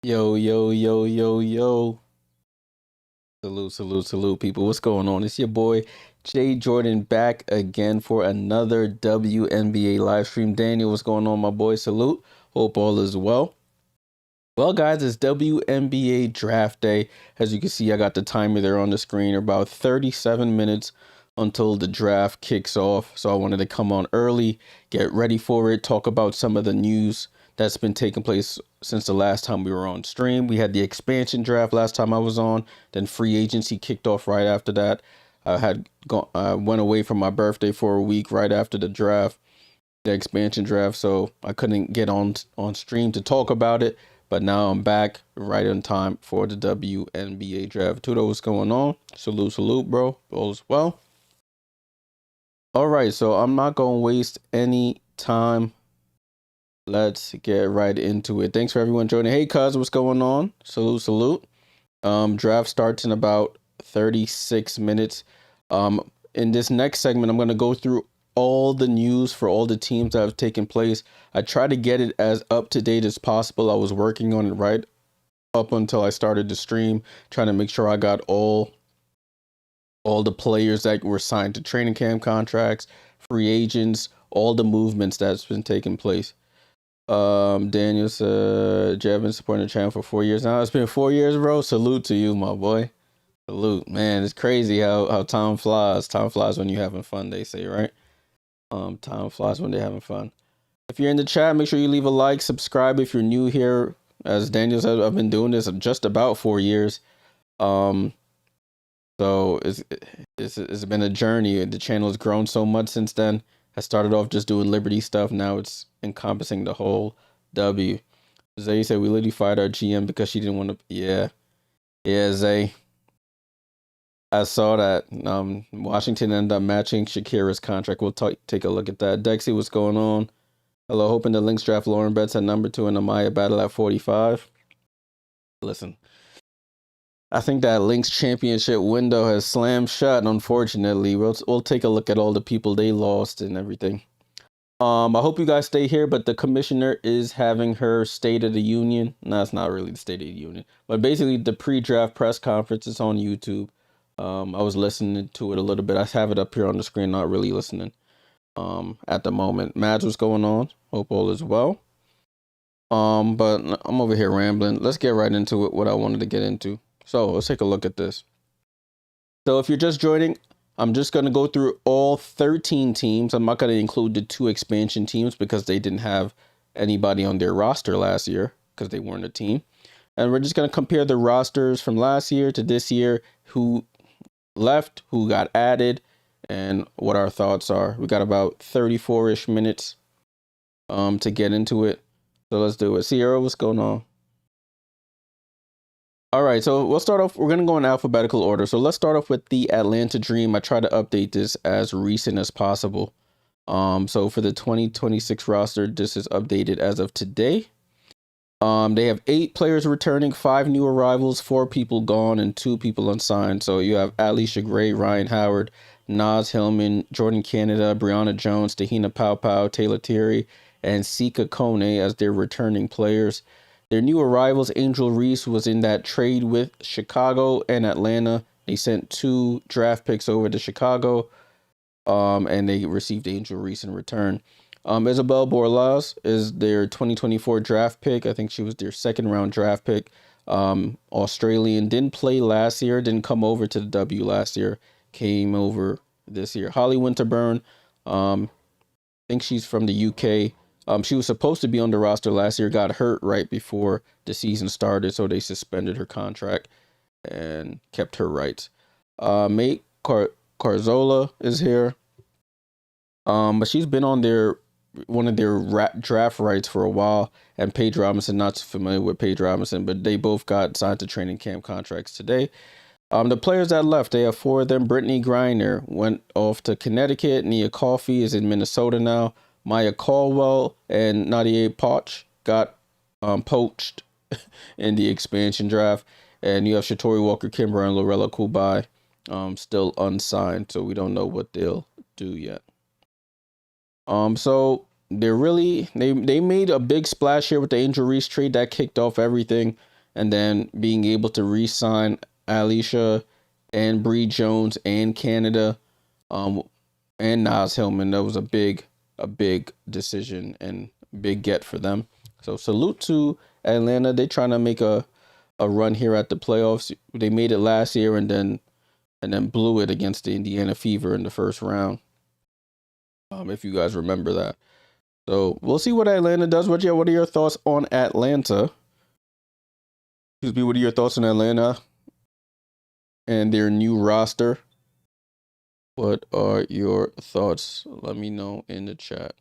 Yo, yo, yo, yo, yo. Salute, people. What's going on? It's your boy, Jay Jordan, back again for another WNBA live stream. Daniel, what's going on, my boy? Salute. Hope all is well. Well, guys, it's WNBA Draft Day. As you can see, I got the timer there on the screen. About 37 minutes until the draft kicks off. So I wanted to come on early, get ready for it, talk about some of the news that's been taking place since the last time we were on stream. We had the expansion draft last time I was on, then free agency kicked off right after that. I went away from my birthday for a week right after the draft, the expansion draft, so I couldn't get on stream to talk about it. But now I'm back right on time for the WNBA draft. Tudo, what's going on? Salute, bro. All is well. All right, so I'm not going to waste any time. Let's get right into it. Thanks for everyone joining. Hey, cuz, what's going on? Salute. Draft starts in about 36 minutes. In this next segment, I'm going to go through all the news for all the teams that have taken place. I try to get it as up to date as possible. I was working on it right up until I started the stream, trying to make sure I got all the players that were signed to training camp contracts, free agents, all the movements that's been taking place. Daniel said, Jay, I've been supporting the channel for 4 years now. It's been 4 years, bro. Salute to you, my boy. Salute, man. It's crazy how time flies. Time flies when you're having fun, they say, right? Time flies when they're having fun. If you're in the chat, make sure you leave a like, subscribe if you're new here. As Daniel said, I've been doing this just about 4 years. So it's been a journey. The channel has grown so much since then. I started off just doing Liberty stuff. Now it's encompassing the whole W. Zay said we literally fired our GM because she didn't want to. Yeah, Zay. I saw that. Washington ended up matching Shakira's contract. We'll take a look at that. Dexy, what's going on? Hello, hoping the Lynx draft Lauren Betts at number 2 and Amaya battle at 45. Listen, I think that Lynx championship window has slammed shut, unfortunately. We'll take a look at all the people they lost and everything. I hope you guys stay here, but the commissioner is having her State of the Union. No, it's not really the State of the Union, but basically the pre-draft press conference is on YouTube. I was listening to it a little bit. I have it up here on the screen, not really listening at the moment. Mads, what's going on? Hope all is well. But I'm over here rambling. Let's get right into it, what I wanted to get into. So let's take a look at this. So if you're just joining, I'm just going to go through all 13 teams. I'm not going to include the 2 expansion teams because they didn't have anybody on their roster last year because they weren't a team. And we're just going to compare the rosters from last year to this year, who left, who got added, and what our thoughts are. We got about 34-ish minutes to get into it. So let's do it. Sierra, what's going on? All right, so we'll start off. We're going to go in alphabetical order. So let's start off with the Atlanta Dream. I try to update this as recent as possible. So for the 2026 roster, this is updated as of today. They have 8 players returning, 5 new arrivals, 4 people gone, and 2 people unsigned. So you have Alicia Gray, Ryan Howard, Naz Hillman, Jordan Canada, Brianna Jones, Tahina Pau, Taylor Thierry, and Sika Kone as their returning players. Their new arrivals, Angel Reese was in that trade with Chicago and Atlanta. They sent 2 draft picks over to Chicago, and they received Angel Reese in return. Isabel Borlas is their 2024 draft pick. I think she was their 2nd round draft pick. Australian, didn't play last year, didn't come over to the W last year, came over this year. Holly Winterburn, I think she's from the UK. She was supposed to be on the roster last year, got hurt right before the season started, so they suspended her contract and kept her rights. Mate Carzola is here, but she's been on one of their draft rights for a while. And Paige Robinson, not familiar with Paige Robinson, but they both got signed to training camp contracts today. The players that left, they have 4 of them. Brittany Griner went off to Connecticut. Nia Coffey is in Minnesota now. Maya Caldwell and Nadia Poch got poached in the expansion draft. And you have Shatori Walker-Kimber and Lorella Kubai still unsigned, so we don't know what they'll do yet. So they made a big splash here with the Angel Reese trade that kicked off everything, and then being able to re-sign Alicia and Bree Jones and Canada, and Naz Hillman. That was a big decision and big get for them. So salute to Atlanta. They're trying to make a run here at the playoffs. They made it last year and then blew it against the Indiana Fever in the first round. If you guys remember that. So we'll see what Atlanta does. What are your thoughts on Atlanta? Excuse me, what are your thoughts on Atlanta and their new roster? What are your thoughts? Let me know in the chat.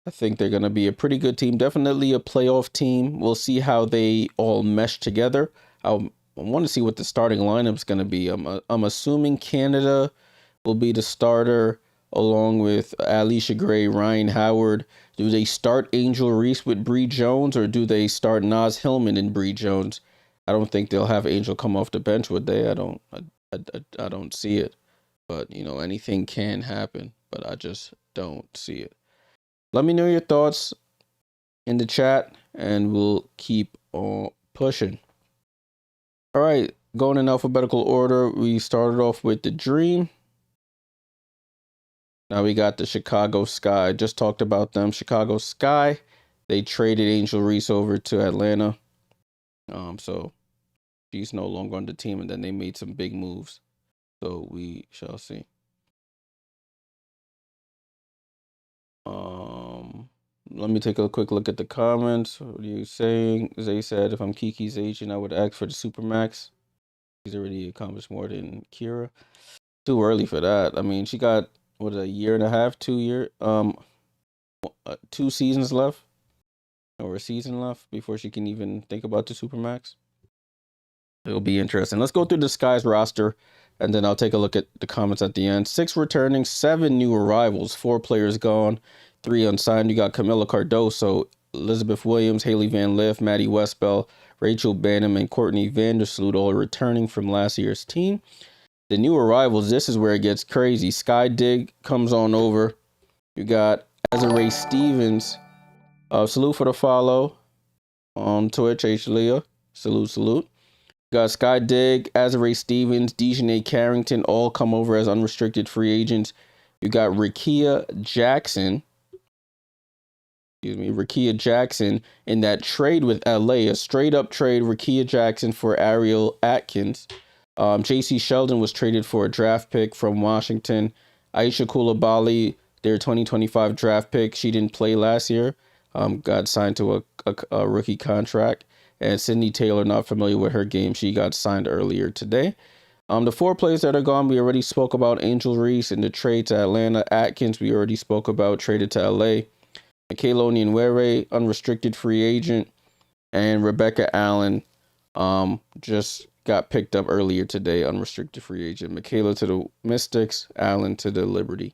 I think they're going to be a pretty good team. Definitely a playoff team. We'll see how they all mesh together. I want to see what the starting lineup is going to be. I'm assuming Canada will be the starter along with Alicia Gray, Ryan Howard. Do they start Angel Reese with Bree Jones, or do they start Naz Hillman and Bree Jones? I don't think they'll have Angel come off the bench, would they? I don't see it. But, anything can happen, but I just don't see it. Let me know your thoughts in the chat, and we'll keep on pushing. All right, going in alphabetical order, we started off with the Dream. Now we got the Chicago Sky. Just talked about them. Chicago Sky, they traded Angel Reese over to Atlanta. So she's no longer on the team, and then they made some big moves. So we shall see. Let me take a quick look at the comments. What are you saying? Zay said, if I'm Kiki's agent, I would ask for the Supermax. He's already accomplished more than Kira. Too early for that. I mean, she got, a year and a half, 2 seasons left, or a season left before she can even think about the Supermax. It'll be interesting. Let's go through the Sky's roster, and then I'll take a look at the comments at the end. 6 returning, 7 new arrivals, 4 players gone, 3 unsigned. You got Camila Cardoso, Elizabeth Williams, Haley Van Lith, Maddie Westbell, Rachel Banham, and Courtney Vandersloot, all returning from last year's team. The new arrivals, this is where it gets crazy. Sky Dig comes on over. You got Azare Stevens. Salute for the follow on Twitch, H. Leah. Salute. You got Sky Dig, Azare Stevens, Dejanay Carrington, all come over as unrestricted free agents. You got Rikia Jackson in that trade with LA, a straight up trade. Rikia Jackson for Ariel Atkins. JC Sheldon was traded for a draft pick from Washington. Aisha Coulibaly, their 2025 draft pick, she didn't play last year, got signed to a rookie contract. And Sydney Taylor, not familiar with her game, she got signed earlier today. The 4 players that are gone, we already spoke about. Angel Reese in the trade to Atlanta. Atkins, we already spoke about, traded to LA. Michaela Onyenwere, unrestricted free agent. And Rebecca Allen just got picked up earlier today, unrestricted free agent. Michaela to the Mystics, Allen to the Liberty.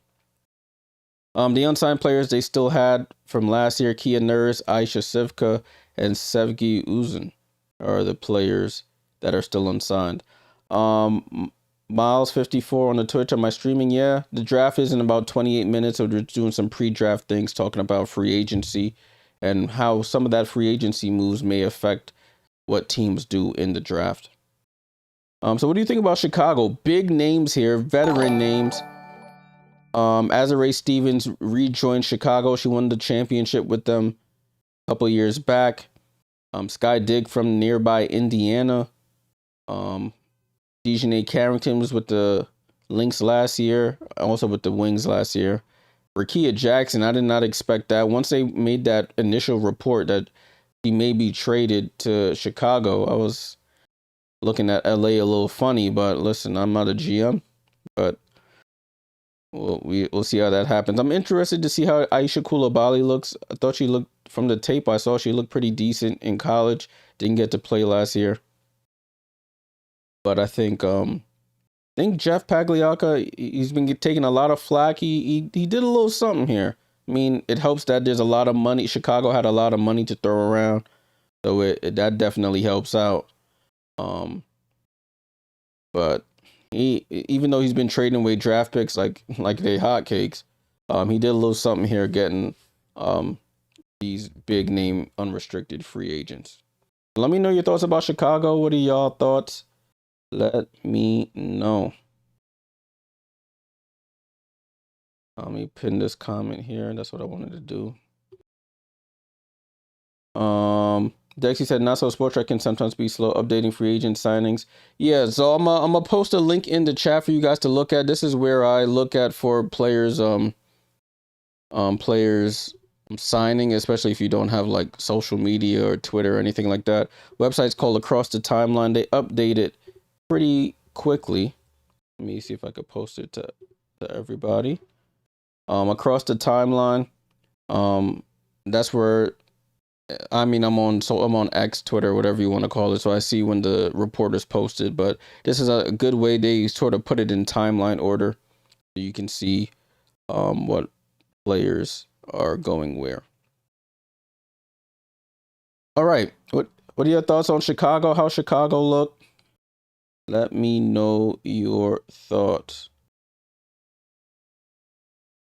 The unsigned players they still had from last year, Kia Nurse, Aisha Sivka, and Sevgi Uzun are the players that are still unsigned. Miles54 on the Twitch, am I streaming? Yeah, the draft is in about 28 minutes, so we're doing some pre-draft things, talking about free agency and how some of that free agency moves may affect what teams do in the draft. So what do you think about Chicago? Big names here, veteran names. Azare Stevens rejoined Chicago. She won the championship with them a couple years back. Sky Dig from nearby Indiana. Dejanay Carrington was with the Lynx last year, also with the Wings last year. Rikia Jackson, I did not expect that. Once they made that initial report that he may be traded to Chicago, I was looking at LA a little funny, but listen, I'm not a GM, but we'll see how that happens. I'm interested to see how Aisha Coulibaly looks. I thought she looked, from the tape I saw, she looked pretty decent in college. Didn't get to play last year, but I think think Jeff Pagliacca, he's been taking a lot of flack. He did a little something here. I mean, it helps that there's a lot of money. Chicago had a lot of money to throw around, so that definitely helps out. But even though he's been trading away draft picks like they hotcakes, he did a little something here, getting these big name unrestricted free agents. Let me know your thoughts about Chicago. What are y'all thoughts? Let me know. Let me pin this comment here. That's what I wanted to do. Dexy said, not so sports track can sometimes be slow updating free agent signings. Yeah, so I'm gonna post a link in the chat for you guys to look at. This is where I look at for players players signing, especially if you don't have like social media or Twitter or anything like that. Website's called Across the Timeline. They update it pretty quickly. Let me see if I could post it to everybody. Across the Timeline. That's where, I mean, I'm on X, Twitter, whatever you want to call it. So I see when the report is posted, but this is a good way. They sort of put it in timeline order, so you can see what players are going where. All right, what are your thoughts on Chicago? How Chicago look? Let me know your thoughts.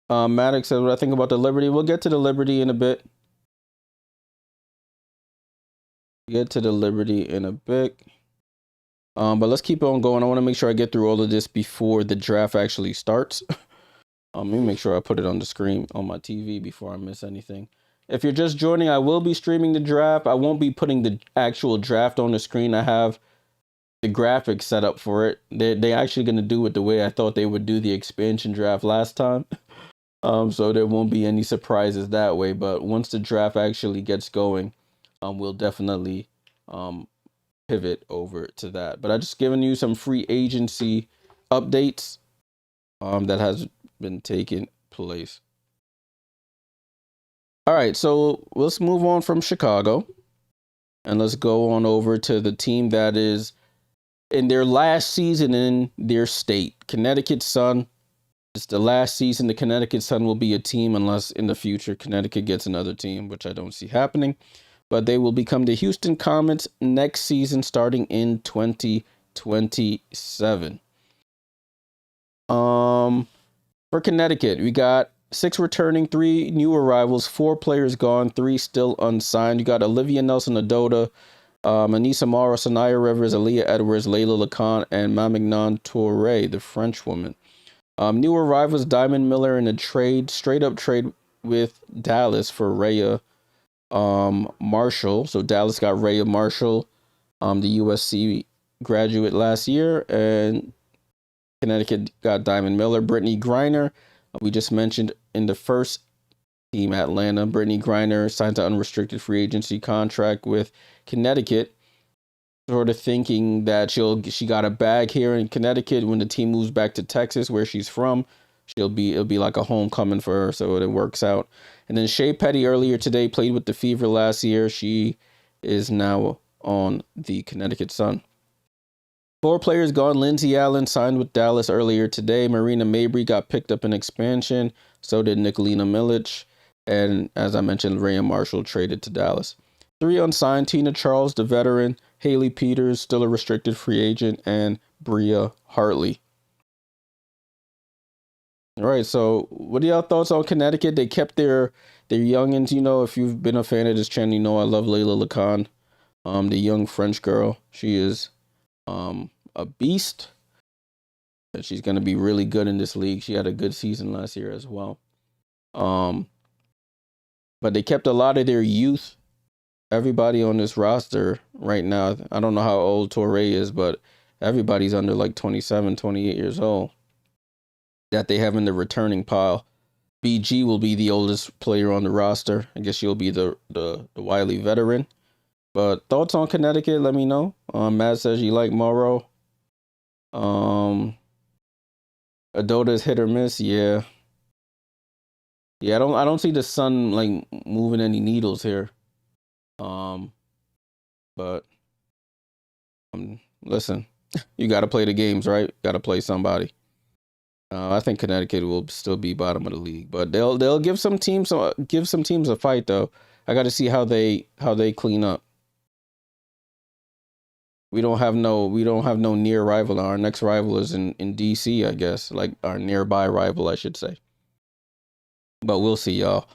Maddox said, what I think about the Liberty. We'll get to the Liberty in a bit. But let's keep on going. I want to make sure I get through all of this before the draft actually starts. Let me make sure I put it on the screen on my TV before I miss anything. If you're just joining, I will be streaming the draft. I won't be putting the actual draft on the screen. I have the graphics set up for it. They actually going to do it the way I thought they would do the expansion draft last time. So there won't be any surprises that way. But once the draft actually gets going, we'll definitely pivot over to that. But I just given you some free agency updates that has been taking place. All right, so let's move on from Chicago and let's go on over to the team that is in their last season in their state. Connecticut Sun. It's the last season the Connecticut Sun will be a team unless in the future Connecticut gets another team, which I don't see happening. But they will become the Houston Comets next season starting in 2027. For Connecticut, we got 6 returning, 3 new arrivals, 4 players gone, 3 still unsigned. You got Olivia Nelson-Ododa, Anissa Mara, Sanaya Rivers, Aaliyah Edwards, Layla Lacan, and Mamignon Touré, the French woman. New arrivals, Diamond Miller in a straight up trade with Dallas for Rhea Marshall. So Dallas got Rhea Marshall, the USC graduate last year, and Connecticut got Diamond Miller. Brittany Griner, we just mentioned in the first team, Atlanta. Brittany Griner signed an unrestricted free agency contract with Connecticut, sort of thinking that she got a bag here in Connecticut. When the team moves back to Texas, where she's from, it'll be like a homecoming for her, so it works out. And then Shea Petty earlier today played with the Fever last year. She is now on the Connecticut Sun. 4 players gone. Lindsey Allen signed with Dallas earlier today. Marina Mabry got picked up in expansion. So did Nicolina Milic. And as I mentioned, Rhea Marshall traded to Dallas. 3 unsigned. Tina Charles, the veteran. Haley Peters, still a restricted free agent. And Bria Hartley. All right, so what are y'all thoughts on Connecticut? They kept their youngins. You know, if you've been a fan of this channel, you know I love Layla Lacan, the young French girl. She is a beast. And she's going to be really good in this league. She had a good season last year as well. But they kept a lot of their youth. Everybody on this roster right now, I don't know how old Touré is, but everybody's under like 27, 28 years old that they have in the returning pile. BG will be the oldest player on the roster. I guess she'll be the wily veteran. But thoughts on Connecticut, let me know. Matt says you like Morrow. Adoda's hit or miss, yeah. Yeah, I don't see the Sun like moving any needles here. But listen, You got to play the games, right? Got to play somebody. I think Connecticut will still be bottom of the league, but they'll give some teams a fight though. I got to see how they clean up. We don't have no near rival. Our next rival is in DC, I guess, like our nearby rival, I should say. But we'll see, y'all.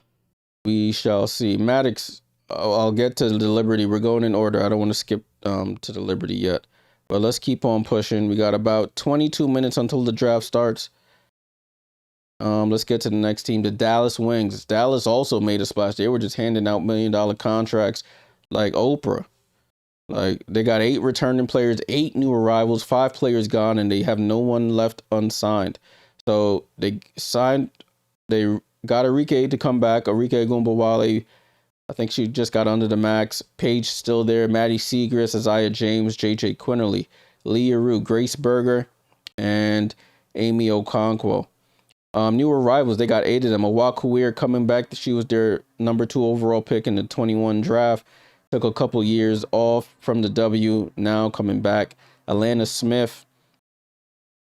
We shall see. Maddox, I'll get to the Liberty. We're going in order. I don't want to skip to the Liberty yet, but let's keep on pushing. We got about 22 minutes until the draft starts. Let's get to the next team, the Dallas Wings. Dallas also made a splash. They were just handing out $1 million contracts like Oprah. Like, they got 8 returning players, 8 new arrivals, 5 players gone, and they have no one left unsigned. So they got Arike to come back. Arike Gumbawale, I think she just got under the max. Paige still there. Maddie Segrist, Isaiah James, JJ Quinterly, Leah Rue, Grace Berger, and Amy Okonkwo. New arrivals, they got 8 of them. Awakuir coming back. She was their number 2 overall pick in the 21 draft. Took a couple years off from the W, now coming back. Alana Smith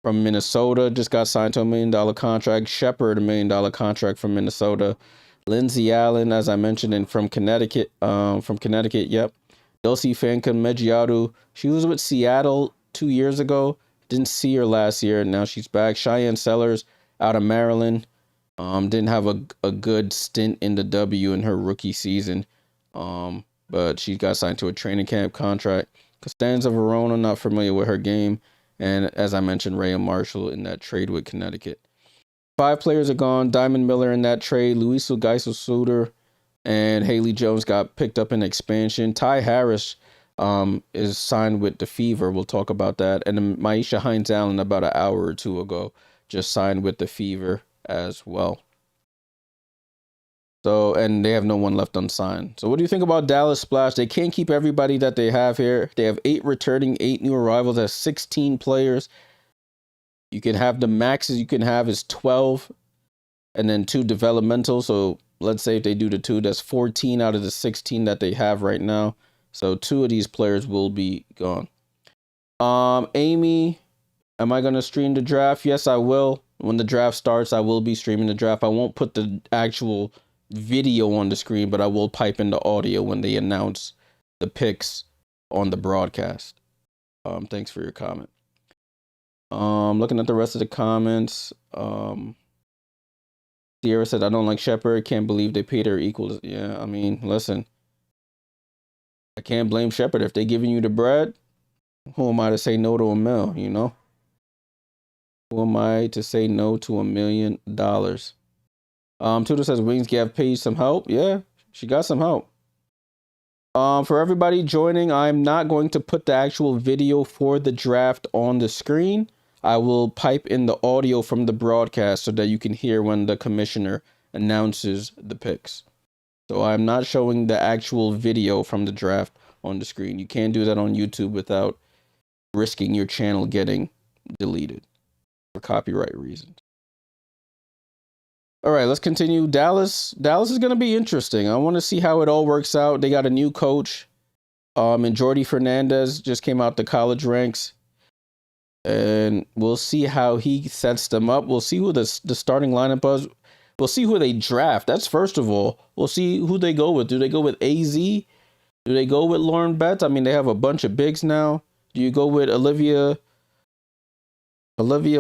from Minnesota just got signed to a $1 million contract. Shepard, $1 million contract from Minnesota. Lindsay Allen, as I mentioned, and from Connecticut. Yep. Dulcie Fancon Meggiatu. She was with Seattle 2 years ago. Didn't see her last year. Now she's back. Cheyenne Sellers out of Maryland. Didn't have a good stint in the W in her rookie season. But she got signed to a training camp contract. Costanza Verona, not familiar with her game. And as I mentioned, Rhea Marshall in that trade with Connecticut. 5 players are gone. Diamond Miller in that trade. Luisa Geisel-Suter and Haley Jones got picked up in expansion. Ty Harris is signed with the Fever. We'll talk about that. And then Maisha Hines-Allen about an hour or two ago just signed with the Fever as well. So, and they have no one left unsigned. So what do you think about Dallas Splash? They can't keep everybody that they have here. They have 8 returning, 8 new arrivals. That's 16 players. You can have the maxes you can have is 12 and then 2 developmental. So let's say if they do the 2, that's 14 out of the 16 that they have right now. So 2 of these players will be gone. Amy, am I going to stream the draft? Yes, I will. When the draft starts, I will be streaming the draft. I won't put the actual video on the screen, but I will pipe in the audio when they announce the picks on the broadcast. Thanks for your comment. Looking at the rest of the comments, Sierra said, I don't like Shepard. Can't believe they paid her equal. Yeah, I mean, listen, I can't blame Shepard. If they're giving you the bread, who am I to say no to $1 million, you know? Who am I to say no to $1 million? Tudor says Wings gave Paige some help. Yeah, she got some help. For everybody joining, I'm not going to put the actual video for the draft on the screen. I will pipe in the audio from the broadcast so that you can hear when the commissioner announces the picks. So I'm not showing the actual video from the draft on the screen. You can't do that on YouTube without risking your channel getting deleted for copyright reasons. All right, let's continue. Dallas is going to be interesting. I want to see how it all works out. They got a new coach. And Jordy Fernandez just came out the college ranks. And we'll see how he sets them up. We'll see who the starting lineup is. We'll see who they draft. That's first of all. We'll see who they go with. Do they go with AZ? Do they go with Lauren Betts? I mean, they have a bunch of bigs now. Do you go with Olivia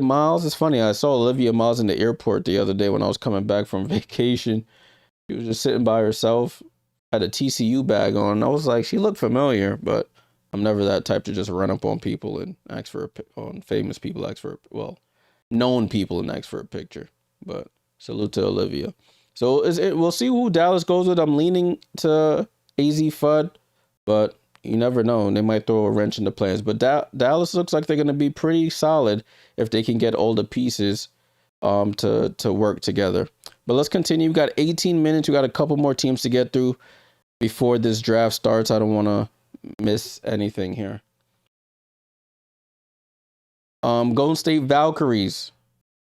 Miles? It's funny. I saw Olivia Miles in the airport the other day when I was coming back from vacation. She was just sitting by herself, had a TCU bag on. I was like, she looked familiar, but I'm never that type to just run up on people and ask for on famous people, known people and ask for a picture. But salute to Olivia. So we'll see who Dallas goes with. I'm leaning to AZ Fudd, but you never know. They might throw a wrench in the plans. But Dallas looks like they're going to be pretty solid if they can get all the pieces to work together. But let's continue. We've got 18 minutes. We got a couple more teams to get through before this draft starts. I don't want to miss anything here. Golden State Valkyries.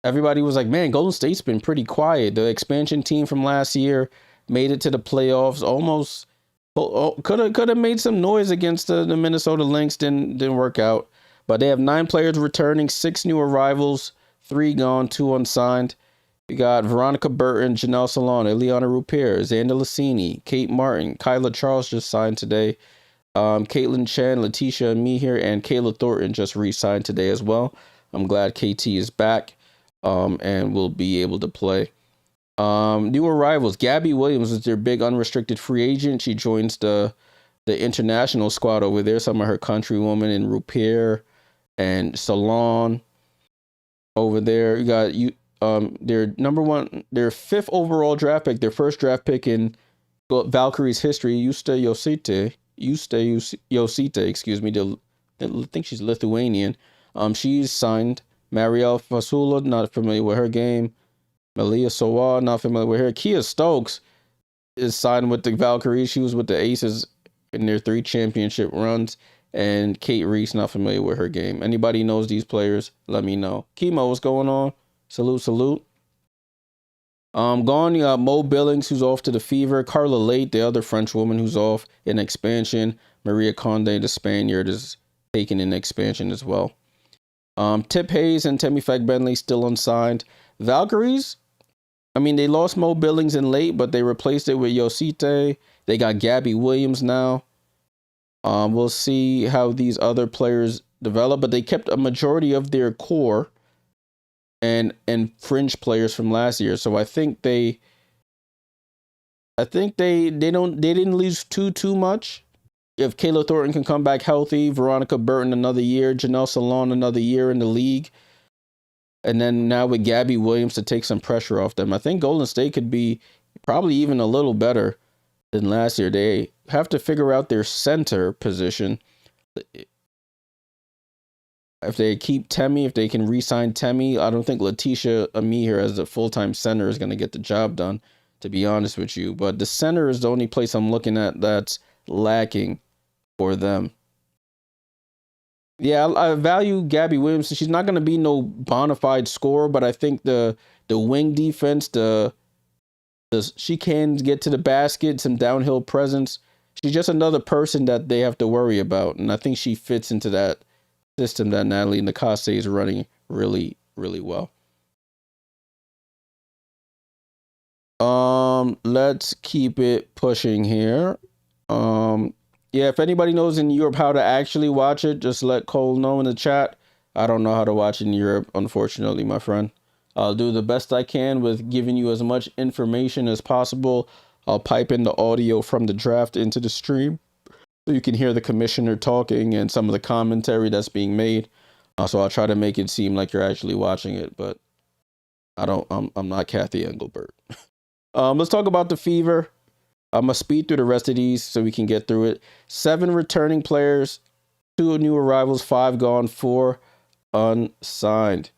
Everybody was like, man, Golden State's been pretty quiet. The expansion team from last year made it to the playoffs. Almost could have made some noise against the Minnesota Lynx. Didn't work out. But they have 9 players returning, 6 new arrivals, 3 gone, 2 unsigned. We got Veronica Burton, Janelle Salon, Eliana Rupier, Xander Lassini, Kate Martin, Kyla Charles just signed today. Caitlin Chen, Letitia Mehier, and Kayla Thornton just re-signed today as well. I'm glad KT is back and will be able to play. New arrivals. Gabby Williams is their big unrestricted free agent. She joins the international squad over there. Some of her countrywomen in Rupier and Salon over there. You got their their 5th overall draft pick, their first draft pick in Valkyrie's history, Yusta Yosita, excuse me. I think she's Lithuanian. She's signed. Marielle Fasula, not familiar with her game. Malia Sowa, not familiar with her. Kia Stokes is signed with the Valkyries. She was with the Aces in their 3 championship runs. And Kate Reese, not familiar with her game. Anybody knows these players, let me know. Chemo, what's going on? Salute. Gone, you got Mo Billings, who's off to the Fever. Carla Late, the other French woman who's off in expansion. Maria Conde, the Spaniard, is taking in expansion as well. Tip Hayes and Temifek Bentley still unsigned. Valkyries, I mean, they lost Mo Billings in late, but they replaced it with Yosite. They got Gabby Williams now. We'll see how these other players develop, but they kept a majority of their core and fringe players from last year. So I think they didn't lose too much. If Kayla Thornton can come back healthy, Veronica Burton another year, Janelle Salon another year in the league, and then now with Gabby Williams to take some pressure off them, I think Golden State could be probably even a little better than last year. They have to figure out their center position. If they keep Temi, if they can re-sign Temi, I don't think Letitia Mehier as a full-time center is going to get the job done, to be honest with you. But the center is the only place I'm looking at that's lacking for them. Yeah, I value Gabby Williams. She's not going to be no bona fide scorer, but I think the wing defense, she can get to the basket, some downhill presence. She's just another person that they have to worry about, and I think she fits into that system that Natalie Nakaste is running really, really well. Let's keep it pushing here. Yeah, if anybody knows in Europe how to actually watch it, just let Cole know in the chat. I don't know how to watch in Europe, unfortunately, my friend. I'll do the best I can with giving you as much information as possible. I'll pipe in the audio from the draft into the stream so you can hear the commissioner talking and some of the commentary that's being made. So I'll try to make it seem like you're actually watching it, but I'm not Kathy Engelbert. Let's talk about the Fever. I'm going to speed through the rest of these so we can get through it. 7 returning players, 2 new arrivals, 5 gone, 4 unsigned.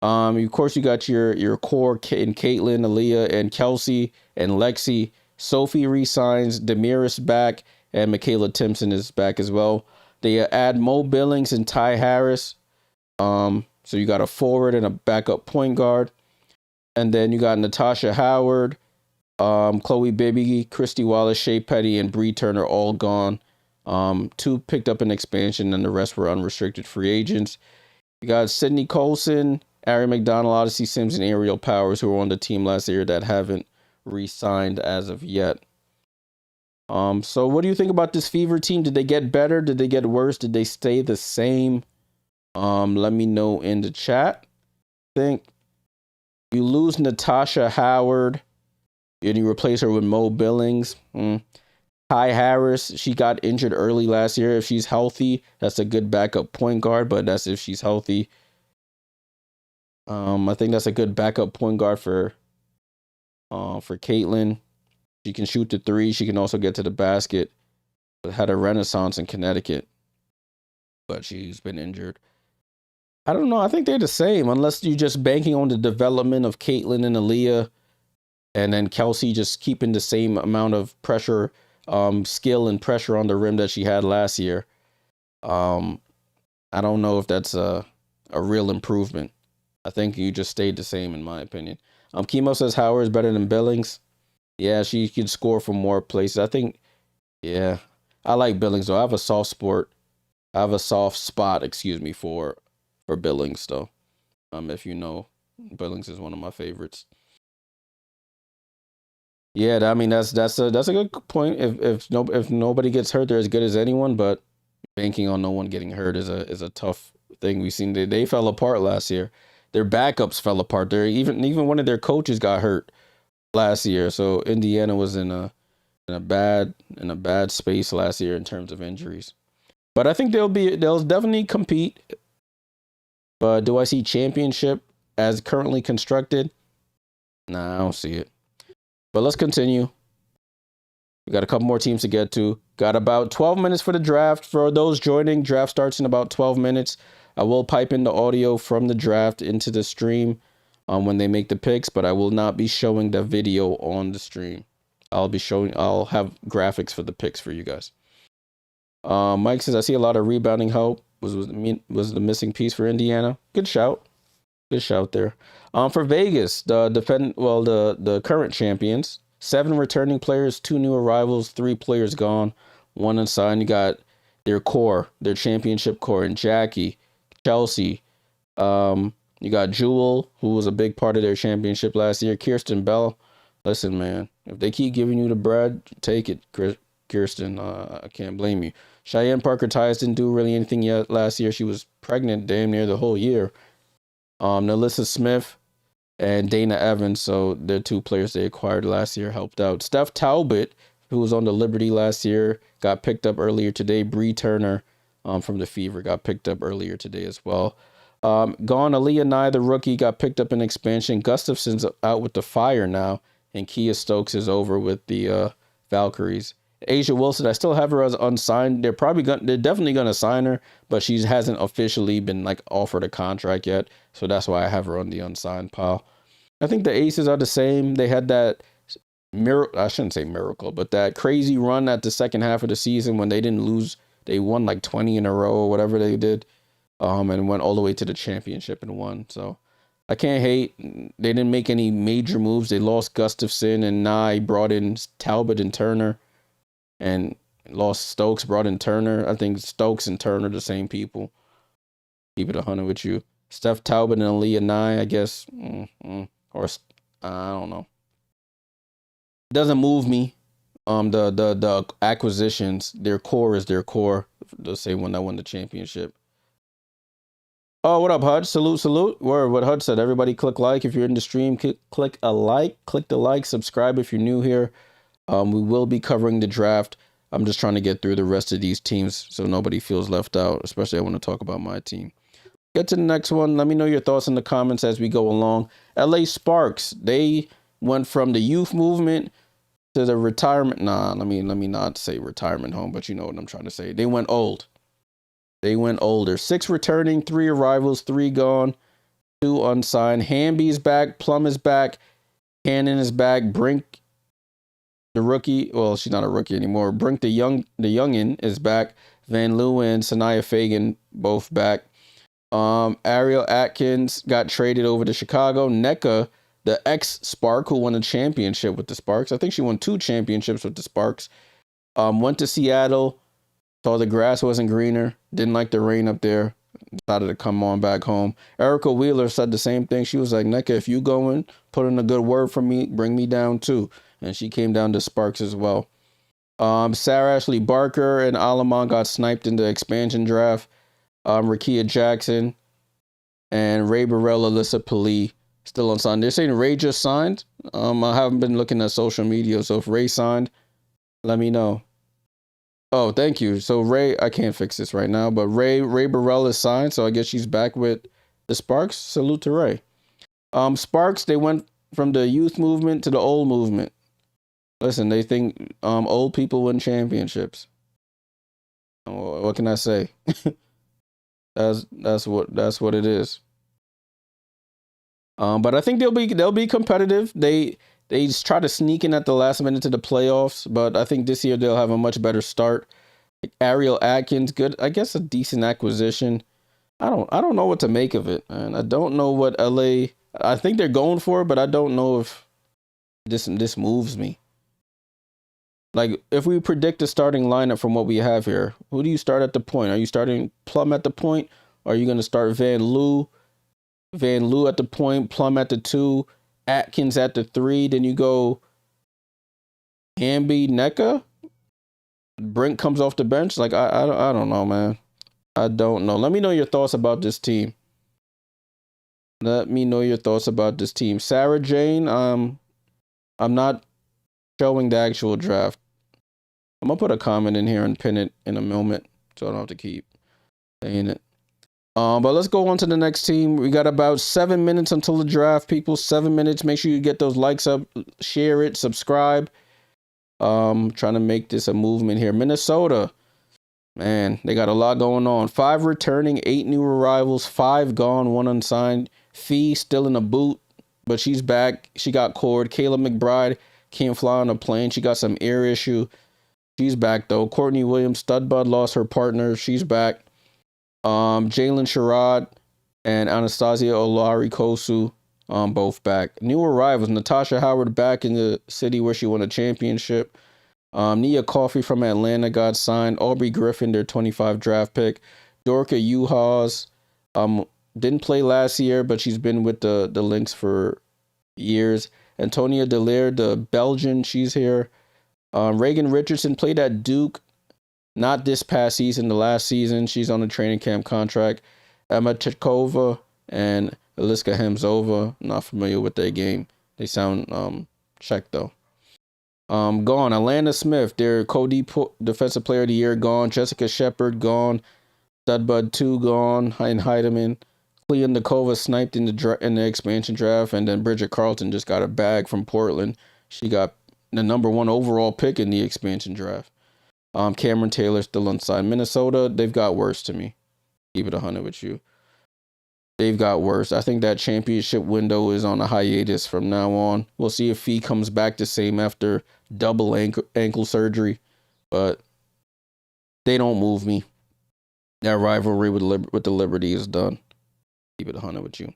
Of course, you got your core in Caitlin, Aaliyah, and Kelsey, and Lexi. Sophie resigns, Demiris back, and Michaela Timpson is back as well. They add Mo Billings and Ty Harris. So you got a forward and a backup point guard. And then you got Natasha Howard, Chloe Bibby, Christy Wallace, Shea Petty, and Bree Turner all gone. 2 picked up an expansion, and the rest were unrestricted free agents. You got Sydney Colson, Ari McDonald, Odyssey Sims, and Ariel Powers, who were on the team last year that haven't re-signed as of yet. So what do you think about this Fever team? Did they get better? Did they get worse? Did they stay the same? Let me know in the chat. I think you lose Natasha Howard and you replace her with Mo Billings. Ty Harris, she got injured early last year. If she's healthy, that's a good backup point guard, but that's if she's healthy. I think that's a good backup point guard for Caitlin. She can shoot the 3. She can also get to the basket. Had a renaissance in Connecticut, but she's been injured. I don't know. I think they're the same, unless you're just banking on the development of Caitlin and Aaliyah, and then Kelsey just keeping the same amount of pressure, skill and pressure on the rim that she had last year. I don't know if that's a real improvement. I think you just stayed the same, in my opinion. Chemo says Howard is better than Billings. Yeah, she can score from more places. I think, yeah, I like Billings, though. I have a soft spot I have a soft spot, excuse me, for Billings though. If you know, Billings is one of my favorites. Yeah, I mean that's a good point. If nobody gets hurt, they're as good as anyone. But banking on no one getting hurt is a tough thing. We've seen they fell apart last year. Their backups fell apart. They're even one of their coaches got hurt last year. So Indiana was in a bad space last year in terms of injuries. But I think they'll definitely compete. But do I see championship as currently constructed? Nah, I don't see it. But let's continue. We got a couple more teams to get to. Got about 12 minutes for the draft. For those joining, draft starts in about 12 minutes. I will pipe in the audio from the draft into the stream when they make the picks, but I will not be showing the video on the stream. I'll have graphics for the picks for you guys. Mike says, I see a lot of rebounding help. Was the missing piece for Indiana. Good shout. Good shout there. For Vegas, the current champions, 7 returning players, 2 new arrivals, 3 players gone, 1 unsigned. You got their core, their championship core, and Jackie, Chelsea. You got Jewel, who was a big part of their championship last year. Kirsten Bell. Listen, man, if they keep giving you the bread, take it, Kirsten. I can't blame you. Cheyenne Parker Tyus didn't do really anything yet last year. She was pregnant damn near the whole year. Nalissa Smith and Dana Evans, so they're 2 players they acquired last year, helped out. Steph Talbot, who was on the Liberty last year, got picked up earlier today. Bree Turner from the Fever got picked up earlier today as well. Gone Aaliyah Nye, the rookie, got picked up in expansion. Gustafson's out with the Fire now, and Kia Stokes is over with the Valkyries. Asia Wilson, I still have her as unsigned. They're definitely gonna sign her, but she hasn't officially been offered a contract yet. So that's why I have her on the unsigned pile. I think the Aces are the same. They had that miracle, I shouldn't say miracle, but that crazy run at the second half of the season when they didn't lose. They won 20 in a row or whatever they did, and went all the way to the championship and won. So I can't hate. They didn't make any major moves. They lost Gustafson and Nye, brought in Talbot and Turner, and lost Stokes, brought in Turner. I think Stokes and Turner the same people. Keep it 100 with you. Steph Talbot and Aaliyah Nye, I guess. Or I don't know. Doesn't move me. The acquisitions, their core is their core. The same one that won the championship. Oh, what up, Hud? Salute. Word, what Hud said. Everybody click like if you're in the stream. Click a like. Click the like. Subscribe if you're new here. We will be covering the draft. I'm just trying to get through the rest of these teams so nobody feels left out, especially I want to talk about my team. Get to the next one. Let me know your thoughts in the comments as we go along. LA Sparks, they went from the youth movement to the retirement. Let me not say retirement home, but you know what I'm trying to say. They went old. They went older. 6 returning, 3 arrivals, 3 gone, 2 unsigned. Hamby's back. Plum is back. Cannon is back. Brink, the rookie, well, she's not a rookie anymore. Brink, the youngin, is back. Van Leeuwen and Sanaya Fagan both back. Ariel Atkins got traded over to Chicago. NECA, the ex-Spark who won a championship with the Sparks. I think she won 2 championships with the Sparks. Went to Seattle. Saw the grass wasn't greener. Didn't like the rain up there. Decided to come on back home. Erica Wheeler said the same thing. She was like, NECA, if you going, put in a good word for me, bring me down too. And she came down to Sparks as well. Sarah Ashley Barker and Alamon got sniped in the expansion draft. Rakia Jackson and Ray Burrell, Alyssa Pali still unsigned. They're saying Ray just signed. I haven't been looking at social media, so if Ray signed, let me know. Oh, thank you. So Ray, I can't fix this right now, but Ray Burrell is signed, so I guess she's back with the Sparks. Salute to Ray. Sparks, they went from the youth movement to the old movement. Listen, they think old people win championships. What can I say? That's what it is. But I think they'll be competitive. They just try to sneak in at the last minute to the playoffs, but I think this year they'll have a much better start. Ariel Atkins, good, I guess a decent acquisition. I don't know what to make of it, and I don't know what LA. I think they're going for it, but I don't know if this moves me. Like, if we predict the starting lineup from what we have here, who do you start at the point? Are you starting Plum at the point? Or are you going to start Van Loo at the point, Plum at the 2, Atkins at the 3? Then you go Hamby, NECA? Brink comes off the bench? Like, I don't know, man. I don't know. Let me know your thoughts about this team. Let me know your thoughts about this team. Sarah Jane, I'm not showing the actual draft. I'm gonna put a comment in here and pin it in a moment, so I don't have to keep saying it. But let's go on to the next team. We got about 7 minutes until the draft, people. 7 minutes. Make sure you get those likes up, share it, subscribe. Trying to make this a movement here. Minnesota, man, they got a lot going on. 5 returning, 8 new arrivals, 5 gone, 1 unsigned. Fee still in a boot, but she's back. She got cord. Kayla McBride can't fly on a plane. She got some ear issue. She's back though. Courtney Williams, Studbud lost her partner. She's back. Jalen Sherrod and Anastasia Olari-Kosu, both back. New arrivals: Natasha Howard back in the city where she won a championship. Nia Coffey from Atlanta got signed. Aubrey Griffin, their 25 draft pick. Dorka Uhas, didn't play last year, but she's been with the Lynx for years. Antonia Delaire, the Belgian, she's here. Reagan Richardson played at Duke, not this past season, the last season. She's on a training camp contract. Emma Chikova and Eliska Hemzova, not familiar with their game. They sound Czech though. Gone. Alana Smith, their defensive player of the year, gone. Jessica Shepard, gone. Studbud 2, gone. Hein Heidemann. Clea Nikova sniped in the expansion draft, and then Bridget Carlton just got a bag from Portland. She got the #1 overall pick in the expansion draft. Cameron Taylor still unsigned. Minnesota, they've got worse to me. Keep it 100 with you. They've got worse. I think that championship window is on a hiatus from now on. We'll see if Fee comes back the same after double ankle surgery, but they don't move me. That rivalry with the Liberty is done. Keep it 100 with you.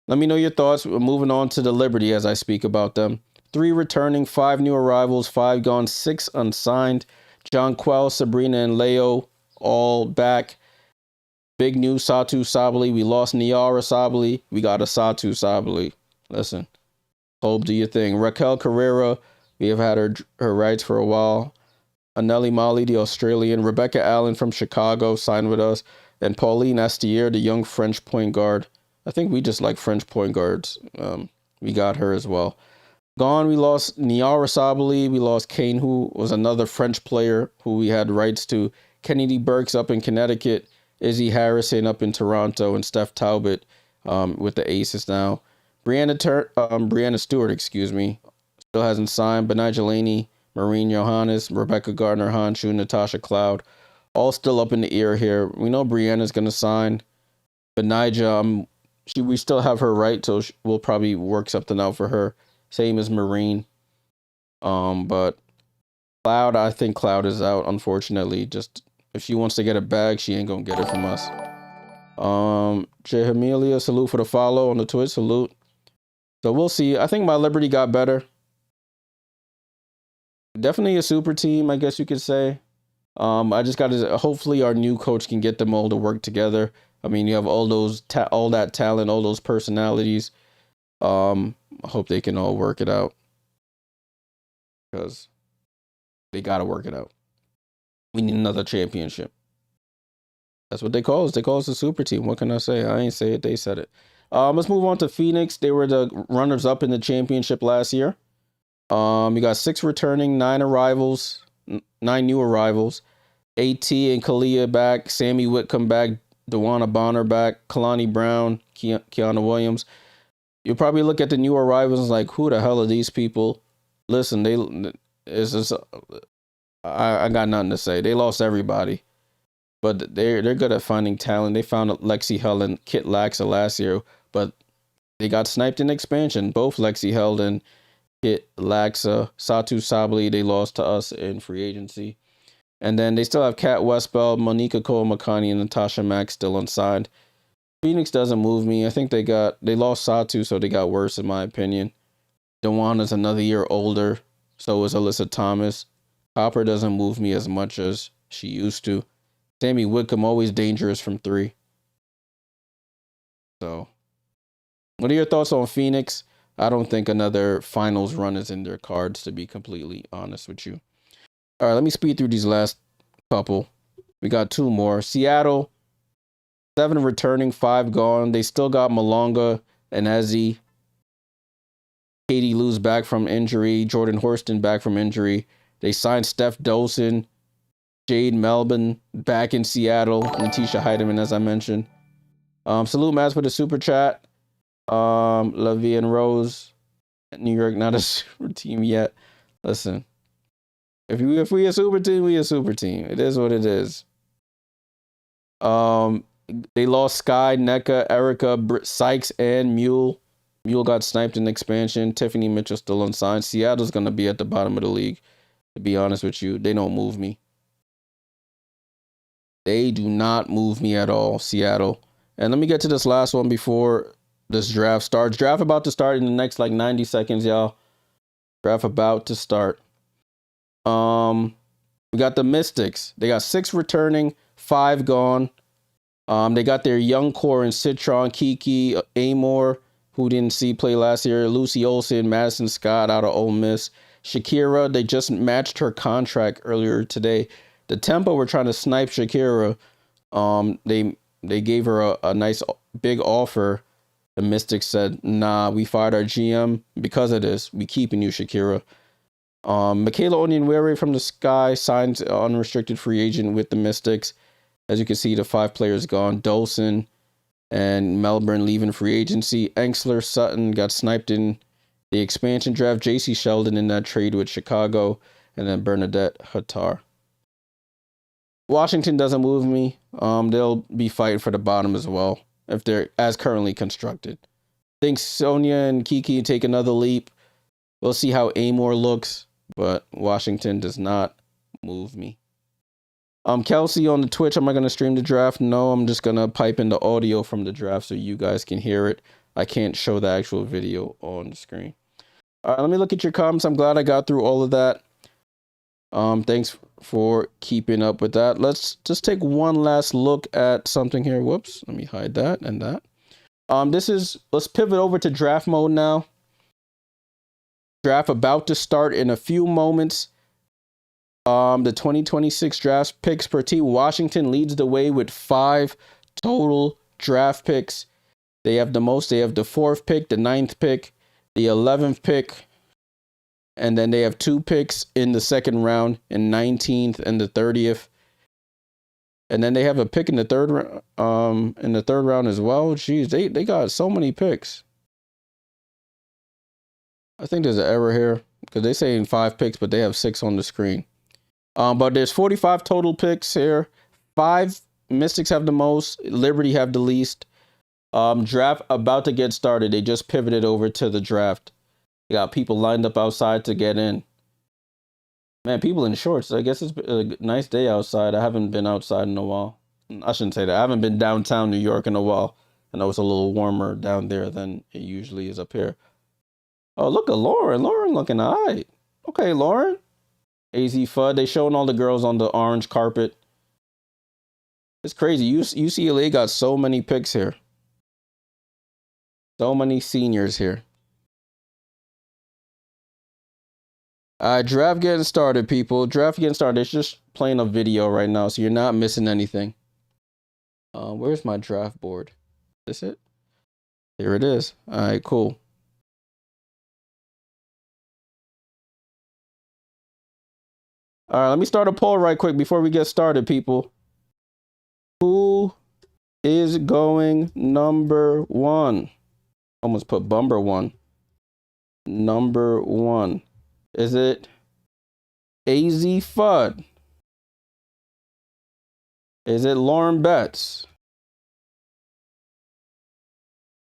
Let me know your thoughts. We're moving on to the Liberty as I speak about them. 3 returning, 5 new arrivals, 5 gone, 6 unsigned. John Quell, Sabrina, and Leo all back. Big news, Satu Sabali. We lost Niara Sabali. We got a Satu Sabali. Listen, Hope, do your thing. Raquel Carrera, we have had her rights for a while. Anelli Mali, the Australian. Rebecca Allen from Chicago signed with us. And Pauline Astier, the young French point guard. I think we just like French point guards. We got her as well. Gone, we lost Niara Sabali. We lost Kane, who was another French player who we had rights to. Kennedy Burks up in Connecticut. Izzy Harrison up in Toronto. And Steph Talbot with the Aces now. Brianna Stewart, excuse me, still hasn't signed. Benai Jelani, Maureen Johannes, Rebecca Gardner-Hanshu, Natasha Cloud, all still up in the air here. We know Brianna's going to sign. Benija, we still have her right, so we'll probably work something out for her. Same as Marine. But Cloud, I think Cloud is out, unfortunately. Just if she wants to get a bag, she ain't gonna get it from us. J. Amelia, salute for the follow on the Twitch, salute. So we'll see. I think my Liberty got better. Definitely a super team, I guess you could say. I just got to, hopefully our new coach can get them all to work together. I mean, you have all that talent, all those personalities. I hope they can all work it out, because they got to work it out. We need another championship. That's what they call us. They call us a super team. What can I say? I ain't say it. They said it. Let's move on to Phoenix. They were the runners up in the championship last year. You got 6 returning, 9 arrivals, 9 new arrivals. AT and Kalia back. Sammy Whitcomb back. Dewana Bonner back. Kalani Brown. Kiana Williams. You'll probably look at the new arrivals like, who the hell are these people? Listen, I got nothing to say. They lost everybody, but they're good at finding talent. They found Lexi Hell and Kit Laxa last year, but they got sniped in expansion. Both Lexi Hell and Kit Laxa. Satu Sabali, they lost to us in free agency. And then they still have Kat Westbell, Monica Cole-Makani, and Natasha Mack still unsigned. Phoenix doesn't move me. I think they lost Satu, so they got worse in my opinion. Dewana's another year older. So is Alyssa Thomas. Hopper doesn't move me as much as she used to. Sammy Whitcomb, always dangerous from 3. So, what are your thoughts on Phoenix? I don't think another finals run is in their cards, to be completely honest with you. All right, let me speed through these last couple. We got 2 more. Seattle, 7 returning, 5 gone. They still got Malonga and Ezzy. Katie Lou's back from injury. Jordan Horston back from injury. They signed Steph Dolson. Jade Melbourne back in Seattle. Natisha Heidemann, as I mentioned. Salute Matt with a super chat. Levy and Rose. New York, not a super team yet. Listen. If we a super team, we a super team. It is what it is. They lost Sky, NECA, Erica, Sykes, and Mule. Mule got sniped in expansion. Tiffany Mitchell still unsigned. Seattle's going to be at the bottom of the league. To be honest with you, they don't move me. They do not move me at all, Seattle. And let me get to this last one before this draft starts. Draft about to start in the next like 90 seconds, y'all. Draft about to start. We got the Mystics. They got 6 returning, 5 gone. They got their young core in Citron, Kiki, Amor, who didn't see play last year, Lucy Olsen, Madison Scott out of Ole Miss. Shakira, they just matched her contract earlier today. The Tempo were trying to snipe Shakira. They gave her a nice big offer. The Mystics said, nah, we fired our GM because of this. We keeping you, Shakira. Michaela Onyenwere from the Sky signed unrestricted free agent with the Mystics. As you can see, the 5 players gone. Dolson and Melbourne leaving free agency. Enxler Sutton got sniped in the expansion draft. JC Sheldon in that trade with Chicago. And then Bernadette Hattar. Washington doesn't move me. They'll be fighting for the bottom as well if they're as currently constructed. I think Sonia and Kiki take another leap. We'll see how Amor looks, but Washington does not move me. Kelsey on the Twitch, am I going to stream the draft? No, I'm just going to pipe in the audio from the draft so you guys can hear it. I can't show the actual video on the screen. All right, let me look at your comments. I'm glad I got through all of that. Thanks for keeping up with that. Let's just take one last look at something here. Whoops, let me hide that and that. Let's pivot over to draft mode now. Draft about to start in a few moments. The 2026 draft picks per team. Washington leads the way with 5 total draft picks. They have the most. They have the 4th pick, the 9th pick, the 11th pick, and then they have 2 picks in the 2nd round, in 19th and the 30th. And then they have a pick in the 3rd round as well. Jeez, they got so many picks. I think there's an error here because they're saying 5 picks, but they have 6 on the screen. But there's 45 total picks here. 5 Mystics have the most. Liberty have the least. Draft about to get started. They just pivoted over to the draft. They got people lined up outside to get in. Man, people in shorts. I guess it's a nice day outside. I haven't been outside in a while. I shouldn't say that. I haven't been downtown New York in a while. I know it's a little warmer down there than it usually is up here. Oh, look at Lauren. Lauren looking all right. Okay, Lauren. AZ FUD. They showing all the girls on the orange carpet. It's crazy. UCLA got so many picks here. So many seniors here. Draft getting started, people. Draft getting started. It's just playing a video right now, so you're not missing anything. Where's my draft board? Is this it? Here it is. All right, cool. All right, let me start a poll right quick before we get started, people. Who is going number 1? Almost put Bumber 1. Number 1. Is it AZ FUD? Is it Lauren Betts?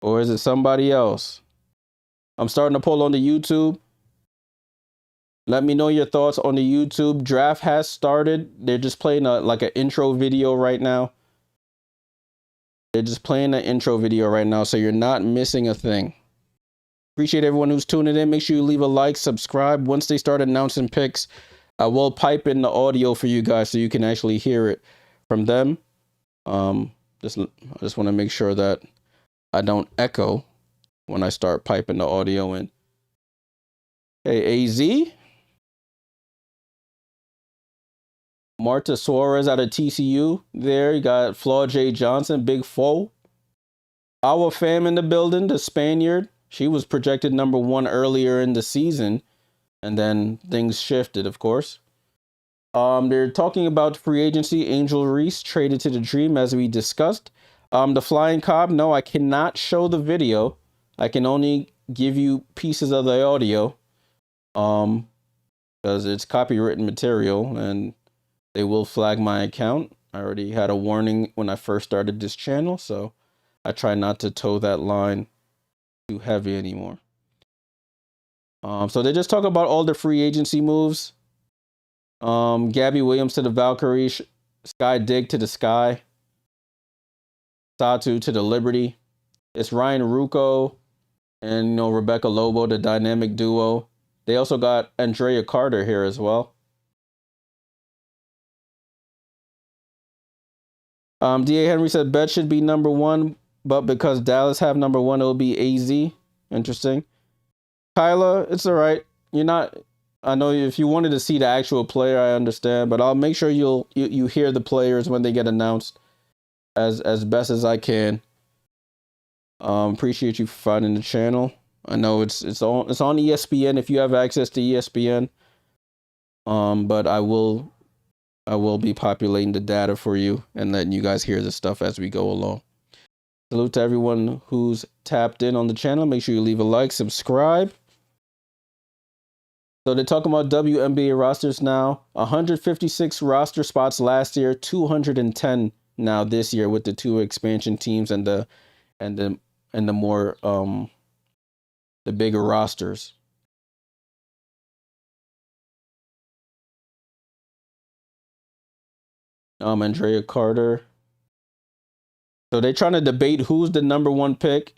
Or is it somebody else? I'm starting a poll on the YouTube. Let me know your thoughts on the YouTube. Draft has started. They're just playing like an intro video right now. They're just playing an intro video right now, so you're not missing a thing. Appreciate everyone who's tuning in. Make sure you leave a like, subscribe. Once they start announcing picks, I will pipe in the audio for you guys so you can actually hear it from them. I just want to make sure that I don't echo when I start piping the audio in. Hey, AZ. Marta Suarez out of TCU there. You got Flaw J. Johnson, Big Foe. Our fam in the building, the Spaniard. She was projected #1 earlier in the season, and then things shifted, of course. They're talking about free agency. Angel Reese traded to the Dream, as we discussed. The Flying Cobb, no, I cannot show the video. I can only give you pieces of the audio, because it's copywritten material, and they will flag my account. I already had a warning when I first started this channel, so I try not to toe that line too heavy anymore. So they just talk about all the free agency moves. Gabby Williams to the Valkyrie, Sky Dig to the Sky, Satu to the Liberty. It's Ryan Rucco and Rebecca Lobo, the dynamic duo. They also got Andrea Carter here as well. D.A. Henry said Bet should be #1, but because Dallas have #1, it'll be AZ. Interesting. Kyla, it's all right. You're not. I know if you wanted to see the actual player, I understand, but I'll make sure you hear the players when they get announced as best as I can. Appreciate you for finding the channel. I know it's on ESPN if you have access to ESPN. But I will be populating the data for you and letting you guys hear the stuff as we go along. Salute to everyone who's tapped in on the channel. Make sure you leave a like, subscribe. So they're talking about WNBA rosters now. 156 roster spots last year, 210 now this year with the 2 expansion teams and the more the bigger rosters. Andrea Carter. So they're trying to debate who's the #1 pick.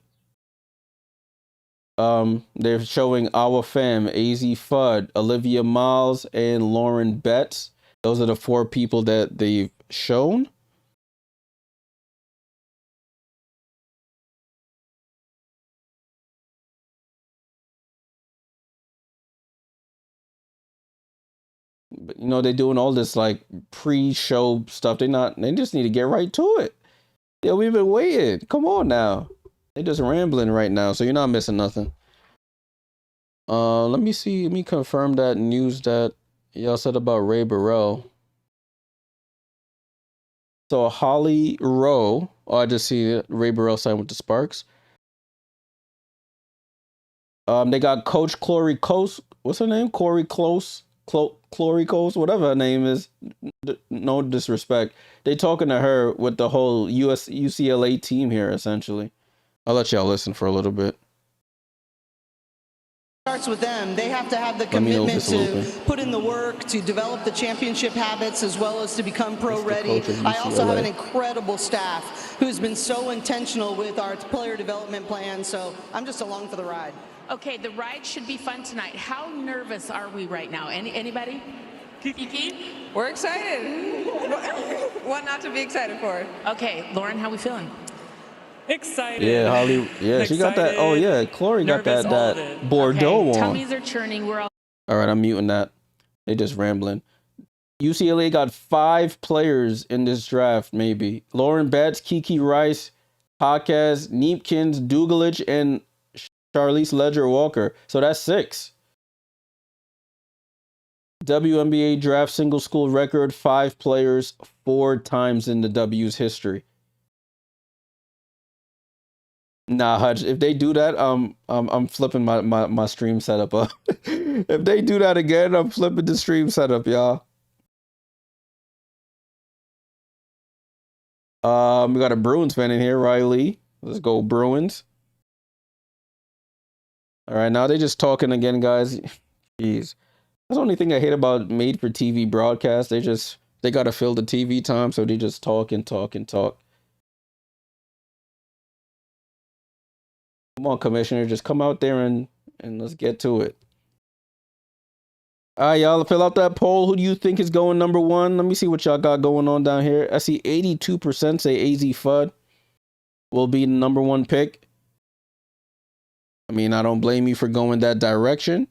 They're showing our fam, AZ Fudd, Olivia Miles, and Lauren Betts. Those are the 4 people that they've shown. But they're doing all this like pre-show stuff. They just need to get right to it. Yeah, we've been waiting. Come on now. They're just rambling right now, so you're not missing nothing. Let me see. Let me confirm that news that y'all said about Ray Burrell. So Holly Rowe. Oh, I just see it. Ray Burrell signed with the Sparks. They got Coach Chloe Close. What's her name? Chloe Close. Chloe Close, whatever her name is. No disrespect. They talking to her with the whole UCLA team here, essentially. I'll let y'all listen for a little bit. Starts with them. They have to have the commitment to put in the work, to develop the championship habits, as well as to become pro-ready. I also have an incredible staff who's been so intentional with our player development plan, so I'm just along for the ride. Okay, the ride should be fun tonight. How nervous are we right now? Anybody? Kiki? We're excited. What not to be excited for? Okay, Lauren, how are we feeling? Excited. Yeah, Holly. Yeah, she got that. Oh yeah, Chloe got that Bordeaux on. Tummies are churning. We're all right. I'm muting that. They just rambling. UCLA got 5 players in this draft. Maybe Lauren Betts, Kiki Rice, Hawkes, Neepkins, Dugalich, and Charlize Ledger Walker. So that's 6. WNBA draft single school record, 5 players 4 times in the W's history. Nah, Hutch, if they do that, I'm flipping my stream setup up. If they do that again, I'm flipping the stream setup, y'all. We got a Bruins fan in here, Riley. Let's go Bruins. All right, now they just talking again, guys. Jeez. That's the only thing I hate about made for TV broadcasts. They gotta fill the TV time, so they just talk and talk and talk. Come on, Commissioner, just come out there and let's get to it. All right, y'all, fill out that poll. Who do you think is going number one? Let me see what y'all got going on down here. I see 82% say AZ Fudd will be the number one pick. I mean, I don't blame you for going that direction.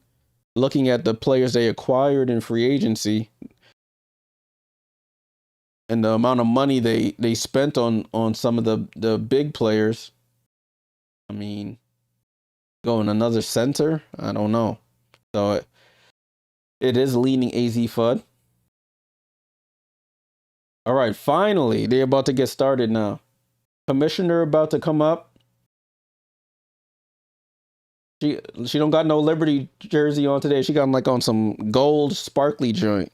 Looking at the players they acquired in free agency and the amount of money they spent on some of the big players. I mean, going another center? I don't know. So it is leaning AZ Fudd. All right, finally, they're about to get started now. Commissioner about to come up. She don't got no Liberty jersey on today. She got like on some gold sparkly joint.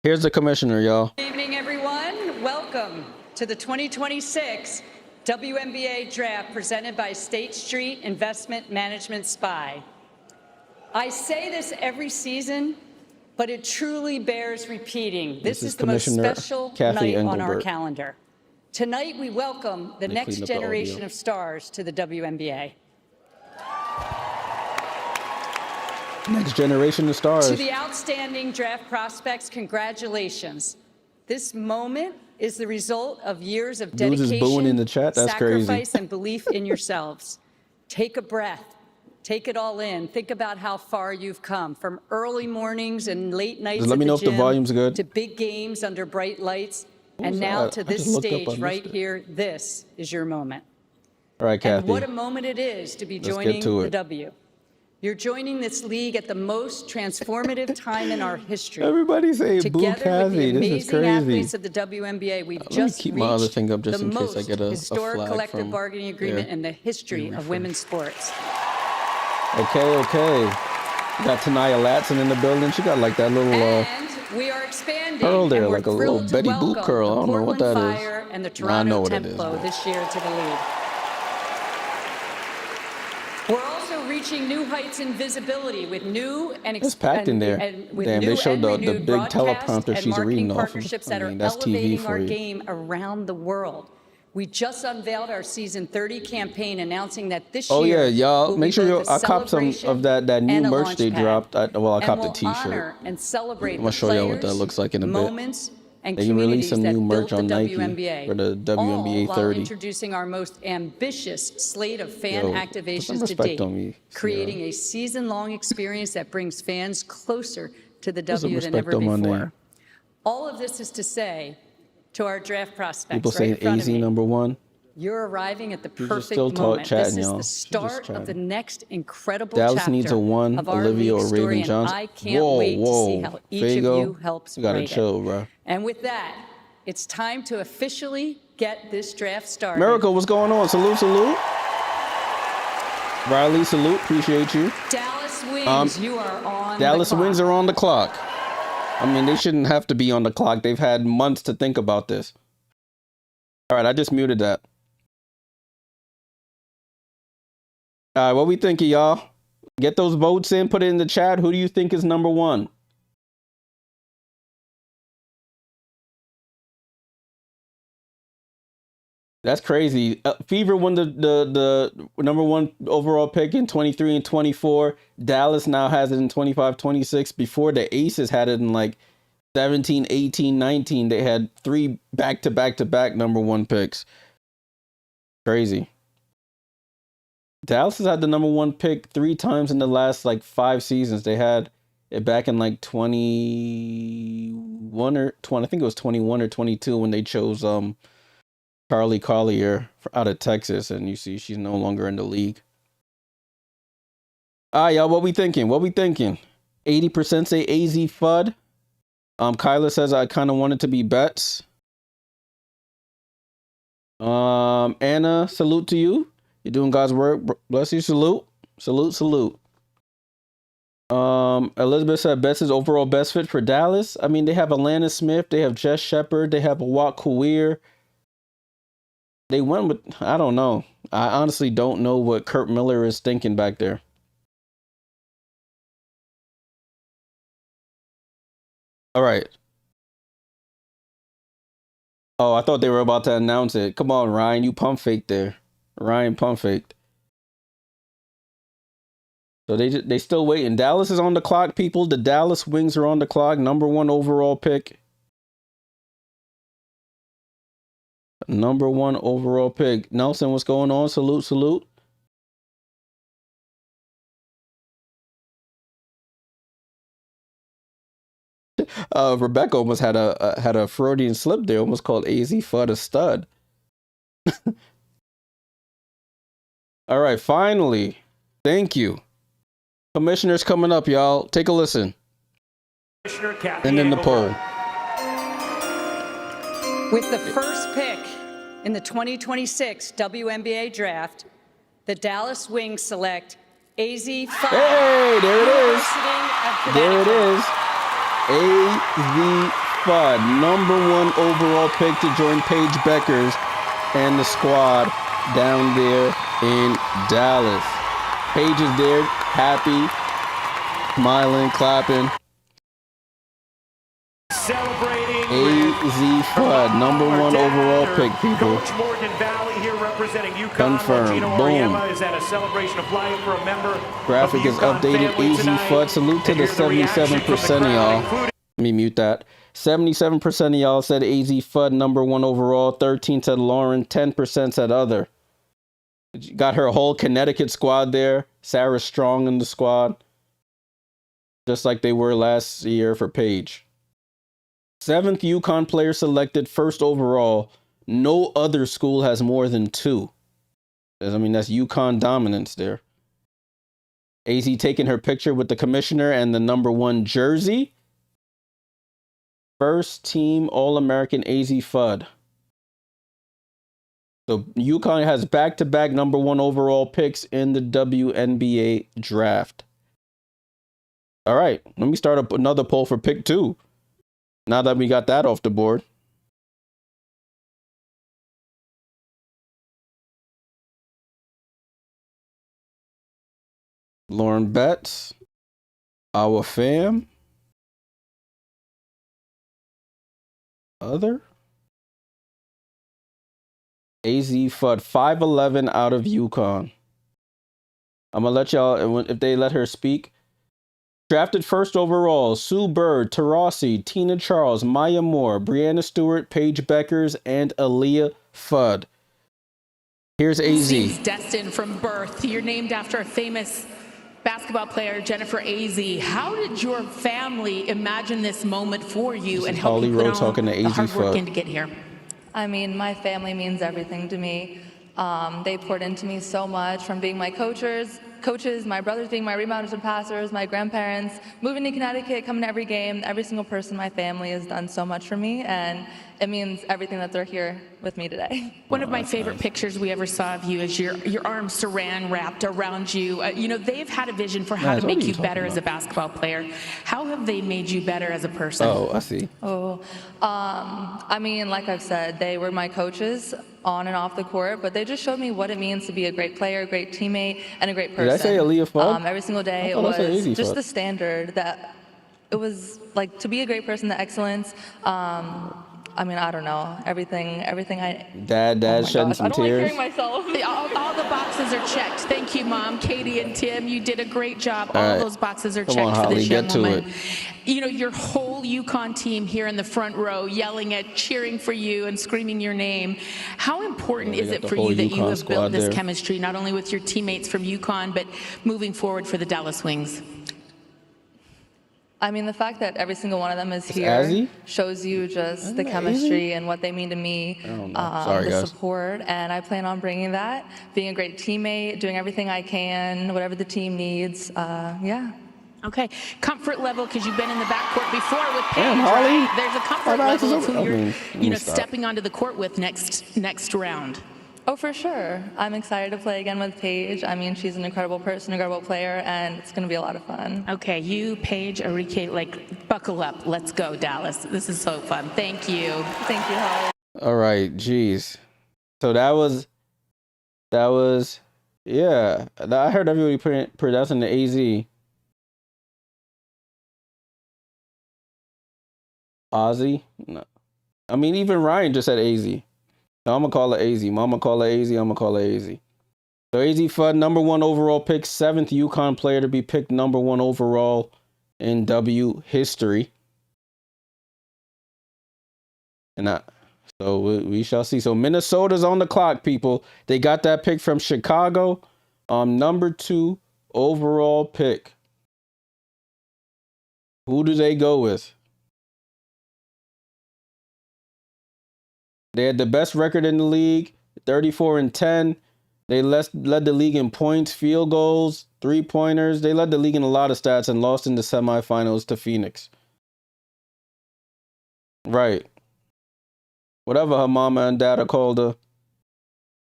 Here's the commissioner, y'all. Good evening, everyone. Welcome to the 2026 WNBA Draft presented by State Street Investment Management SPY. I say this every season, but it truly bears repeating. This is the most special night on our calendar. Tonight, we welcome the next generation of stars to the WNBA. Next generation of stars. To the outstanding draft prospects, congratulations. This moment is the result of years of dedication, in the chat. That's sacrifice, crazy. and belief in yourselves. Take a breath. Take it all in. Think about how far you've come, from early mornings and late nights Just let me know if the volume's good. to big games under bright lights, and now to this stage right here. This is your moment. All right, Kathy. And what a moment it is to be joining the W. You're joining this league at the most transformative time in our history. Everybody say boo Kathy. This is crazy. Athletes of the WNBA, we've just keep my other thing up just the in case I get a historic flag collective from bargaining agreement in the history of women's sports. Okay. Got Tanaya Latson in the building. She got like that little and we are expanding curl there, and we're like a little thrilled to Betty Boop curl. I don't know what that is. Fire and the I Toronto know what it is. Templo this year to the league. We're also reaching new heights in visibility with new and it's packed in there. Damn, they showed the big teleprompter she's reading off of. I mean, that's TV for our you. Game around the world. We just unveiled our season 30 campaign, announcing that this year. Oh yeah, y'all! Make sure I cop some of that new merch they dropped. I copped the T-shirt. And celebrate I'm gonna show y'all what that looks like in a bit. Moments and they can release some new merch on Nike WNBA, for the WNBA 30. While introducing our most ambitious slate of fan activations to date, creating a season-long experience that brings fans closer to the W than ever before. All of this is to say to our draft prospects, people say AZ number one. You're arriving at the perfect moment. This is the start of the next incredible Dallas chapter needs a one, of our Olivia league or story, Raven Johnson. I can't wait to see how each of you helps you gotta write chill, it. bro. And with that, it's time to officially get this draft started. Miracle, what's going on? Salute. Riley, salute. Appreciate you. Dallas Wings, you are on Dallas the clock. Wings are on the clock. I mean, they shouldn't have to be on the clock. They've had months to think about this. All right, I just muted that. All right, what we thinking, y'all? Get those votes in, put it in the chat. Who do you think is number one? That's crazy. Fever won the number one overall pick in 23 and 24. Dallas now has it in 25, 26. Before, the Aces had it in like 17, 18, 19. They had 3 back-to-back number one picks. Crazy. Dallas has had the number one pick 3 times in the last like 5 seasons. They had it back in like 21 or 20. I think it was 21 or 22 when they chose Carly Collier out of Texas, and you see she's no longer in the league. All right, y'all, what we thinking? 80% say AZ Fudd. Kyla says I kind of want it to be Betts. Anna, salute to you. You're doing God's work. Bless you. Salute. Elizabeth said Betts is overall best fit for Dallas. I mean, they have Alana Smith, they have Jess Shepard, they have Awak Kuir. They went with, I don't know. I honestly don't know what Kurt Miller is thinking back there. All right. Oh, I thought they were about to announce it. Come on, Ryan. You pump faked there. Ryan pump faked. So they still waiting. Dallas is on the clock, people. The Dallas Wings are on the clock. #1 overall pick. #1 overall pick. Nelson, what's going on? Salute, salute. Rebecca almost had a Freudian slip there. Almost called AZ Fudd a stud. All right, finally. Thank you. Commissioner's coming up, y'all. Take a listen. And then the poll. With the first pick in the 2026 WNBA Draft, the Dallas Wings select AZ Fudd. Hey, there it is. There it is. AZ Fudd, #1 overall pick to join Paige Beckers and the squad down there in Dallas. Paige is there, happy, smiling, clapping. Celebrating AZ Fudd, #1 overall pick, people. Coach Morgan Valley here representing UConn. Confirmed. Boom. Is at a celebration of life for a member. Graphic is updated. AZ Fudd. Salute to the 77% of y'all. Let me mute that. 77% of y'all said AZ Fudd, #1 overall. 13 said Lauren. 10% said other. Got her whole Connecticut squad there. Sarah Strong in the squad. Just like they were last year for Paige. 7th UConn player selected, 1st overall. No other school has more than 2. I mean, that's UConn dominance there. AZ taking her picture with the commissioner and the #1 jersey. First team All-American AZ Fudd. So UConn has back-to-back #1 overall picks in the WNBA draft. All right, let me start up another poll for pick 2. Now that we got that off the board. Lauren Betts, our fam, other. AZ Fudd, 5'11" out of UConn. I'm going to let y'all, if they let her speak. Drafted 1st overall, Sue Bird, Tarasi, Tina Charles, Maya Moore, Brianna Stewart, Paige Beckers, and Aaliyah Fudd. Here's AZ. She's destined from birth. You're named after a famous basketball player, Jennifer AZ. How did your family imagine this moment for you and help you put on the hard work in to get here? I mean, my family means everything to me. They poured into me so much, from being my coaches, my brothers being my rebounders and passers, my grandparents, moving to Connecticut, coming to every game. Every single person in my family has done so much for me, and it means everything that they're here with me today. One of my favorite pictures we ever saw of you is your arms saran wrapped around you. You know, they've had a vision for how to make you better as a basketball player. How have they made you better as a person? Oh, I see. I mean, like I've said, they were my coaches on and off the court, but they just showed me what it means to be a great player, a great teammate, and a great person. Did I say Aaliyah Fudd? Every single day it was just the standard that it was like to be a great person, the excellence. I mean, I don't know, everything Dad shedding some tears. I don't like hearing myself. All the boxes are checked. Thank you, Mom. Katie and Tim, you did a great job. All right. those boxes are Come checked on, for Holly, this young get to woman. it. You know, your whole UConn team here in the front row yelling at, cheering for you and screaming your name. How important is it for you that you have built this chemistry, not only with your teammates from UConn, but moving forward for the Dallas Wings? I mean, the fact that every single one of them is here shows you just the chemistry and what they mean to me, the support, and I plan on bringing that, being a great teammate, doing everything I can, whatever the team needs, yeah. Okay, comfort level, because you've been in the backcourt before with Paige, Damn, Holly. right? There's a comfort level of who you're, stepping onto the court with next round. Oh, for sure. I'm excited to play again with Paige. I mean, she's an incredible person, incredible player, and it's going to be a lot of fun. Okay, you, Paige, Arike, like, buckle up. Let's go, Dallas. This is so fun. Thank you. Thank you, Holly. All right, geez. So that was, yeah. I heard everybody pronouncing the AZ. Ozzy? No. I mean, even Ryan just said AZ. No, I'm going to call it AZ. Mama call it AZ. I'm going to call it AZ. So AZ Fudd, #1 overall pick, 7th UConn player to be picked #1 overall in W history. And so we shall see. So Minnesota's on the clock, people. They got that pick from Chicago. #2 overall pick. Who do they go with? They had the best record in the league, 34-10. They led the league in points, field goals, 3-pointers. They led the league in a lot of stats and lost in the semifinals to Phoenix. Right. Whatever her mama and dada called her.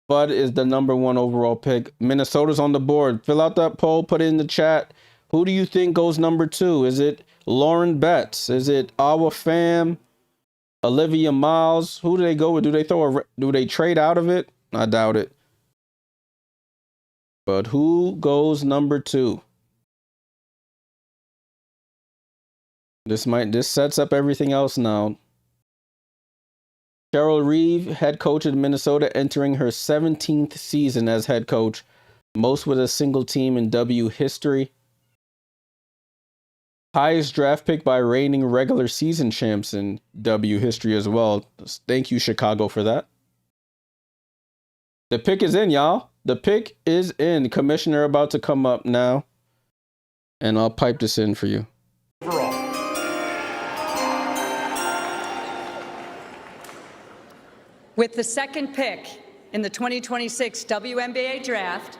Bud is the #1 overall pick. Minnesota's on the board. Fill out that poll, put it in the chat. Who do you think goes #2? Is it Lauren Betts? Is it Awa Pham? Olivia Miles? Who do they go with? Do they trade out of it? I doubt it. But who goes #2? This sets up everything else now. Cheryl Reeve, head coach of Minnesota, entering her 17th season as head coach, most with a single team in W history. Highest draft pick by reigning regular season champs in W history as well. Thank you, Chicago, for that. The pick is in, y'all. The pick is in. Commissioner about to come up now, and I'll pipe this in for you. With the second pick in the 2026 WNBA Draft,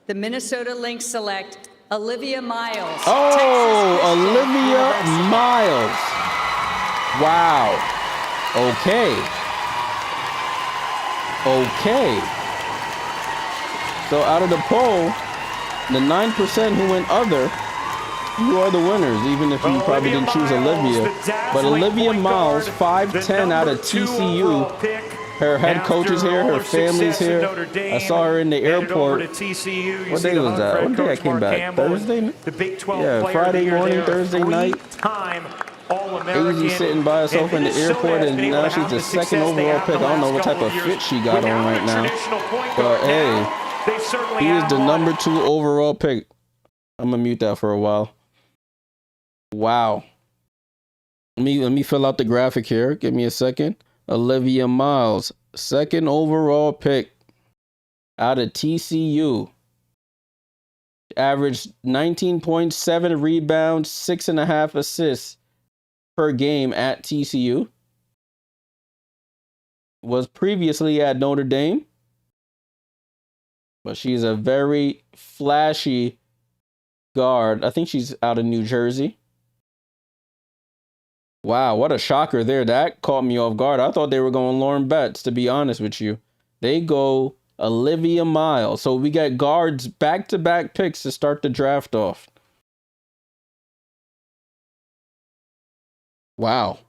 the Minnesota Lynx select Olivia Miles. Oh, Olivia Miles. Wow. Okay. So out of the poll, the 9% who went other, you are the winners, even if you probably didn't choose Olivia. But Olivia Miles, 5'10" out of TCU. Her head coach is here. Her family's here. I saw her in the airport. What day was that? What day I came back? Thursday? Yeah, Friday morning, Thursday night. AZ sitting by herself in the airport, and now she's the 2nd overall pick. I don't know what type of fit she got on right now. But hey, he is the #2 overall pick. I'm going to mute that for a while. Wow. Let me fill out the graphic here. Give me a second. Olivia Miles, 2nd overall pick out of TCU. Averaged 19.7 rebounds, 6.5 assists per game at TCU. Was previously at Notre Dame. But she's a very flashy guard. I think she's out of New Jersey. Wow, what a shocker there. That caught me off guard. I thought they were going Lauren Betts, to be honest with you. They go Olivia Miles. So we got guards, back-to-back picks to start the draft off. Wow.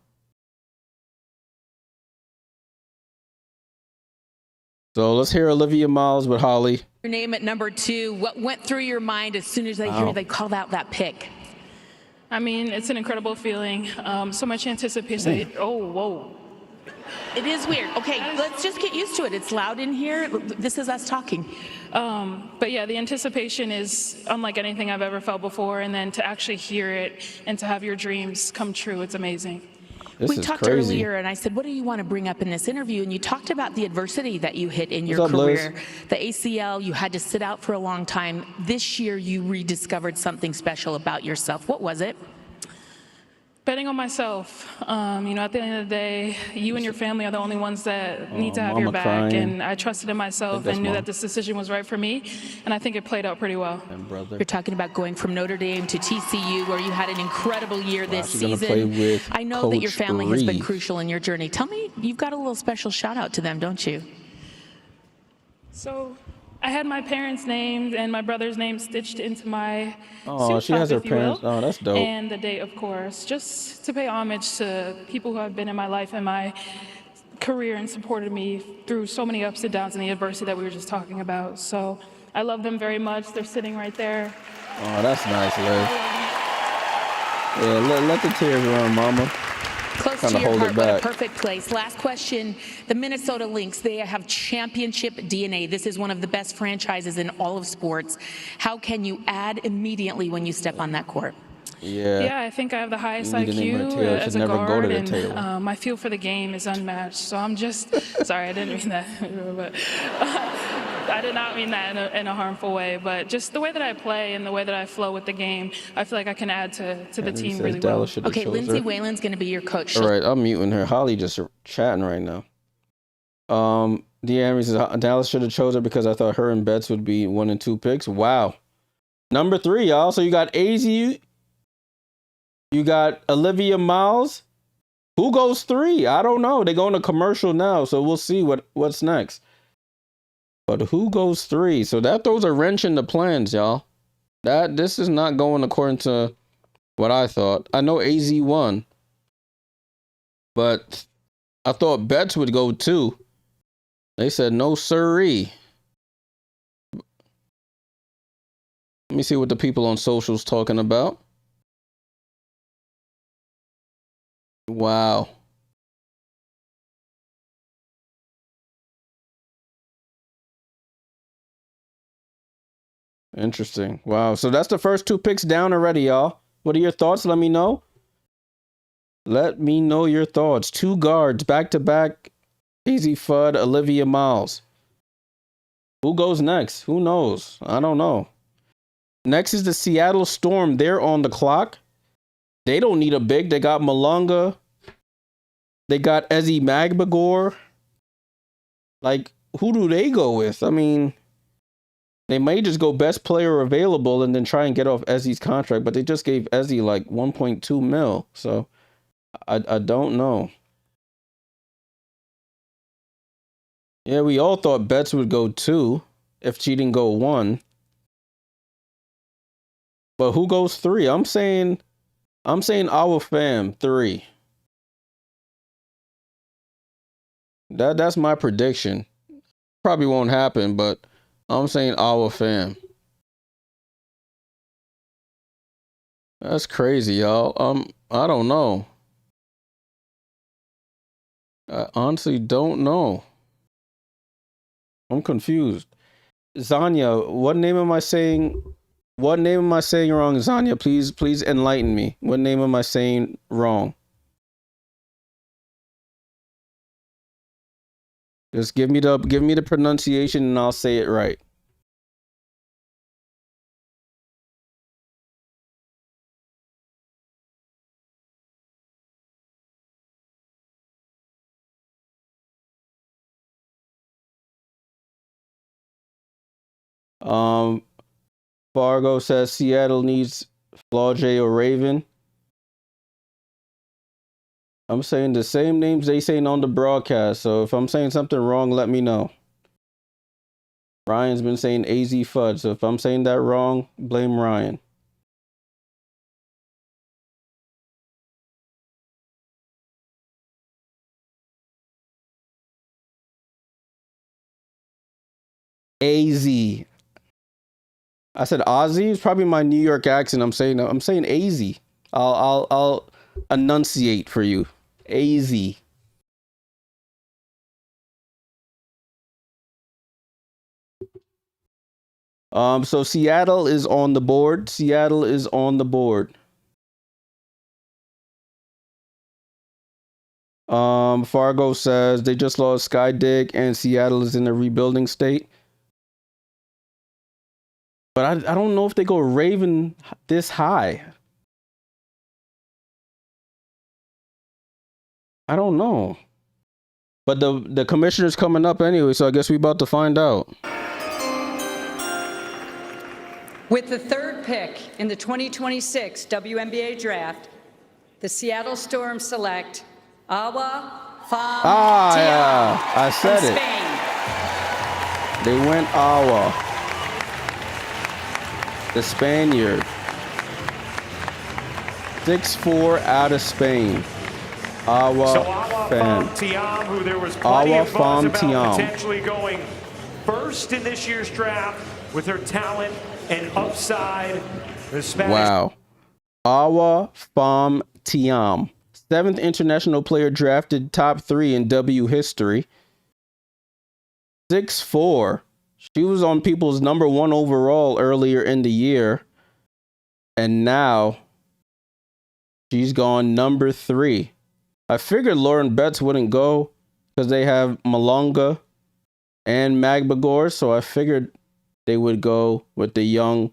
So let's hear Olivia Miles with Holly. Your name at #2. What went through your mind as soon as they called out that pick? I mean, it's an incredible feeling. So much anticipation. Oh, whoa. It is weird. Okay, let's just get used to it. It's loud in here. This is us talking. But yeah, the anticipation is unlike anything I've ever felt before. And then to actually hear it and to have your dreams come true, it's amazing. We talked earlier, and I said, what do you want to bring up in this interview? And you talked about the adversity that you hit in your career. The ACL, you had to sit out for a long time. This year, you rediscovered something special about yourself. What was it? Betting on myself. At the end of the day, you and your family are the only ones that need to have your back. Crying. And I trusted in myself and knew that this decision was right for me. And I think it played out pretty well. You're talking about going from Notre Dame to TCU, where you had an incredible year this season. I know that your family has been crucial in your journey. Tell me, you've got a little special shout out to them, don't you? So I had my parents' names and my brother's name stitched into my suit she has her parents. Oh, that's dope. And the date, of course, just to pay homage to people who have been in my life and my career and supported me through so many ups and downs and the adversity that we were just talking about. So I love them very much. They're sitting right there. Oh, that's nice, Liz. Yeah, let the tears run, mama. Close to your heart, but a perfect place. Last question. The Minnesota Lynx, they have championship DNA. This is one of the best franchises in all of sports. How can you add immediately when you step on that court? Yeah, I think I have the highest IQ as a guard, and my feel for the game is unmatched. So I'm just, sorry, I didn't mean that, but I did not mean that in a harmful way. But just the way that I play and the way that I flow with the game, I feel like I can add to the team really well. Okay, Lindsay Whalen's going to be your coach. All right, I'm muting her. Holly just chatting right now. Deanne says Dallas should have chose her because I thought her and Betts would be 1 and 2 picks. Wow. Number 3, y'all. So you got AZ. You got Olivia Miles. Who goes 3? I don't know. They're going to commercial now, so we'll see what's next. But who goes 3? So that throws a wrench in the plans, y'all. This is not going according to what I thought. I know AZ won, but I thought Betts would go 2. They said no siree. Let me see what the people on social's talking about. Wow. Interesting. Wow. So that's the first 2 picks down already, y'all. What are your thoughts? Let me know. Let me know your thoughts. 2 guards back to back. Easy Fudd, Olivia Miles. Who goes next? Who knows? I don't know. Next is the Seattle Storm. They're on the clock. They don't need a big. They got Malunga. They got Ezi Magbagor. Like, who do they go with? I mean, they may just go best player available and then try and get off Ezi's contract, but they just gave Ezi like 1.2 mil. So I don't know. Yeah, we all thought Betts would go 2 if she didn't go 1. But who goes 3? I'm saying our fam 3. That's my prediction. Probably won't happen, but I'm saying our fam. That's crazy, y'all. I don't know. I honestly don't know. I'm confused. Zanya, what name am I saying? What name am I saying wrong, Zanya? Please enlighten me. What name am I saying wrong? Just give me the pronunciation and I'll say it right. Fargo says Seattle needs Flau'jae or Raven. I'm saying the same names they saying on the broadcast. So if I'm saying something wrong, let me know. Ryan's been saying AZ Fudd. So if I'm saying that wrong, blame Ryan. AZ. I said Ozzy. It's probably my New York accent. I'm saying AZ. I'll enunciate for you. AZ. So Seattle is on the board. Seattle is on the board. Fargo says they just lost Sky Dig and Seattle is in a rebuilding state. But I don't know if they go Raven this high. I don't know. But the commissioner's coming up anyway, so I guess we're about to find out. With the 3rd pick in the 2026 WNBA Draft, the Seattle Storm select Awa Fam yeah, I said it. Spain. They went Awa. The Spaniard. 6'4" out of Spain. Awa Fam Tiam, who there was plenty Awa of buzz Fam about Tiam. potentially going first in this year's draft with her talent and upside. The Spanish. Wow. Awa Fam Tiam. 7th international player drafted top 3 in W history. 6'4". She was on people's number 1 overall earlier in the year. And now she's gone number 3. I figured Lauren Betts wouldn't go because they have Malonga and Magbagor. So I figured they would go with the young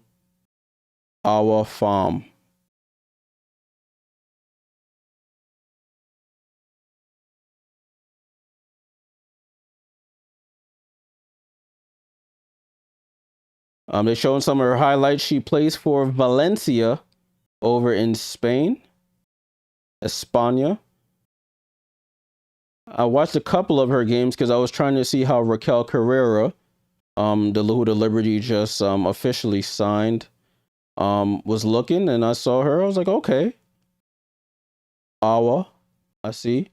Awa Pham. They're showing some of her highlights. She plays for Valencia over in Spain, España. I watched a couple of her games because I was trying to see how Raquel Carrera, who the Liberty just officially signed, was looking, and I saw her. I was like, okay, Awa, I see.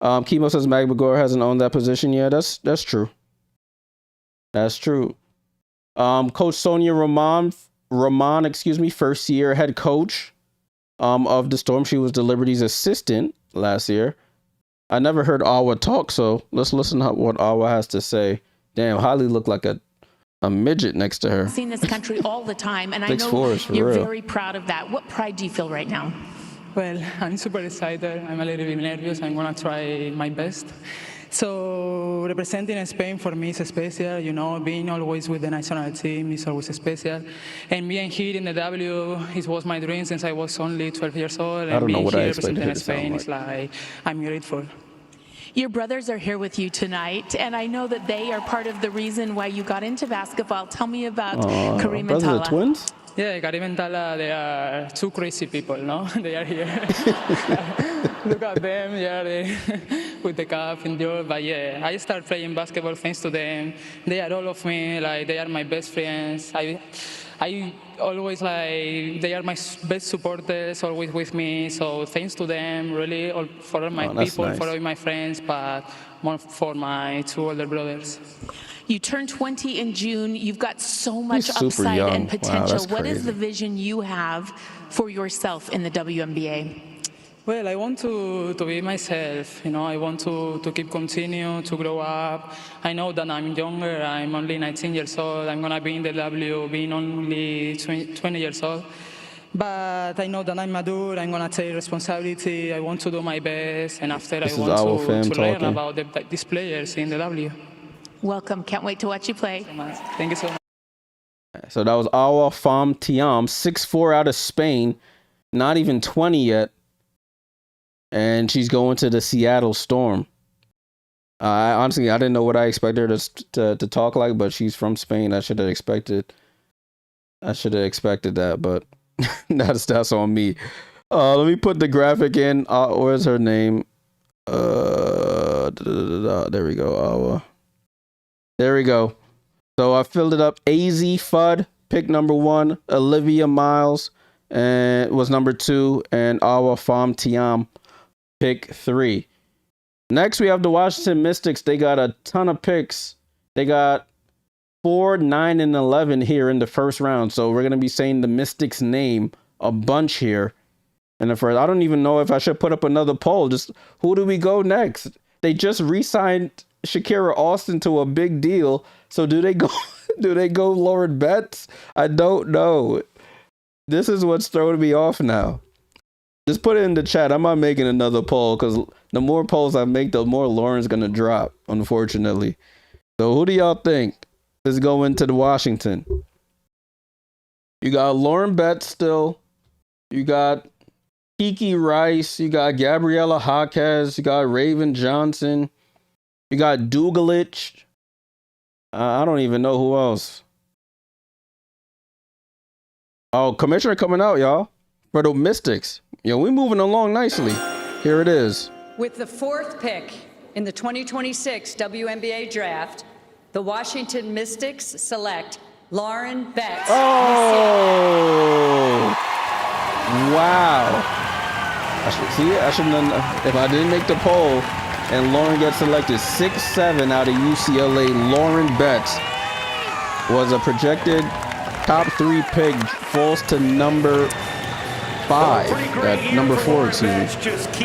Chemo says Magbagor hasn't owned that position. Yeah, that's true. That's true. Coach Sonia Roman, first year head coach of the Storm. She was the Liberty's assistant last year. I never heard Awa talk, so let's listen to what Awa has to say. Damn, Holly looked like a midget next to her. I've seen this country all the time, and I know you're very proud of that. What pride do you feel right now? Well, I'm super excited. I'm a little bit nervous. I'm going to try my best. So representing Spain for me is special, you know, being always with the national team is always special. And being here in the W, it was my dream since I was only 12 years old. And being here representing Spain is like, I'm grateful. Your brothers are here with you tonight, and I know that they are part of the reason why you got into basketball. Tell me about Kareem and Tala. Are twins? Yeah, Kareem and Tala, they are two crazy people, no? They are here. Look at them, they with the cap and all. But yeah, I started playing basketball thanks to them. They are all of me, like they are my best friends. I always they are my best supporters, always with me. So thanks to them, really, for all my people, nice. For all my friends, but more for my 2 older brothers. You turned 20 in June. You've got so much upside and potential. Wow, what is the vision you have for yourself in the WNBA? Well, I want to be myself. You know, I want to keep continue to grow up. I know that I'm younger. I'm only 19 years old. I'm gonna be in the W being only 20 years old. But I know that I'm mature. I'm gonna take responsibility. I want to do my best, and after I want to learn about these players in the W. Welcome. Can't wait to watch you play. Thank you so much. So that was Awa Pham Thiam, 6'4" out of Spain, not even 20 yet. And she's going to the Seattle Storm. Honestly, I didn't know what I expected her to talk like, but she's from Spain. I should have expected that, but that's on me. Let me put the graphic in. Where's her name? There we go. Awa. There we go. So I filled it up. AZ Fudd, pick number 1. Olivia Miles was number 2, and Awa Pham Thiam, pick 3. Next, we have the Washington Mystics. They got a ton of picks. They got 4, 9, and 11 here in the first round. So we're going to be saying the Mystics name a bunch here in the first. I don't even know if I should put up another poll. Just who do we go next? They just re-signed Shakira Austin to a big deal. So do they go Lauren Betts? I don't know. This is what's throwing me off now. Just put it in the chat. I'm not making another poll because the more polls I make, the more Lauren's going to drop, unfortunately. So who do y'all think is going to the Washington? You got Lauren Betts still. You got Kiki Rice. You got Gabriella Jaquez. You got Raven Johnson. You got Dugalich. I don't even know who else. Oh, commissioner coming out, y'all, for the Mystics. Yo, we moving along nicely. Here it is. With the 4th pick in the 2026 WNBA Draft, the Washington Mystics select Lauren Betts. Oh, wow. I shouldn't have, if I didn't make the poll and Lauren gets selected, 6'7" out of UCLA, Lauren Betts was a projected top 3 pick falls to number 5. Number 4, excuse me.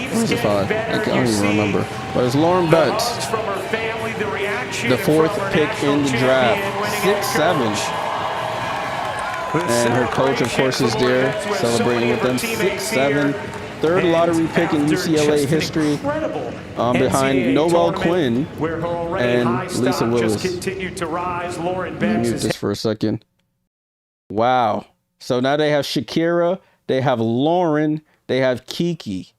Where's the 5? I don't even remember. But it's Lauren Betts, the 4th pick in the draft. 6'7". And her coach, of course, is there celebrating with them. 6'7". 3rd lottery pick in UCLA history, behind Noel Quinn and Lisa Willis. Let me mute this for a second. Wow. So now they have Shakira, they have Lauren, they have Kiki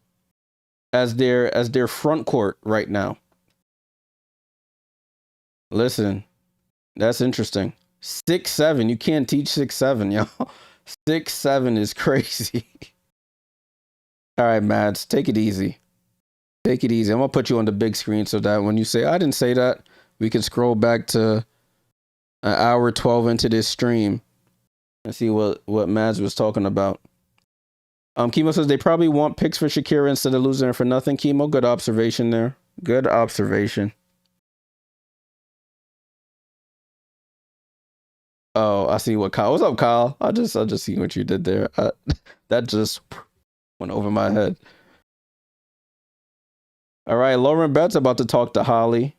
as their front court right now. Listen, that's interesting. 6'7". You can't teach 6'7", y'all. 6'7" is crazy. All right, Mads, take it easy. Take it easy. I'm going to put you on the big screen so that when you say, I didn't say that, we can scroll back to an hour 12 into this stream and see what Mads was talking about. Chemo says they probably want picks for Shakira instead of losing her for nothing. Chemo, good observation there. Good observation. Oh, I see what Kyle. What's up, Kyle? I just see what you did there. That just went over my head. All right, Lauren Betts about to talk to Holly.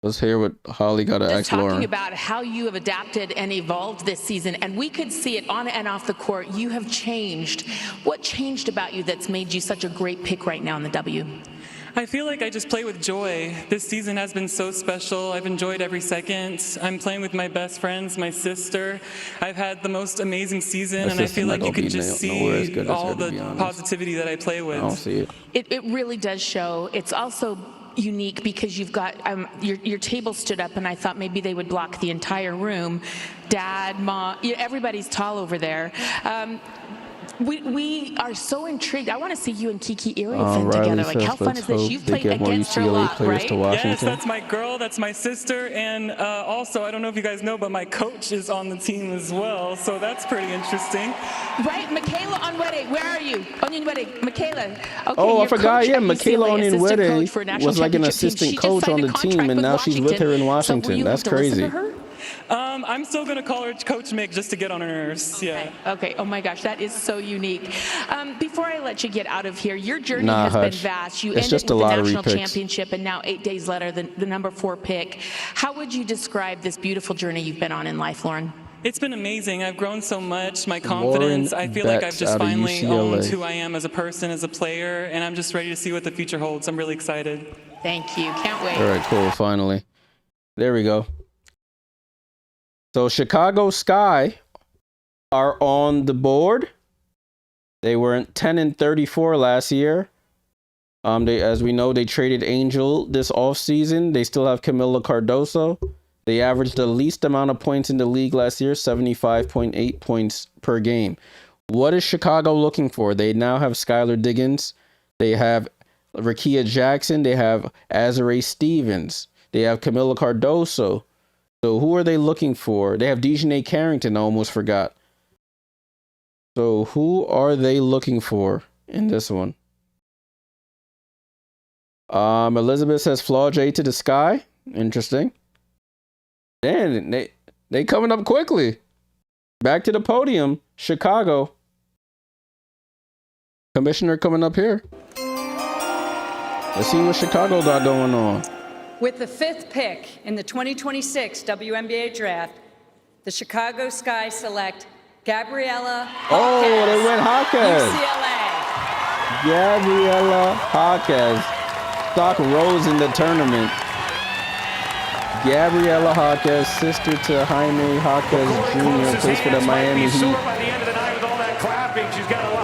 Let's hear what Holly got to ask Lauren. Talking about how you have adapted and evolved this season, and we could see it on and off the court. You have changed. What changed about you that's made you such a great pick right now in the W? I feel like I just play with joy. This season has been so special. I've enjoyed every second. I'm playing with my best friends, my sister. I've had the most amazing season, and I feel like you can just see all the positivity that I play with. I don't see it. It really does show. It's also unique because you've got your table stood up, and I thought maybe they would block the entire room. Dad, Mom, everybody's tall over there. We are so intrigued. I want to see you and Kiki Iriefin together. Like, how fun is this? You've played against her a lot, right? Yes, that's my girl. That's my sister. And also, I don't know if you guys know, but my coach is on the team as well. So that's pretty interesting. Right, Michaela Onwede. Where are you? Onwede, Michaela. Okay, oh, I forgot. Yeah, Michaela Onwede was like an assistant coach on the team, and now she's with her in Washington. That's crazy. I'm still going to call her Coach Mick just to get on her nerves. Yeah. Okay. Oh my gosh, that is so unique. Before I let you get out of here, your journey has been vast. You ended with the national championship, and now 8 days later, the number 4 pick. How would you describe this beautiful journey you've been on in life, Lauren? It's been amazing. I've grown so much. My confidence. I feel like I've just finally owned who I am as a person, as a player, and I'm just ready to see what the future holds. I'm really excited. Thank you. Can't wait. All right. Cool. Finally, there we go. So Chicago Sky are on the board. They were 10-34 last year. As we know, they traded Angel this offseason. They still have Camila Cardoso. They averaged the least amount of points in the league last year, 75.8 points per game. What is Chicago looking for? They now have Skylar Diggins. They have Rakia Jackson. They have Azare Stevens. They have Camila Cardoso. So who are they looking for? They have Dejanay Carrington. I almost forgot. So who are they looking for in this one? Elizabeth says Flaw J to the Sky. Interesting. Damn, they coming up quickly. Back to the podium. Chicago. Commissioner coming up here. Let's see what Chicago got going on. With the 5th pick in the 2026 WNBA Draft, the Chicago Sky select Gabriela Jaquez. Oh, they went Jaquez. UCLA. Gabriela Jaquez. Stock rose in the tournament. Gabriela Jaquez, sister to Jaime Jaquez Jr., plays for the Miami Heat.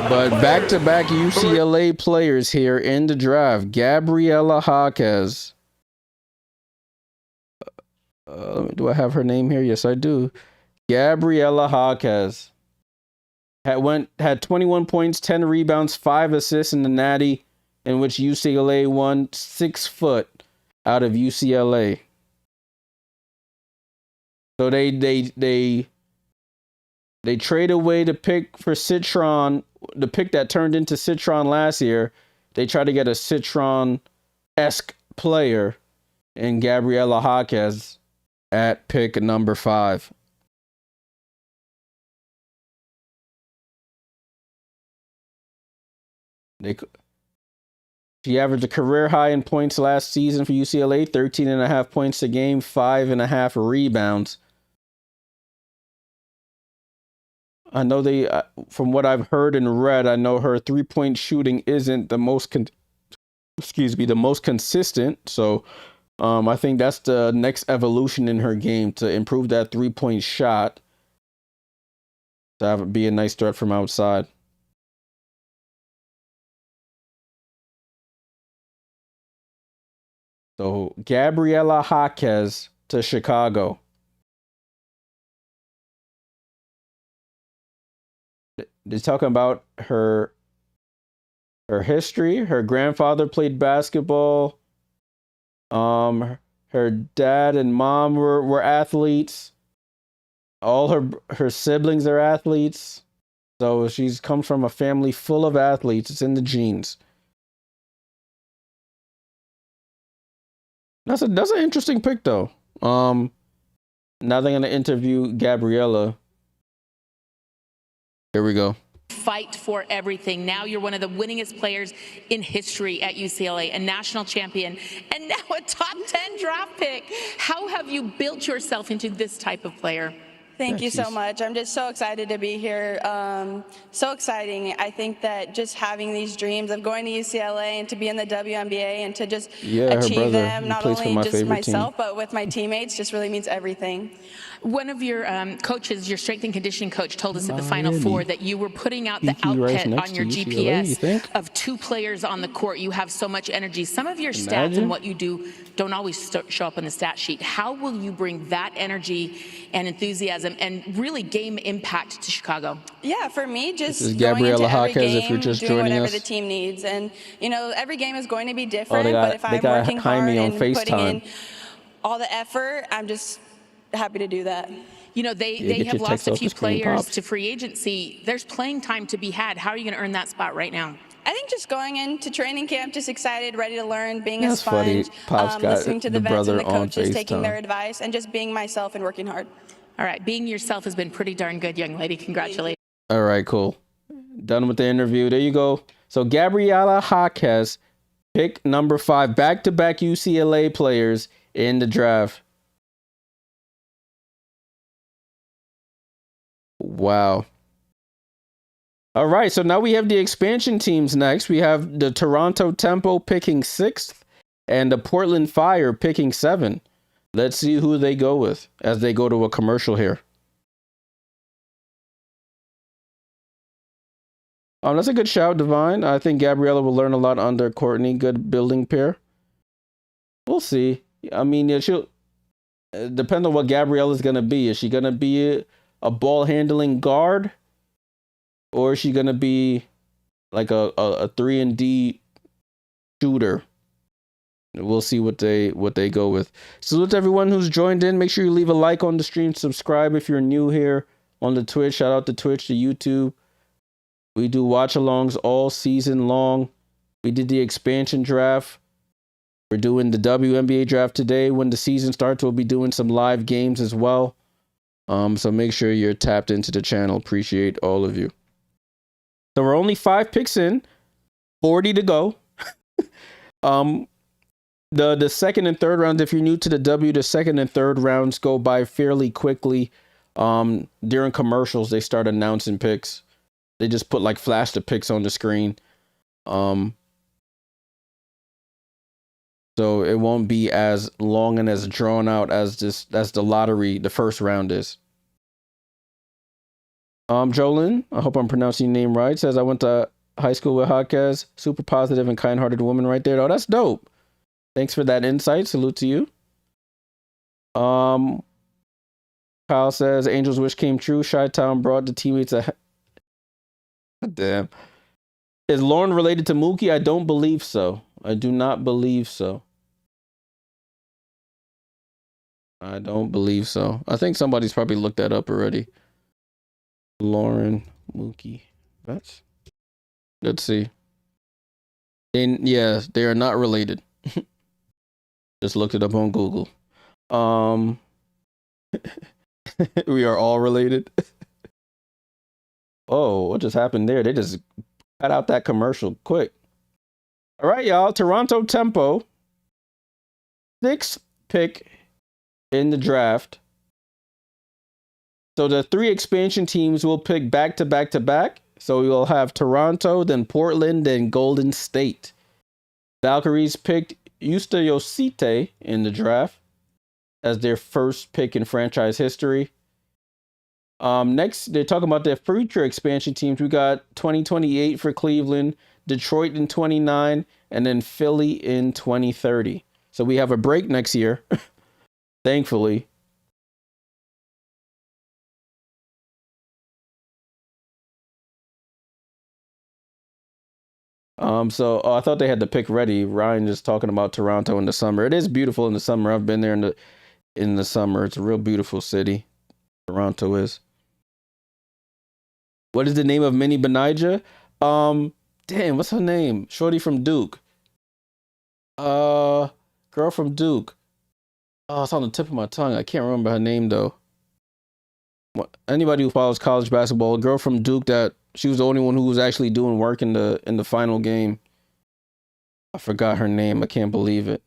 But back-to-back UCLA players here in the draft. Gabriela Jaquez. Do I have her name here? Yes, I do. Gabriela Jaquez had 21 points, 10 rebounds, 5 assists in the Natty, in which UCLA won 6 foot out of UCLA. So they trade away the pick for Citron, the pick that turned into Citron last year. They try to get a Citron-esque player in Gabriela Jaquez at pick number 5. She averaged a career high in points last season for UCLA, 13.5 points a game, 5.5 rebounds. I know from what I've heard and read, I know her 3-point shooting isn't the most consistent. So I think that's the next evolution in her game, to improve that 3-point shot, to be a nice threat from outside. So Gabriela Jaquez to Chicago. They're talking about her history. Her grandfather played basketball. Her dad and mom were athletes. All her siblings are athletes. So she's come from a family full of athletes. It's in the genes. That's an interesting pick though. Now they're gonna interview Gabriela. Here we go. Fight for everything. Now you're one of the winningest players in history at UCLA, a national champion, and now a top 10 draft pick. How have you built yourself into this type of player? Thank you so much. I'm just so excited to be here. So exciting. I think that just having these dreams of going to UCLA and to be in the WNBA and to just achieve them, not only just myself, but with my teammates, just really means everything. One of your coaches, your strength and conditioning coach, told us at the Final Four that you were putting out the output on your GPS of 2 players on the court. You have so much energy. Some of your stats and what you do don't always show up on the stat sheet. How will you bring that energy and enthusiasm and really game impact to Chicago? Yeah, for me, just going into every game, if you're just doing whatever us. the team needs. And, you know, every game is going to be different, but if I'm working hard and putting in all the effort, I'm just happy to do that. You know, they have lost a few players to free agency. There's playing time to be had. How are you going to earn that spot right now? I think just going into training camp, just excited, ready to learn, being a sponge, listening to the vets and the coaches, taking their advice, and just being myself and working hard. All right, being yourself has been pretty darn good, young lady. Congratulations. All right, cool. Done with the interview. There you go. So Gabriela Jaquez, pick number 5, back-to-back UCLA players in the draft. Wow. All right, so now we have the expansion teams next. We have the Toronto Tempo picking 6th and the Portland Fire picking 7. Let's see who they go with as they go to a commercial here. That's a good shout, Divine. I think Gabriela will learn a lot under Courtney. Good building pair. We'll see. I mean, she'll depend on what Gabriela's going to be. Is she going to be a ball handling guard? Or is she going to be like a 3-and-D shooter? We'll see what they go with. Salute to everyone who's joined in. Make sure you leave a like on the stream. Subscribe if you're new here on the Twitch. Shout out to Twitch, to YouTube. We do watch-alongs all season long. We did the expansion draft. We're doing the WNBA draft today. When the season starts, we'll be doing some live games as well. So make sure you're tapped into the channel. Appreciate all of you. So we're only 5 picks in, 40 to go. The second and third rounds, if you're new to the the second and third rounds go by fairly quickly. During commercials, they start announcing picks. They just put like flash the picks on the screen. So it won't be as long and as drawn out as the lottery, the first round is. Jolyn, I hope I'm pronouncing your name right, says I went to high school with Jaquez. Super positive and kind-hearted woman right there. Oh, that's dope. Thanks for that insight. Salute to you. Kyle says Angel's wish came true. Chi-Town brought the teammates a damn. Is Lauren related to Mookie? I don't believe so. I do not believe so. I don't believe so. I think somebody's probably looked that up already. Lauren Mookie Betts. Let's see. And yeah, they are not related. Just looked it up on Google. We are all related. Oh, what just happened there? They just Cut out that commercial quick. All right, y'all. Toronto Tempo, 6th pick in the draft. So the 3 expansion teams will pick back to back to back. So you'll have Toronto, then Portland, then Golden State. Valkyries picked Yosite in the draft as their first pick in franchise history. Next, they're talking about their future expansion teams. We got 2028 for Cleveland, Detroit in 29, and then Philly in 2030. So we have a break next year, thankfully. I thought they had the pick ready. Ryan just talking about Toronto in the summer. It is beautiful in the summer. I've been there in the summer. It's a real beautiful city. Toronto is. What is the name of Minnie Benija? Damn, what's her name? Shorty from Duke. Girl from Duke. Oh, it's on the tip of my tongue. I can't remember her name though. Anybody who follows college basketball, a girl from Duke that she was the only one who was actually doing work in the final game. I forgot her name. I can't believe it.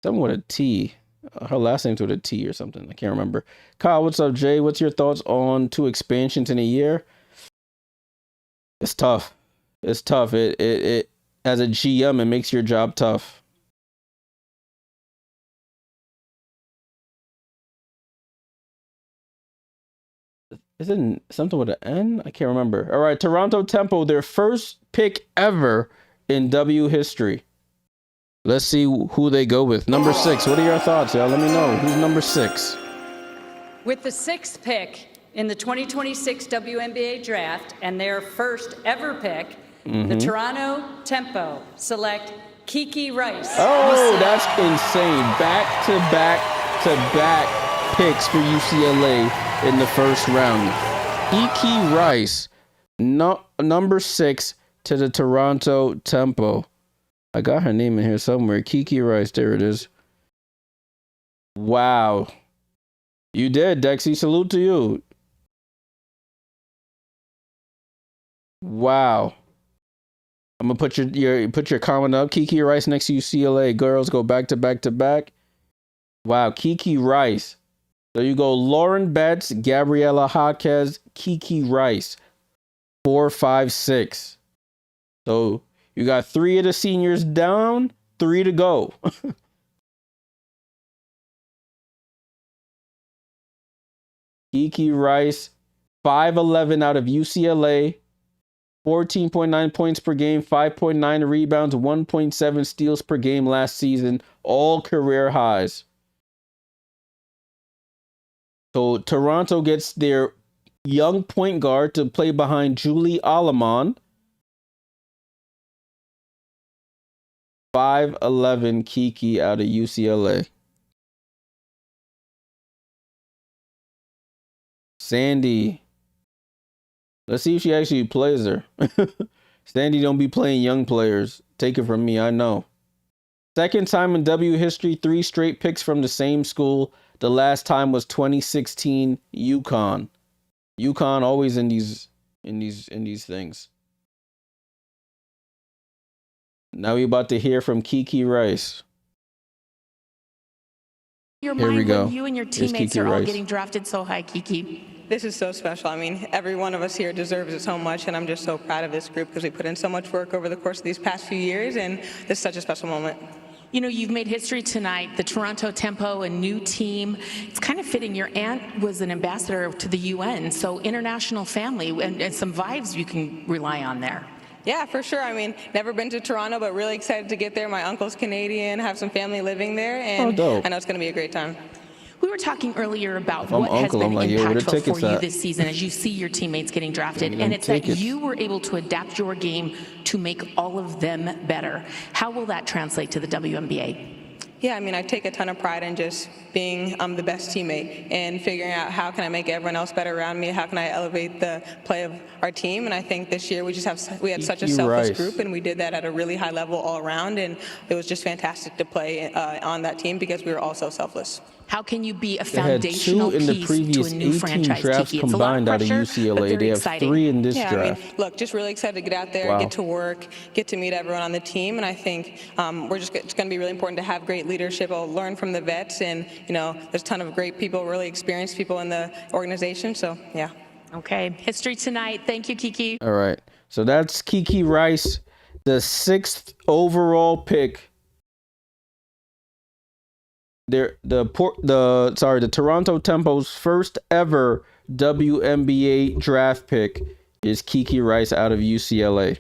Something with a T. Her last name's with a T or something. I can't remember. Kyle, what's up, Jay? What's your thoughts on 2 expansions in a year? It's tough. It's tough. It as a GM, it makes your job tough. Is it something with an N? I can't remember. All right, Toronto Tempo, their first pick ever in W history. Let's see who they go with. Number 6. What are your thoughts, y'all? Let me know. Who's number 6? With the 6th pick in the 2026 WNBA Draft and their first ever pick, the Toronto Tempo select Kiki Rice. Oh, that's insane. Back-to-back picks for UCLA in the first round. Kiki Rice, number 6 to the Toronto Tempo. I got her name in here somewhere. Kiki Rice. There it is. Wow. You did, Dexy. Salute to you. Wow. I'm gonna put your comment up. Kiki Rice next to UCLA. Girls go back to back to back. Wow, Kiki Rice. So you go Lauren Betts, Gabriela Jaquez, Kiki Rice. 4, 5, 6. So you got 3 of the seniors down, 3 to go. Kiki Rice, 5'11" out of UCLA, 14.9 points per game, 5.9 rebounds, 1.7 steals per game last season, all career highs. So Toronto gets their young point guard to play behind Julie Alamon. 5'11" Kiki out of UCLA. Sandy. Let's see if she actually plays her. Sandy don't be playing young players. Take it from me, I know. Second time in W history, 3 straight picks from the same school. The last time was 2016 UConn. UConn always in these things. Now we're about to hear from Kiki Rice. Your Here mind we go. when you and your teammates are all getting drafted so high, Kiki. This is so special. I mean, every one of us here deserves it so much, and I'm just so proud of this group because we put in so much work over the course of these past few years, and this is such a special moment. You know, you've made history tonight, the Toronto Tempo, a new team. It's kind of fitting. Your aunt was an ambassador to the UN, so international family and some vibes you can rely on there. Yeah, for sure. I mean, never been to Toronto, but really excited to get there. My uncle's Canadian, have some family living there, and I know it's going to be a great time. We were talking earlier about what has been impactful for you this season as you see your teammates getting drafted, and it's that you were able to adapt your game to make all of them better. How will that translate to the WNBA? Yeah, I mean, I take a ton of pride in just being the best teammate and figuring out how can I make everyone else better around me, how can I elevate the play of our team, and I think this year we had such a selfless group, and we did that at a really high level all around, and it was just fantastic to play on that team because we were all so selfless. How can you be a foundational piece to a new franchise, drafts Kiki? combined out of UCLA. They have exciting. 3 in this draft. draft. I mean, look, just really excited to get out there, get to work, get to meet everyone on the team, and I think it's going to be really important to have great leadership. I'll learn from the vets, and there's a ton of great people, really experienced people in the organization. So yeah. Okay, history tonight. Thank you, Kiki. All right, so that's Kiki Rice, the 6th overall pick. The Toronto Tempo's first ever WNBA draft pick is Kiki Rice out of UCLA.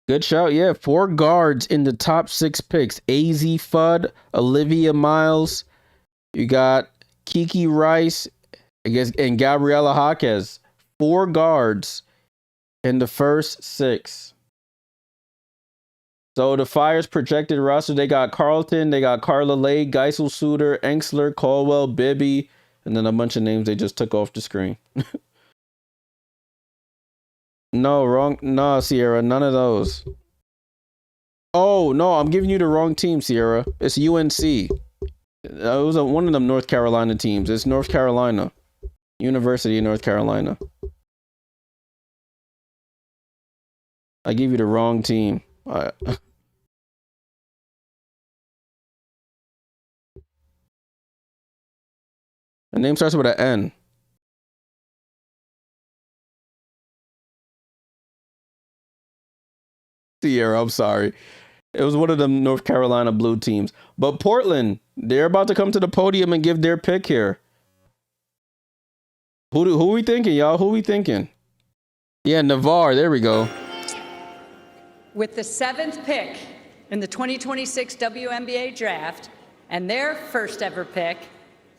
Good shout. Yeah, 4 guards in the top 6 picks. AZ Fudd, Olivia Miles. You got Kiki Rice, I guess, and Gabriela Jaquez. 4 guards in the first 6. So the Fire's projected roster, they got Carlton, they got Carla Lay, Geisel Suter, Engsler, Caldwell, Bibby, and then a bunch of names they just took off the screen. No, Sierra, none of those. Oh, no, I'm giving you the wrong team, Sierra. It's UNC. It was one of them North Carolina teams. It's North Carolina. University of North Carolina. I gave you the wrong team. The name starts with an N. Sierra, I'm sorry. It was one of them North Carolina blue teams. But Portland, they're about to come to the podium and give their pick here. Who we thinking, y'all? Who we thinking? Yeah, Navarre. There we go. With the 7th pick in the 2026 WNBA Draft and their first ever pick,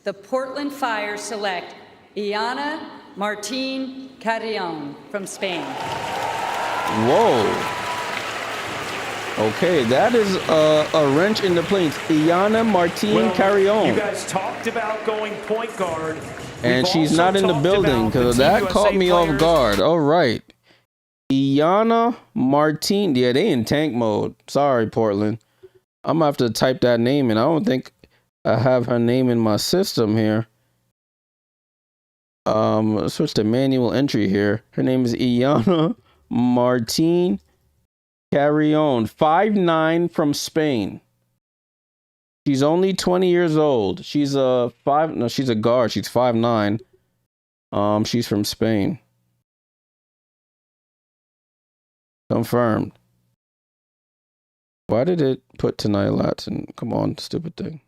the Portland Fire select Iana Martin Carrion from Spain. Whoa. Okay, that is a wrench in the plans. Iana Martin Carrion. You guys talked about going point guard. And she's not in the building because that caught me off guard. All right. Iana Martin. Yeah, they in tank mode. Sorry, Portland. I'm going to have to type that name in. I don't think I have her name in my system here. Switch to manual entry here. Her name is Iana Martin Carrion. 5'9" from Spain. She's only 20 years old. She's a guard. She's 5'9". She's from Spain. Confirmed. Why did it put Tanaya Latson? Come on, stupid thing.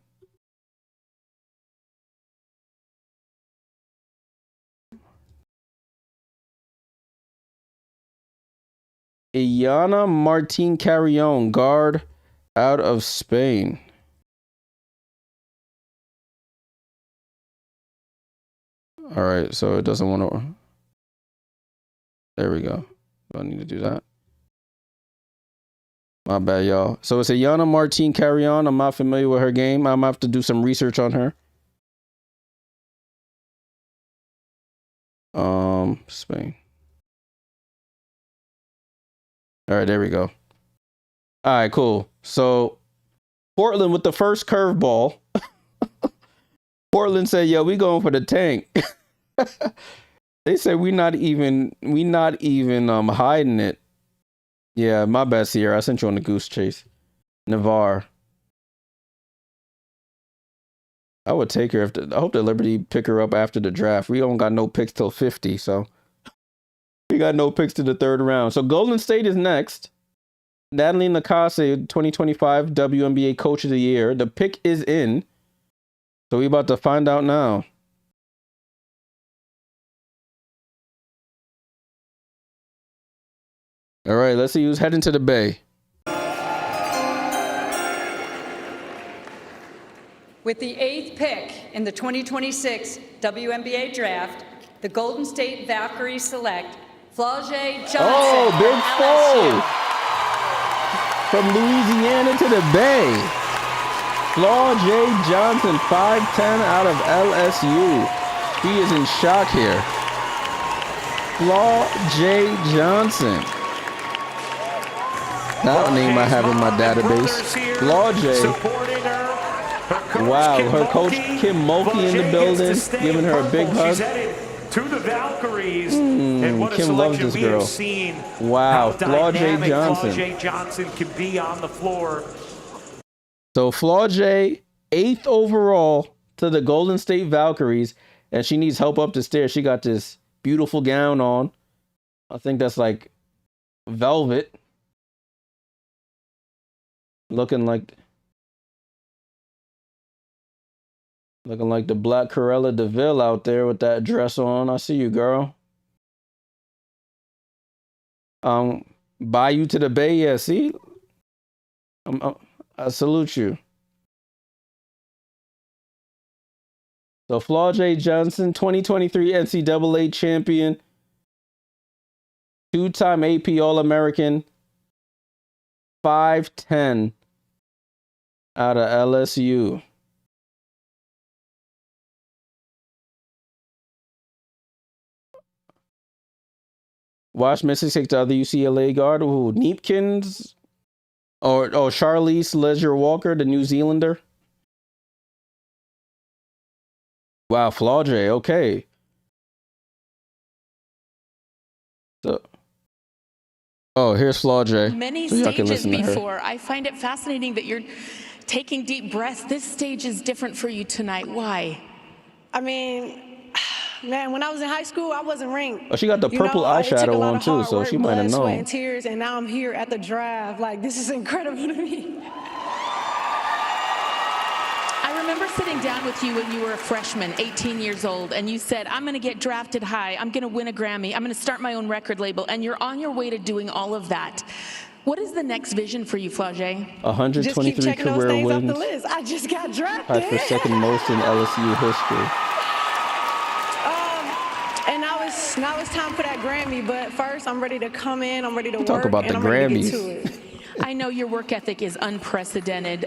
Iana Martin Carrion, guard out of Spain. All right, so it doesn't want to. There we go. Do I need to do that? My bad, y'all. So it's Iana Martin Carrion. I'm not familiar with her game. I'm going to have to do some research on her. Spain. All right, there we go. All right, cool. So Portland with the first curveball. Portland said, "Yo, we going for the tank." They said we not even hiding it. Yeah, my bad, Sierra. I sent you on the goose chase. Navarre. I would take her I hope the Liberty pick her up after the draft. We don't got no picks till 50, so we got no picks to the 3rd round. So Golden State is next. Natalie Nakase, 2025 WNBA Coach of the Year. The pick is in. So we about to find out now. All right, let's see who's heading to the Bay. With the 8th pick in the 2026 WNBA Draft, the Golden State Valkyries select Flau'jae Johnson. Oh, big foe! From Louisiana to the Bay. Flau'jae Johnson, 5'10" out of LSU. He is in shock here. Flau'jae Johnson. That name I have in my database. Flau'jae. Wow, her coach Kim Mulkey in the building, giving her a big hug. To the Valkyries, and what Kim loves this girl. Wow, Flau'jae Johnson. Flau'jae Johnson can be on the floor. So Flau'jae, 8th overall to the Golden State Valkyries, and she needs help up the stairs. She got this beautiful gown on. I think that's like velvet. Looking like the Black Corella DeVille out there with that dress on. I see you, girl. Bayou to the Bay. Yeah, see? I salute you. So Flau'jae Johnson, 2023 NCAA champion, 2-time AP All-American, 5'10" out of LSU. Watch Mississippi to other UCLA guard. Ooh, Neepkins or Charlize Leisure Walker, the New Zealander. Wow, Flau'jae, okay. So, here's Flau'jae. Many stages before. I find it fascinating that you're taking deep breaths. This stage is different for you tonight. Why? I mean, man, when I was in high school, I wasn't ranked. Oh, she got the purple eyeshadow on too, so she might have known. Sweat and tears, and now I'm here at the draft. Like, this is incredible to me. I remember sitting down with you when you were a freshman, 18 years old, and you said, I'm going to get drafted high. I'm going to win a Grammy. I'm going to start my own record label. And you're on your way to doing all of that. What is the next vision for you, Flau'jae? 123 career wins. Off the list. I just got drafted. Tied for second most in LSU history. And now it's time for that Grammy. But first, I'm ready to come in. I'm ready to work. Talk about the Grammys. I know your work ethic is unprecedented.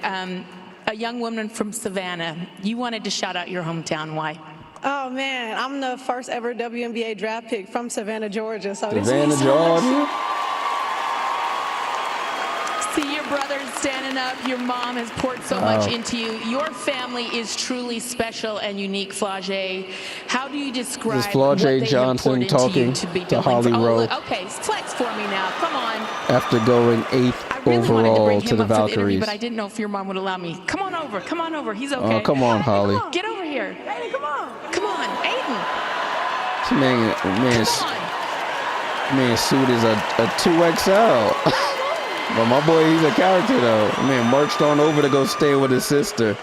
A young woman from Savannah, you wanted to shout out your hometown. Why? Oh, man, I'm the first ever WNBA draft pick from Savannah, Georgia. So Savannah, Georgia. See your brothers standing up. Your mom has poured so much into you. Your family is truly special and unique, Flau'jae. How do you describe this Flau'jae Johnson talking to Holly Rowe? Okay, flex for me now. Come on. After going 8th overall to the Valkyries. But I didn't know if your mom would allow me. Come on over. Come on over. He's okay. Oh, come on, Holly. Come on. Get over here. Aiden, come on. Come on, Aiden. Man, suit is a 2XL. But my boy, he's a character, though. Man, marched on over to go stay with his sister.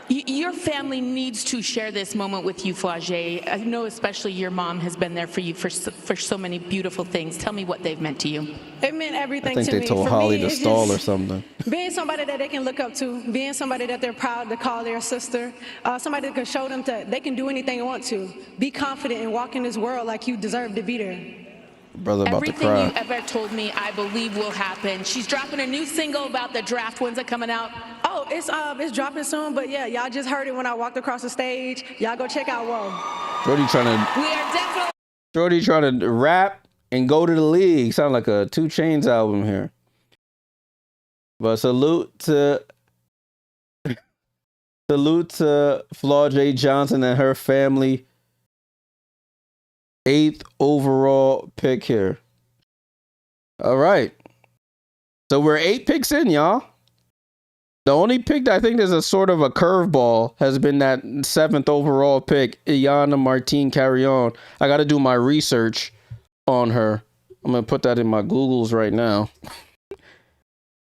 Your family needs to share this moment with you, Flau'jae. I know especially your mom has been there for you for so many beautiful things. Tell me what they've meant to you. It meant everything to me. I think they told Holly to stall or something. Being somebody that they can look up to, being somebody that they're proud to call their sister, somebody that can show them that they can do anything they want to. Be confident and walk in this world like you deserve to be there. Brother about Everything to cry. you ever told me, I believe will happen. She's dropping a new single about the draft. When's it coming out? Oh, it's dropping soon, but yeah, y'all just heard it when I walked across the stage. Y'all go check out Whoa. Jordy trying to rap and go to the league. Sound like a 2 Chainz album here. But salute to Flau'jae Johnson and her family. 8th overall pick here. All right. So we're 8 picks in, y'all. The only pick that I think is a sort of a curveball has been that 7th overall pick, Iyanla Martine Carrion. I got to do my research on her. I'm going to put that in my Googles right now.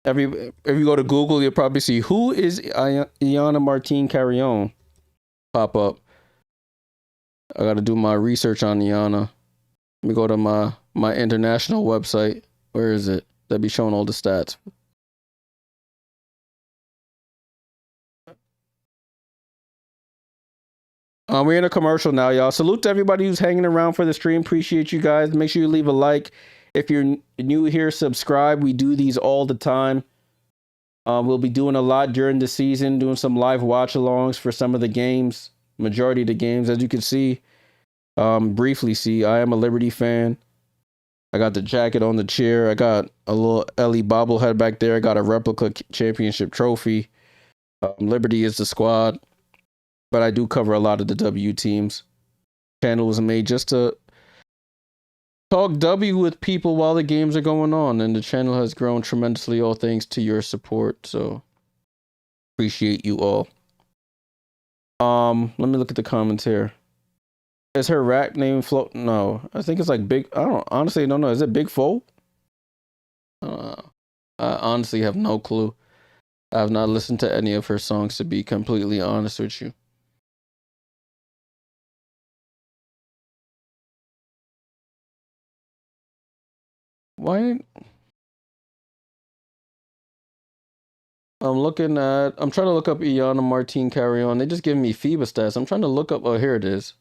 If you go to Google, you'll probably see who is Iyanla Martine Carrion pop up. I got to do my research on Iyanla. Let me go to my international website. Where is it? That be showing all the stats. We're in a commercial now, y'all. Salute to everybody who's hanging around for the stream. Appreciate you guys. Make sure you leave a like. If you're new here, subscribe. We do these all the time. We'll be doing a lot during the season, doing some live watch-alongs for some of the games. Majority of the games, as you can see, briefly see, I am a Liberty fan. I got the jacket on the chair. I got a little Ellie bobblehead back there. I got a replica championship trophy. Liberty is the squad, but I do cover a lot of the W teams. Channel was made just to talk W with people while the games are going on, and the channel has grown tremendously, all thanks to your support. So appreciate you all. Let me look at the comments here. Is her rap name Flo? No, I think it's like Big. I honestly don't know. Is it Big Fo? I honestly have no clue. I have not listened to any of her songs, to be completely honest with you. Why? I'm trying to look up Iana Martine Carrion. They just give me FIBA stats. I'm trying to look up, oh, here it is.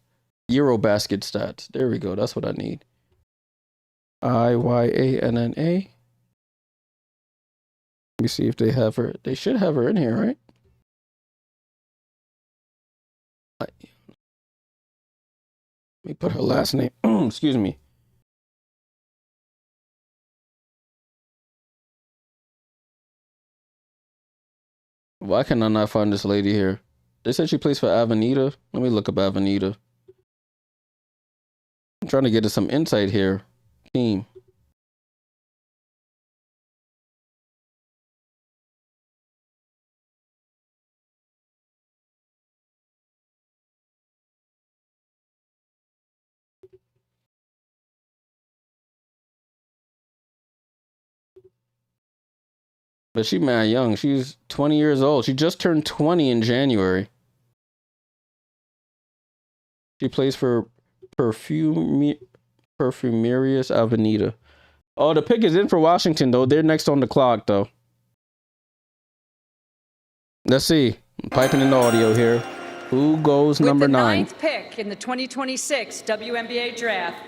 Eurobasket stats. There we go. That's what I need. IYANNA. Let me see if they have her. They should have her in here, right? Let me put her last name. Excuse me. Why can I not find this lady here? They said she plays for Avenida. Let me look up Avenida. I'm trying to get some insight here. Team. But she mad young. She's 20 years old. She just turned 20 in January. She plays for Perfumerias Avenida. Oh, the pick is in for Washington, though. They're next on the clock, though. Let's see. I'm piping in the audio here. Who goes number 9? With the 9th pick in the 2026 WNBA Draft,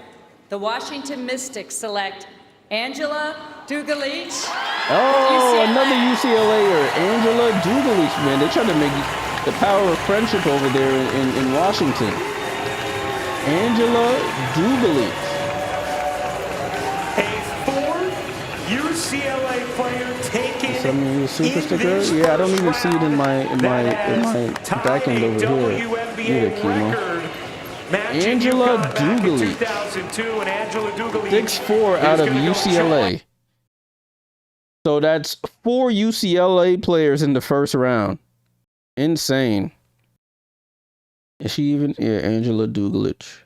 the Washington Mystics select Angela Dugalich. Oh, another UCLAer, Angela Dugalich, man. They're trying to make the power of friendship over there in Washington. Angela Dugalich. A former UCLA player taken in this yeah, I don't even see it in my back end over here. Either, Kimo. Angela Dugalich. 6'4" out of UCLA. So that's 4 UCLA players in the first round. Insane. Is she even? Yeah, Angela Dugalich.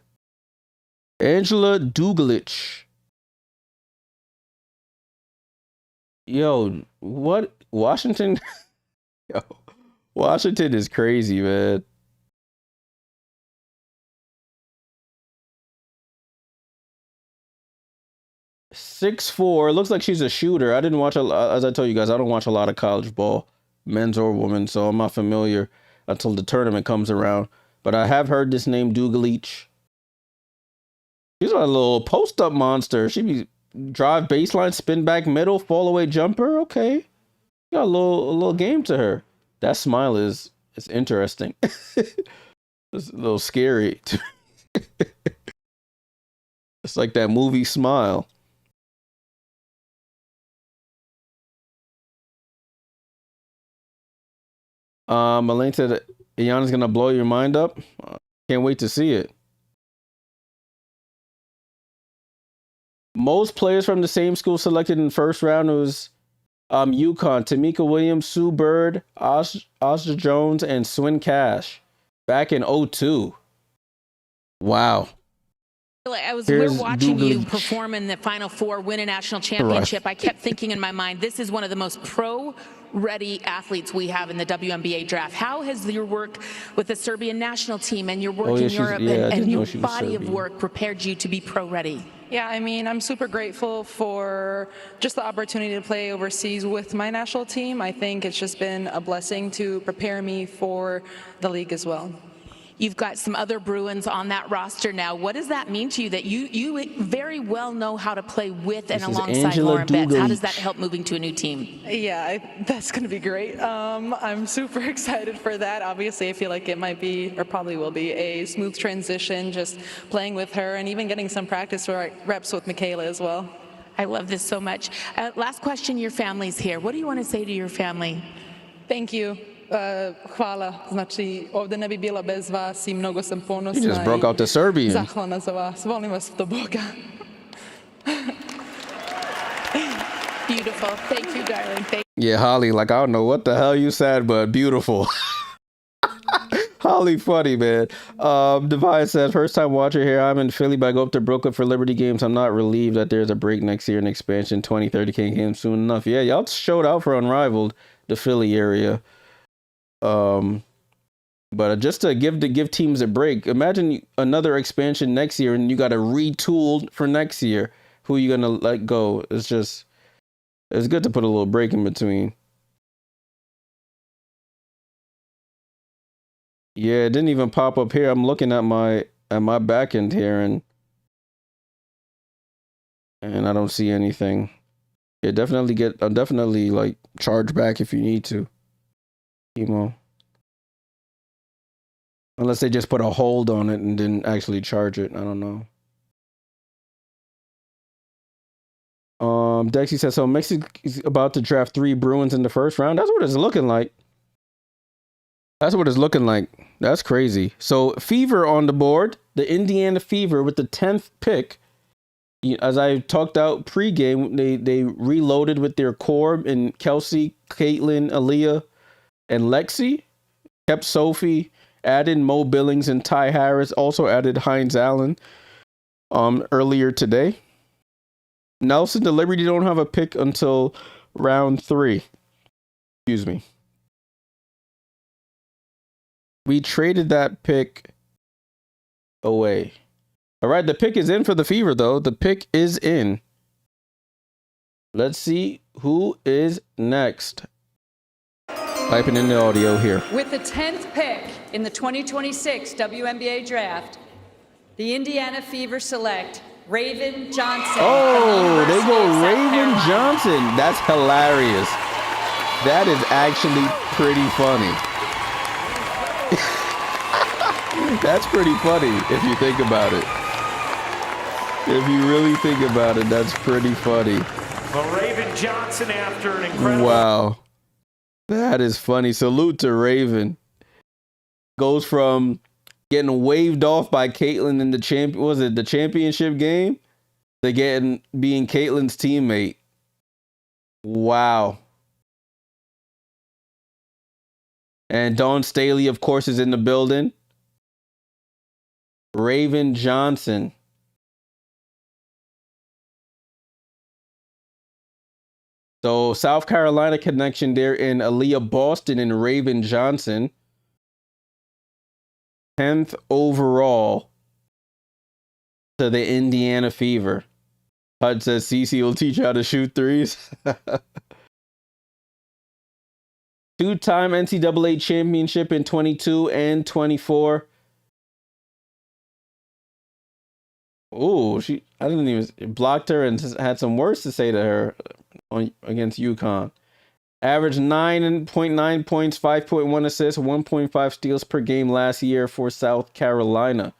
Angela Dugalich. Yo, what? Washington? Yo, Washington is crazy, man. .6'4". Looks like she's a shooter. I didn't watch as I told you guys, I don't watch a lot of college ball, men's or women's, so I'm not familiar until the tournament comes around. But I have heard this name, Dugalich. She's a little post-up monster. She be drive baseline, spin back middle, fall away jumper. Okay, got a little game to her. That smile is interesting. It's a little scary. It's like that movie Smile. Elaine said Iana's gonna blow your mind up. Can't wait to see it. Most players from the same school selected in the first round was UConn, Tamika Williams, Sue Bird, Asha Jones, and Swin Cash back in 2002. Wow. We're watching you perform in the Final Four, win a national championship. I kept thinking in my mind, this is one of the most pro-ready athletes we have in the WNBA draft. How has your work with the Serbian national team and your work in Europe and your body of work prepared you to be pro-ready? Yeah, I mean, I'm super grateful for just the opportunity to play overseas with my national team. I think it's just been a blessing to prepare me for the league as well. You've got some other Bruins on that roster now. What does that mean to you that you very well know how to play with and alongside Lauren Betts? How does that help moving to a new team? Yeah, that's going to be great. I'm super excited for that. Obviously, I feel like it might be, or probably will be, a smooth transition, just playing with her and even getting some practice reps with Michaela as well. I love this so much. Last question, your family's here. What do you want to say to your family? Thank you. Hvala. Znači, ovde ne bi bila bez vas I mnogo sam ponosna. You just broke out the Serbian. Zahvalna za vas. Volim vas do Boga. Beautiful. Thank you, darling. Yeah, Holly, like, I don't know what the hell you said, but beautiful. Holly funny, man. Divine says, first time watcher here. I'm in Philly, but I go up to Brooklyn for Liberty games. I'm not relieved that there's a break next year and expansion. 2030 can't game soon enough. Yeah, y'all showed out for Unrivaled, the Philly area. But just to give teams a break, imagine another expansion next year and you got to retool for next year. Who are you going to let go? It's good to put a little break in between. Yeah, it didn't even pop up here. I'm looking at my back end here and I don't see anything. Yeah, definitely like charge back if you need to. Emo. Unless they just put a hold on it and didn't actually charge it. I don't know. Dexy says, so Mexico is about to draft 3 Bruins in the first round. That's what it's looking like. That's crazy. So Fever on the board, the Indiana Fever with the 10th pick. As I talked out pregame, they reloaded with their core in Kelsey, Caitlin, Aaliyah, and Lexi. Kept Sophie, added Mo Billings and Ty Harris, also added Hines Allen earlier today. Nelson, the Liberty don't have a pick until round 3. Excuse me. We traded that pick away. All right, the pick is in for the Fever, though. The pick is in. Let's see who is next. Typing in the audio here. With the 10th pick in the 2026 WNBA Draft, the Indiana Fever select Raven Johnson. Oh, they go Raven Johnson. That's hilarious. That is actually pretty funny. That's pretty funny if you think about it. If you really think about it, that's pretty funny. Well, Raven Johnson after an incredible... Wow. That is funny. Salute to Raven. Goes from getting waved off by Caitlin in the championship game to being Caitlin's teammate. Wow. And Dawn Staley, of course, is in the building. Raven Johnson. So South Carolina connection there in Aaliyah Boston and Raven Johnson. 10th overall to the Indiana Fever. HUD says CeCe will teach you how to shoot threes. Two-time NCAA championship in 22 and 24. Ooh, I didn't even blocked her and had some words to say to her against UConn. Averaged 9.9 points, 5.1 assists, 1.5 steals per game last year for South Carolina.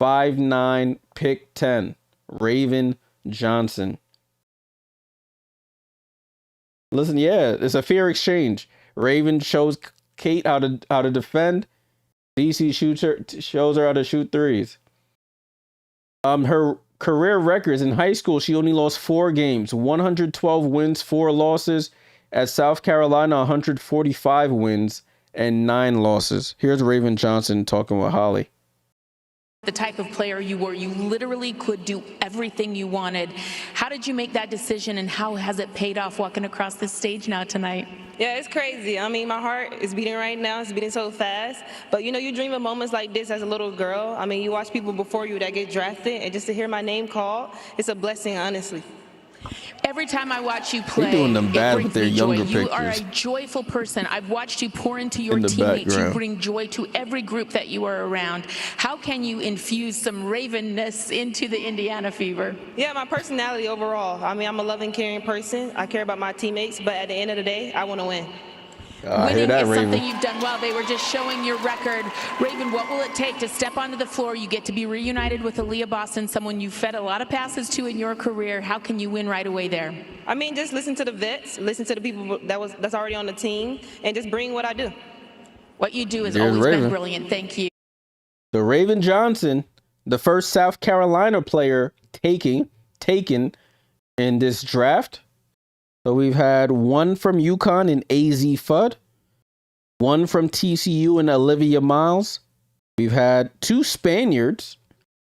5'9", pick 10. Raven Johnson. Listen, yeah, it's a fair exchange. Raven shows Kate how to defend. CeCe shows her how to shoot threes. Her career records in high school, she only lost 4 games, 112 wins, 4 losses. At South Carolina, 145 wins and 9 losses. Here's Raven Johnson talking with Holly. The type of player you were, you literally could do everything you wanted. How did you make that decision and how has it paid off walking across this stage now tonight? Yeah, it's crazy. I mean, my heart is beating right now. It's beating so fast. But, you dream of moments like this as a little girl. I mean, you watch people before you that get drafted, and just to hear my name called, it's a blessing, honestly. Every time I watch you play, doing them bad with their younger joy. You pictures. are a joyful person. I've watched you pour into your teammates. Background. You bring joy to every group that you are around. How can you infuse some Ravenness into the Indiana Fever? Yeah, my personality overall. I mean, I'm a loving, caring person. I care about my teammates, but at the end of the day, I want to win. Winning is something you've done well. They were just showing your record. Raven, what will it take to step onto the floor? You get to be reunited with Aaliyah Boston, someone you fed a lot of passes to in your career. How can you win right away there? I mean, just listen to the vets, listen to the people that's already on the team, and just bring what I do. What you do has always been brilliant. Thank you. The Raven Johnson, the first South Carolina player taken in this draft. So we've had one from UConn in AZ Fudd, one from TCU in Olivia Miles. We've had two Spaniards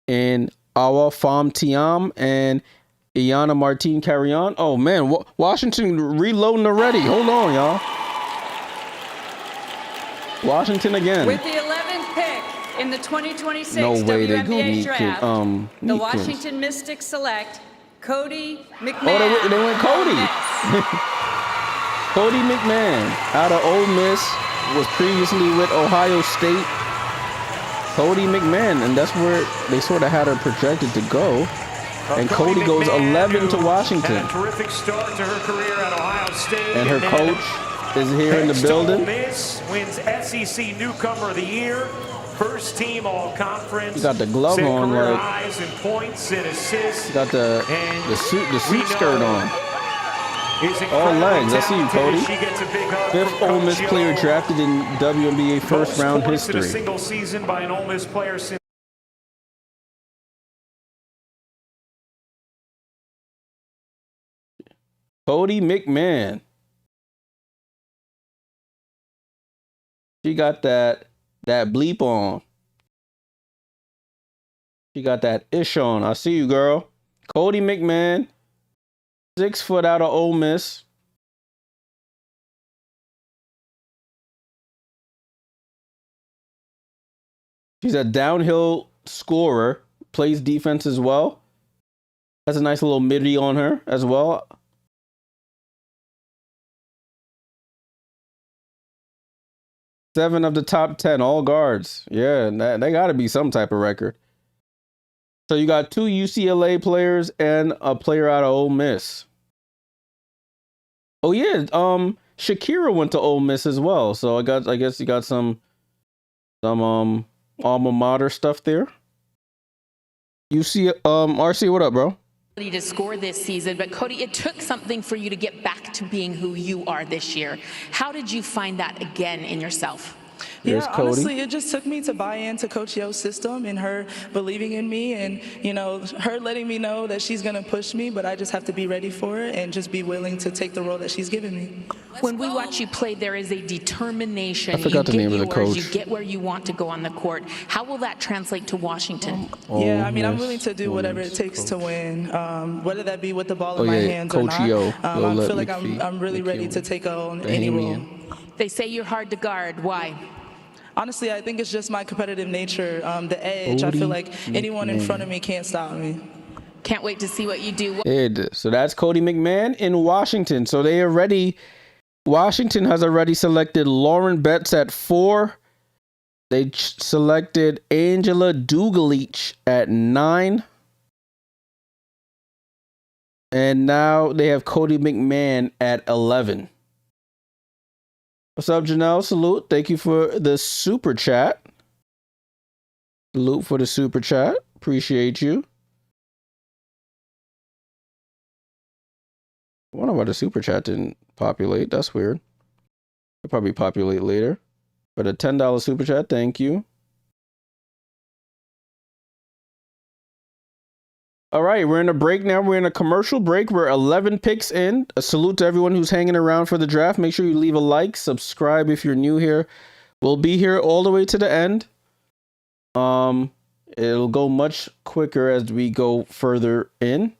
in Awa Fam Tiam and Iana Martin Carrion. Oh man, Washington reloading already. Hold on, y'all. Washington again. With the 11th pick in the 2026 WNBA Draft, the Washington Mystics select Cody McMahon. Oh, they went Cody. Cody McMahon out of Ole Miss, was previously with Ohio State. Cody McMahon, and that's where they sort of had her projected to go. And Cody goes 11 to Washington. Had a terrific start to her career at Ohio State. And her coach is here in the building. Ole Miss wins SEC Newcomer of the Year. First team all conference. You got the glove on, like highs and points and assists. You got the suit skirt on. All legs. I see you, Cody. Fifth Ole Miss player drafted in WNBA first round history. In a single season by an Ole Miss player since. Cody McMahon. She got that bleep on. She got that ish on. I see you, girl. Cody McMahon, 6 foot out of Ole Miss. She's a downhill scorer, plays defense as well. Has a nice little midi on her as well. Seven of the top 10, all guards. Yeah, they got to be some type of record. So you got 2 UCLA players and a player out of Ole Miss. Oh yeah, Shakira went to Ole Miss as well. So I guess you got some alma mater stuff there. RC, what up, bro? To score this season, but Cody, it took something for you to get back to being who you are this year. How did you find that again in yourself? There's yeah, Cody. Honestly, it just took me to buy into Coach Yo's system and her believing in me and, you know, her letting me know that she's going to push me, but I just have to be ready for it and just be willing to take the role that she's given me. When we watch you play, there is a determination. I forgot the name of the coach. You get where you want to go on the court. How will that translate to Washington? Yeah, I mean, I'm willing to do whatever it takes to win, whether that be with the ball in my hands or not. I feel like I'm really ready to take on any role. They say you're hard to guard. Why? Honestly, I think it's just my competitive nature, the edge. I feel like anyone in front of me can't stop me. Can't wait to see what you do. So that's Cody McMahon in Washington. So Washington has already selected Lauren Betts at 4. They selected Angela Dugalich at 9. And now they have Cody McMahon at 11. What's up, Janelle? Salute. Thank you for the super chat. Salute for the super chat. Appreciate you. I wonder why the super chat didn't populate. That's weird. It'll probably populate later. But a $10 super chat, thank you. All right, we're in a break now. We're in a commercial break. We're 11 picks in. A salute to everyone who's hanging around for the draft. Make sure you leave a like, subscribe if you're new here. We'll be here all the way to the end. It'll go much quicker as we go further in.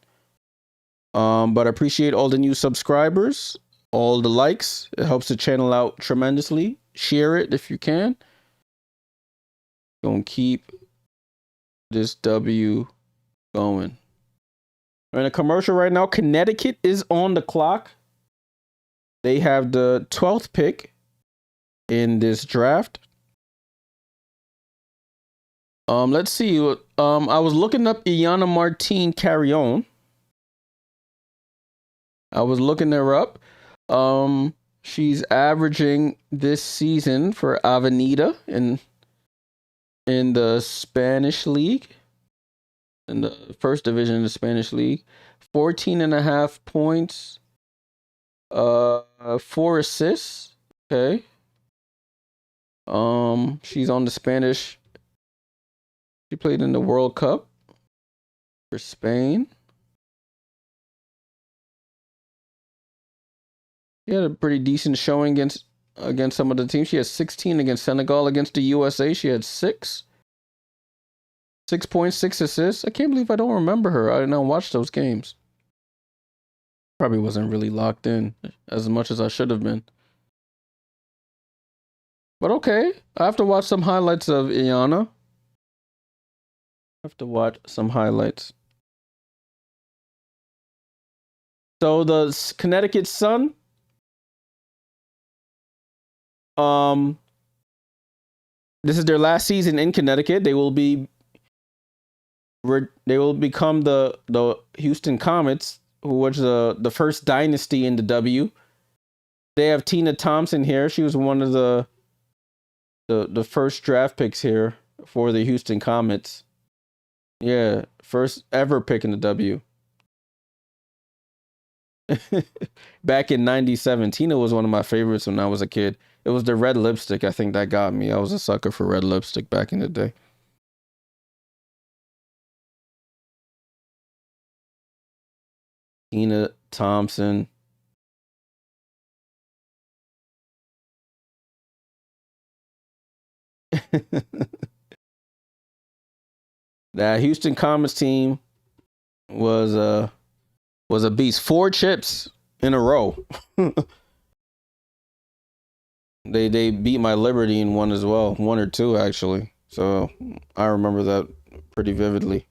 But I appreciate all the new subscribers, all the likes. It helps the channel out tremendously. Share it if you can. Gonna keep this W going. We're in a commercial right now. Connecticut is on the clock. They have the 12th pick in this draft. Let's see. I was looking up Iyanna Martine Carrion. I was looking her up. She's averaging this season for Avenida in the Spanish league, in the first division in the Spanish league, 14.5 points, 4 assists. Okay. She's on the Spanish. She played in the World Cup for Spain. She had a pretty decent showing against some of the teams. She had 16 against Senegal. Against the USA, she had 6 points, 6 assists. I can't believe I don't remember her. I didn't watch those games. Probably wasn't really locked in as much as I should have been. But okay, I have to watch some highlights of Iyanna. I have to watch some highlights. So the Connecticut Sun, this is their last season in Connecticut. They will become the Houston Comets, who was the first dynasty in the W. They have Tina Thompson here. She was one of the first draft picks here for the Houston Comets. Yeah, first ever pick in the W. Back in 97, Tina was one of my favorites when I was a kid. It was the red lipstick, I think, that got me. I was a sucker for red lipstick back in the day. Tina Thompson. That Houston Comets team was a beast. 4 chips in a row. They beat my Liberty in one as well. 1 or 2 actually. So I remember that pretty vividly.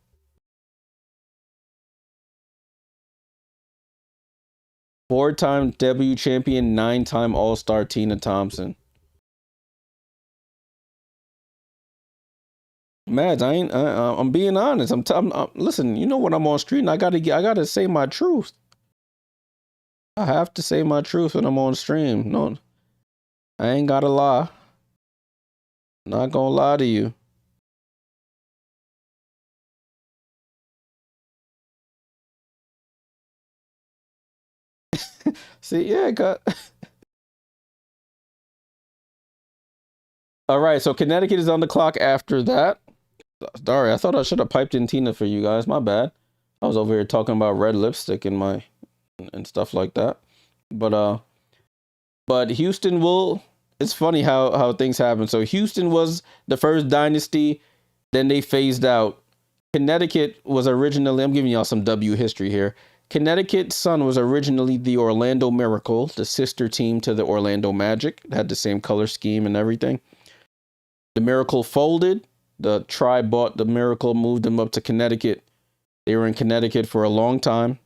Four-time W champion, 9-time All-Star Tina Thompson. Mads, I'm being honest. I'm listen. You know when I'm on stream, I gotta say my truth. I have to say my truth when I'm on stream. No, I ain't gotta lie. Not gonna lie to you. See, yeah, got. All right, so Connecticut is on the clock after that. Sorry, I thought I should have piped in Tina for you guys. My bad. I was over here talking about red lipstick and stuff like that. But Houston will. It's funny how things happen. So Houston was the first dynasty, then they phased out. Connecticut was originally. I'm giving y'all some W history here. Connecticut Sun was originally the Orlando Miracle, the sister team to the Orlando Magic. It had the same color scheme and everything. The Miracle folded. The Tribe bought the Miracle, moved them up to Connecticut. They were in Connecticut for a long time.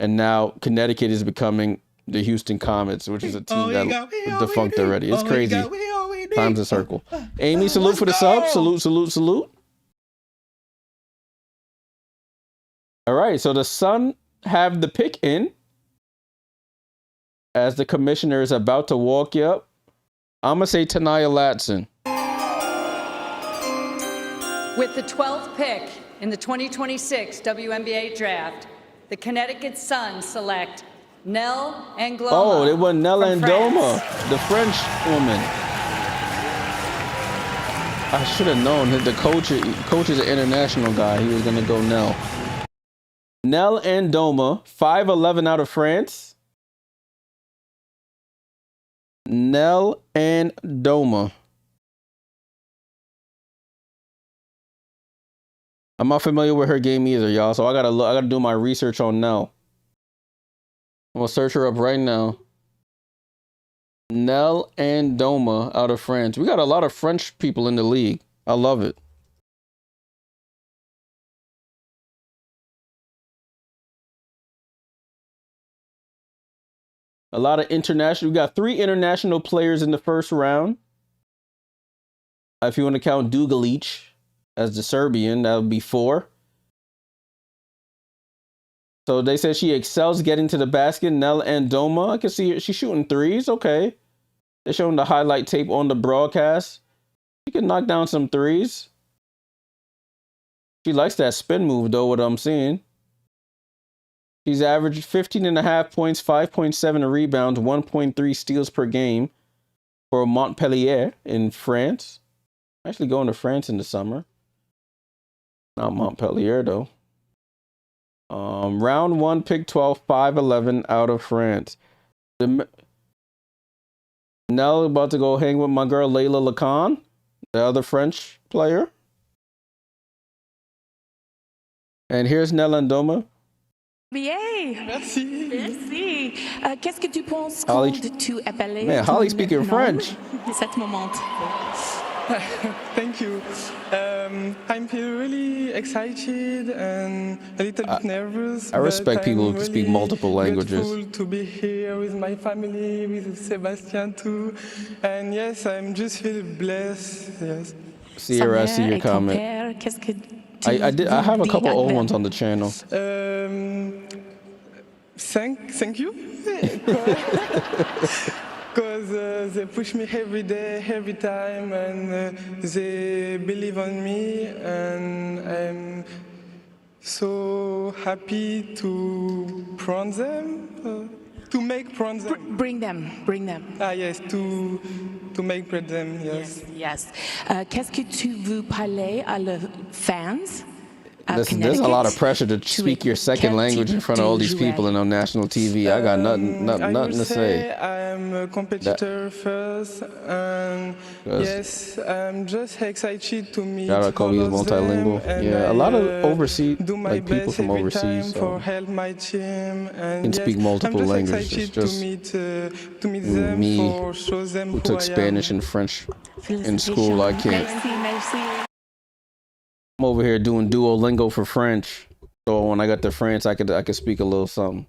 And now Connecticut is becoming the Houston Comets, which is a team that defunct already. It's crazy. Time's a circle. Amy, salute for the sub. Salute. All right, so the Sun have the pick in. As the commissioner is about to walk you up, I'm going to say Tanaya Latson. With the 12th pick in the 2026 WNBA Draft, the Connecticut Sun select Nell Angloma. Oh, it was Nell Angloma, the French woman. I should have known. The coach is an international guy. He was going to go Nell. Nell Angloma, 5'11" out of France. Nell Angloma. I'm not familiar with her game either, y'all. So I gotta do my research on Nell. I'm gonna search her up right now. Nell Angloma out of France. We got a lot of French people in the league. I love it. A lot of international. We got 3 international players in the first round. If you want to count Dugalic as the Serbian, that would be 4. So they said she excels getting to the basket. Nell Andoma, I can see she's shooting threes. Okay. They're showing the highlight tape on the broadcast. She can knock down some threes. She likes that spin move, though, what I'm seeing. She's averaged 15.5 points, 5.7 rebounds, 1.3 steals per game for Montpellier in France. I'm actually going to France in the summer. Not Montpellier, though. Round 1, pick 12, 5'11" out of France. Nell about to go hang with my girl Layla Lacan, the other French player. And here's Nell Andoma. Bien. Merci. Merci. Qu'est-ce que tu penses Holly, quand tu appelles man, Holly speaking French. Cet moment. Thank you. I'm really excited and a little bit nervous. I respect people who speak multiple languages. Grateful to be here with my family, with Sebastian too. And yes, I'm just feel blessed. Yes. Sierra, I see your comment. I have a couple old ones on the channel. Thank you. Because they push me every day, every time, and they believe on me, and I'm so happy to prune them, to make prune them. Bring them. Ah yes, to make them, yes. Yes. Qu'est-ce que tu veux parler à les fans? There's a lot of pressure to speak your second language in front of all these people and on national TV. I got nothing to say. I'm a competitor first, and yes, I'm just excited to meet shout out Kobe is multilingual. Yeah, a lot of overseas, like people from overseas, for help my team, and can speak multiple languages. It's just to meet them, me, for show them who took Spanish and French in school. I can't. Merci. I'm over here doing Duolingo for French, so when I got to France, I could speak a little something.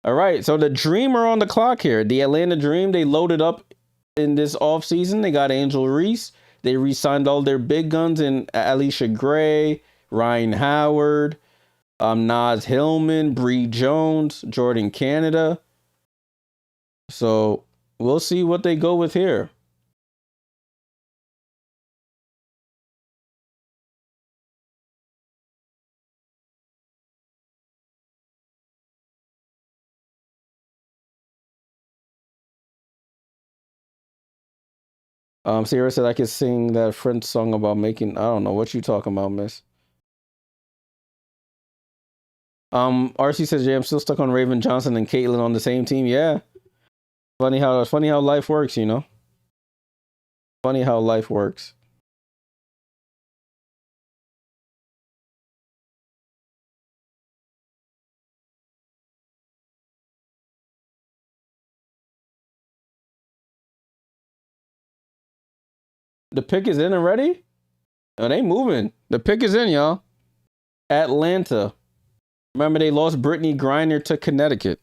All right, so the Dream are on the clock here. The Atlanta Dream, they loaded up in this offseason. They got Angel Reese. They re-signed all their big guns in Alicia Gray, Ryan Howard, Naz Hillman, Bree Jones, Jordan Canada. So we'll see what they go with here. Sierra said I could sing that French song about making. I don't know what you talking about, miss. RC says, yeah, I'm still stuck on Raven Johnson and Caitlin on the same team. Yeah. Funny how life works, you know. Funny how life works. The pick is in already? Oh, they moving. The pick is in, y'all. Atlanta. Remember, they lost Brittany Griner to Connecticut.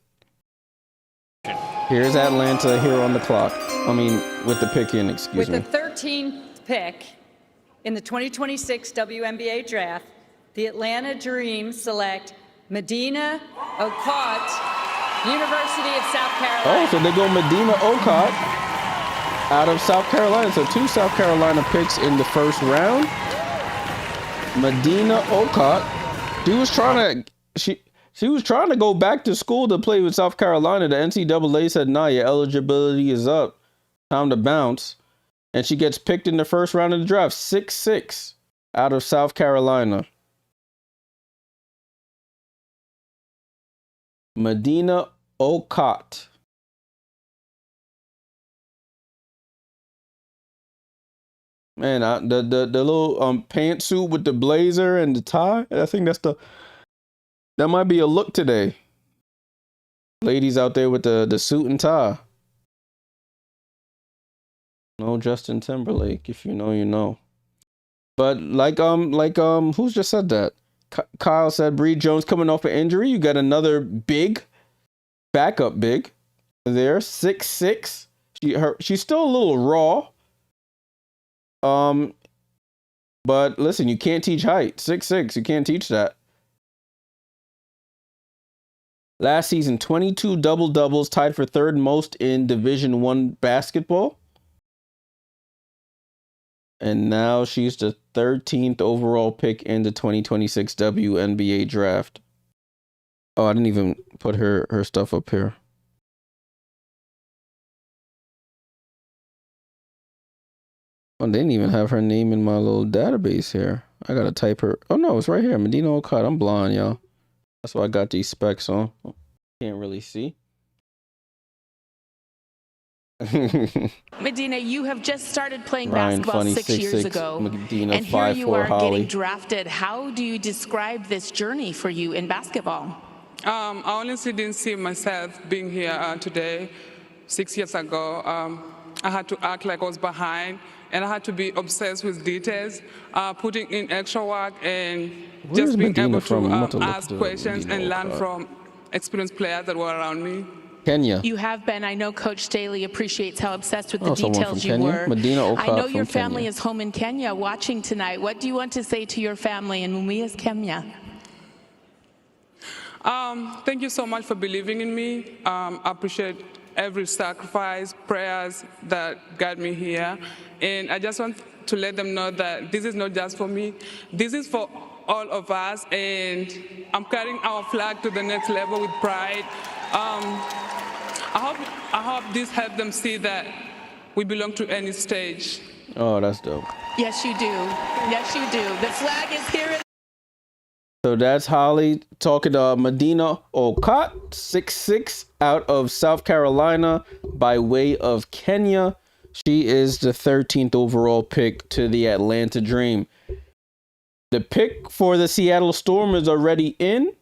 Here's Atlanta here on the clock. I mean, with the pick in, excuse me. With the 13th pick in the 2026 WNBA Draft, the Atlanta Dream select Medina Okot, University of South Carolina. Oh, so they go Medina Okot out of South Carolina. So 2 South Carolina picks in the first round. Medina Okot. She was trying to go back to school to play with South Carolina. The NCAA said, nah, your eligibility is up. Time to bounce. And she gets picked in the first round of the draft. 6'6" out of South Carolina. Medina Okot. Man, the little pantsuit with the blazer and the tie. I think that might be a look today. Ladies out there with the suit and tie. No Justin Timberlake, if you know, you know. But like who's just said that? Kyle said Bree Jones coming off an injury. You got another big backup big there, 6'6". She's still a little raw. But listen, you can't teach height. 6'6", you can't teach that. Last season, 22 double-doubles, tied for third most in Division I basketball. And now she's the 13th overall pick in the 2026 WNBA Draft. Oh, I didn't even put her stuff up here. Oh, they didn't even have her name in my little database here. I gotta type her. Oh no, it's right here. Medina Okada. I'm blind, y'all. That's why I got these specs on. Can't really see. Medina, you have just started playing basketball funny, 6 years ago. Medina, and here you are Holly. getting drafted. How do you describe this journey for you in basketball? I honestly didn't see myself being here today. 6 years ago, I had to act like I was behind, and I had to be obsessed with details, putting in extra work, and just being able to ask questions and learn from experienced players that were around me. Kenya. You have been. I know Coach Staley appreciates how obsessed with the someone details from you Kenya? were. Medina Okada I know your from family Kenya. is home in Kenya watching tonight. What do you want to say to your family in Mumias, Kenya? Thank you so much for believing in me. I appreciate every sacrifice, prayers that got me here. And I just want to let them know that this is not just for me. This is for all of us, and I'm carrying our flag to the next level with pride. I hope this helps them see that we belong to any stage. Oh, that's dope. Yes, you do. Yes, you do. The flag is here. So that's Holly talking to Medina Okada, 6'6", out of South Carolina by way of Kenya. She is the 13th overall pick to the Atlanta Dream. The pick for the Seattle Storm is already in.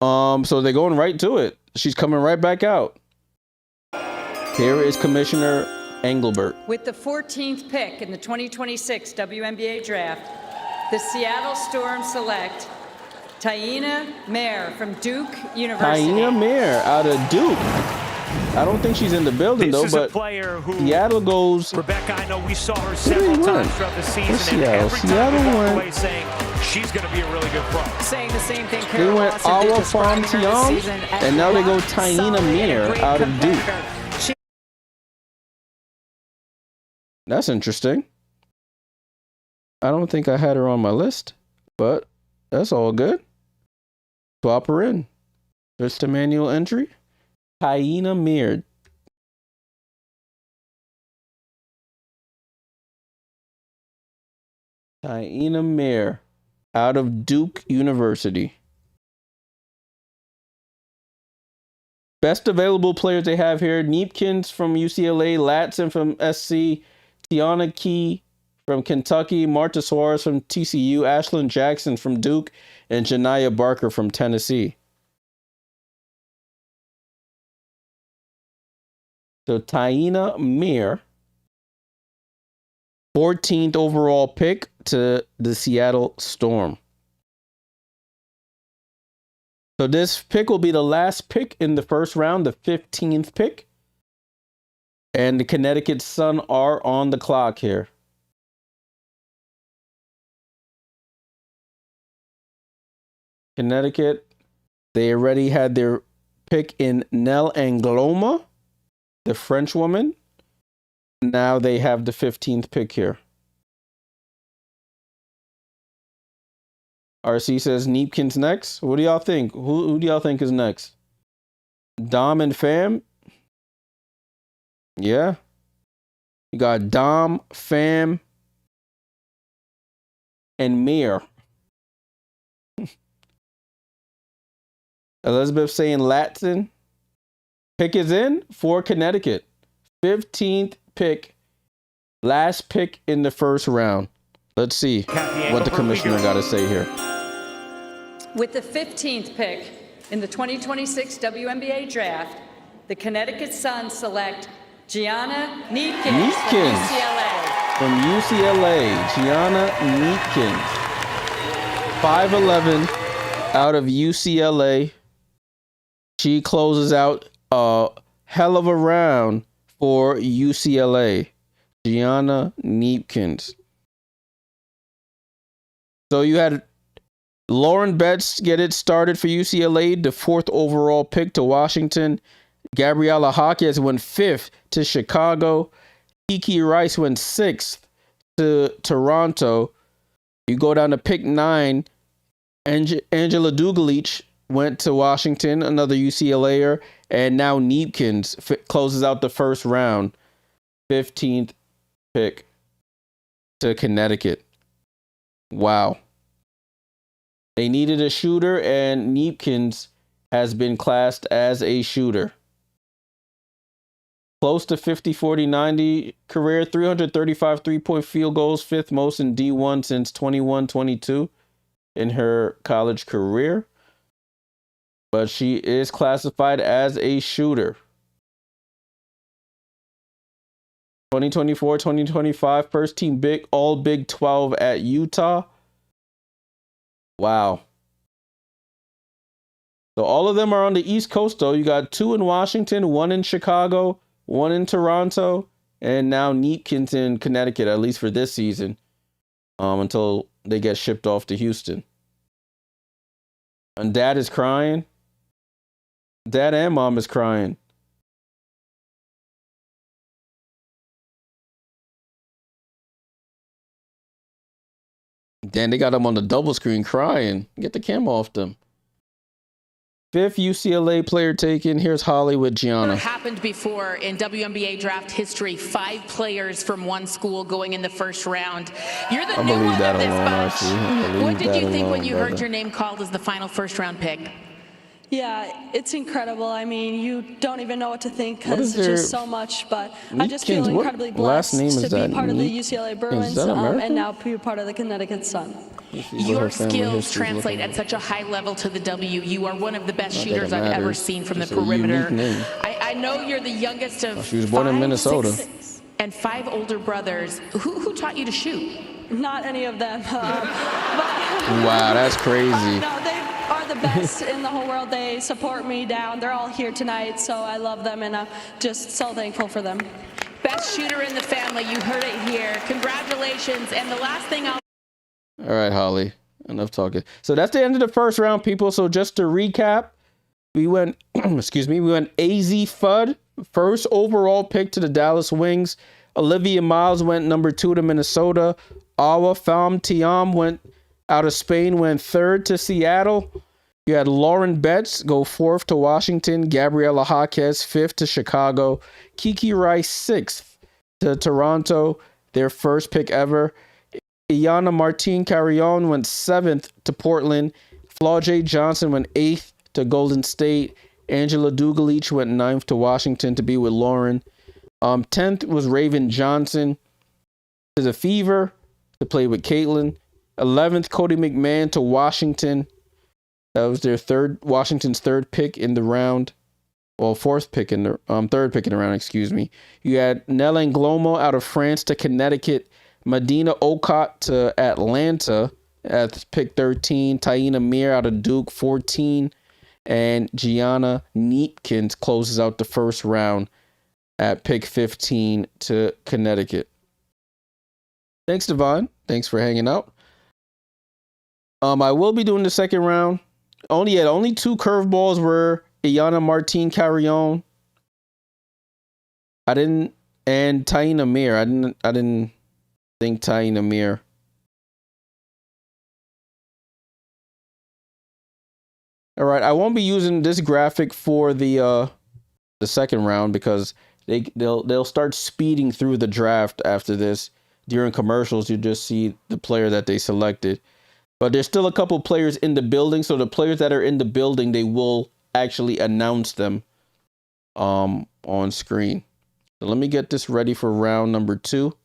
So they're going right to it. She's coming right back out. Here is Commissioner Engelbert. With the 14th pick in the 2026 WNBA Draft, the Seattle Storm select Taina Mayer from Duke University. Taina Mayer out of Duke. I don't think she's in the building, This though, is but a player who, Seattle goes. Rebecca, I know we saw her several times throughout the season, and every time we walk away saying she's going to be a really good pro. Saying the same thing. They went Awa Farm Tiam, and now they go Taina Mayer out of Duke. That's interesting. I don't think I had her on my list, but that's all good. Swap her in. Just a manual entry. Taina Mayer. Taina Mayer out of Duke University. Best available players they have here: Neepkins from UCLA, Latson from SC, Tiana Key from Kentucky, Marta Suarez from TCU, Ashlyn Jackson from Duke, and Janiyah Barker from Tennessee. So Taina Mayer, 14th overall pick to the Seattle Storm. So this pick will be the last pick in the first round, the 15th pick. And the Connecticut Sun are on the clock here. Connecticut, they already had their pick in Nell Angloma, the French woman. Now they have the 15th pick here. RC says Neepkins next. What do y'all think? Who do y'all think is next? Dom and Fam? Yeah. You got Dom, Fam, and Mayer. Elizabeth saying Latson. Pick is in for Connecticut. 15th pick. Last pick in the first round. Let's see what the commissioner got to say here. With the 15th pick in the 2026 WNBA Draft, the Connecticut Sun select Gianna Neepkins from UCLA. From UCLA, Gianna Neepkins. 5'11", out of UCLA. She closes out a hell of a round for UCLA. Gianna Neepkins. So you had Lauren Betts get it started for UCLA, the 4th overall pick to Washington. Gabriela Jaquez went 5th to Chicago. Kiki Rice went 6th to Toronto. You go down to pick 9. Angela Dugalich went to Washington, another UCLAer. And now Neepkins closes out the first round. 15th pick to Connecticut. Wow. They needed a shooter, and Neepkins has been classed as a shooter. Close to 50, 40, 90 career, 335 three-point field goals, 5th most in D1 since 21-22 in her college career. But she is classified as a shooter. 2024-2025 first team all Big 12 at Utah. Wow. So all of them are on the East Coast, though. You got 2 in Washington, 1 in Chicago, 1 in Toronto, and now Neepkins in Connecticut, at least for this season, until they get shipped off to Houston. And dad is crying. Dad and mom is crying. Then they got them on the double screen crying. Get the camera off them. 5th UCLA player taken. Here's Holly with Gianna. Never happened before in WNBA draft history. 5 players from one school going in the first round. You're the new one of this bunch. What did you think when you heard your name called as the final first-round pick? Yeah, it's incredible. I mean, you don't even know what to think because it's just so much. But I just feel incredibly blessed to be part of the UCLA Bruins and now be part of the Connecticut Sun. Your skills translate at such a high level to the W. You are one of the best shooters I've ever seen from the perimeter. I know you're the youngest of she was born in Minnesota. 6 and 5 older brothers. Who taught you to shoot? Not any of them. Wow, that's crazy. No, they are the best in the whole world. They support me down. They're all here tonight, so I love them, and I'm just so thankful for them. Best shooter in the family. You heard it here. Congratulations. And the last thing I'll... All right, Holly. Enough talking. So that's the end of the first round, people. So just to recap, we went, excuse me, we went AZ Fudd, 1st overall pick to the Dallas Wings. Olivia Miles went number 2 to Minnesota. Awa Pham Thiam went out of Spain, went 3rd to Seattle. You had Lauren Betts go 4th to Washington. Gabriela Jaquez 5th to Chicago. Kiki Rice 6th to Toronto, their first pick ever. Iana Martin Carrion went 7th to Portland. Flau'jae Johnson went 8th to Golden State. Angela Dugalich went 9th to Washington to be with Lauren. 10th was Raven Johnson to the Fever to play with Caitlin. 11th, Cody McMahon to Washington. That was their Washington's 3rd pick in the round. Well, 4th pick in the 3rd pick in the round, excuse me. You had Nella Nglomo out of France to Connecticut. Medina Okot to Atlanta at pick 13. Taina Mir out of Duke, 14. And Gianna Neepkins closes out the first round at pick 15 to Connecticut. Thanks, Devon. Thanks for hanging out. I will be doing the second round. Only 2 curveballs were Iana Martin Carrion. And Taina Mir. I didn't think Taina Mir. All right, I won't be using this graphic for the second round because they'll start speeding through the draft after this. During commercials, you just see the player that they selected. But there's still a couple players in the building, so the players that are in the building, they will actually announce them on screen. So let me get this ready for round number 2.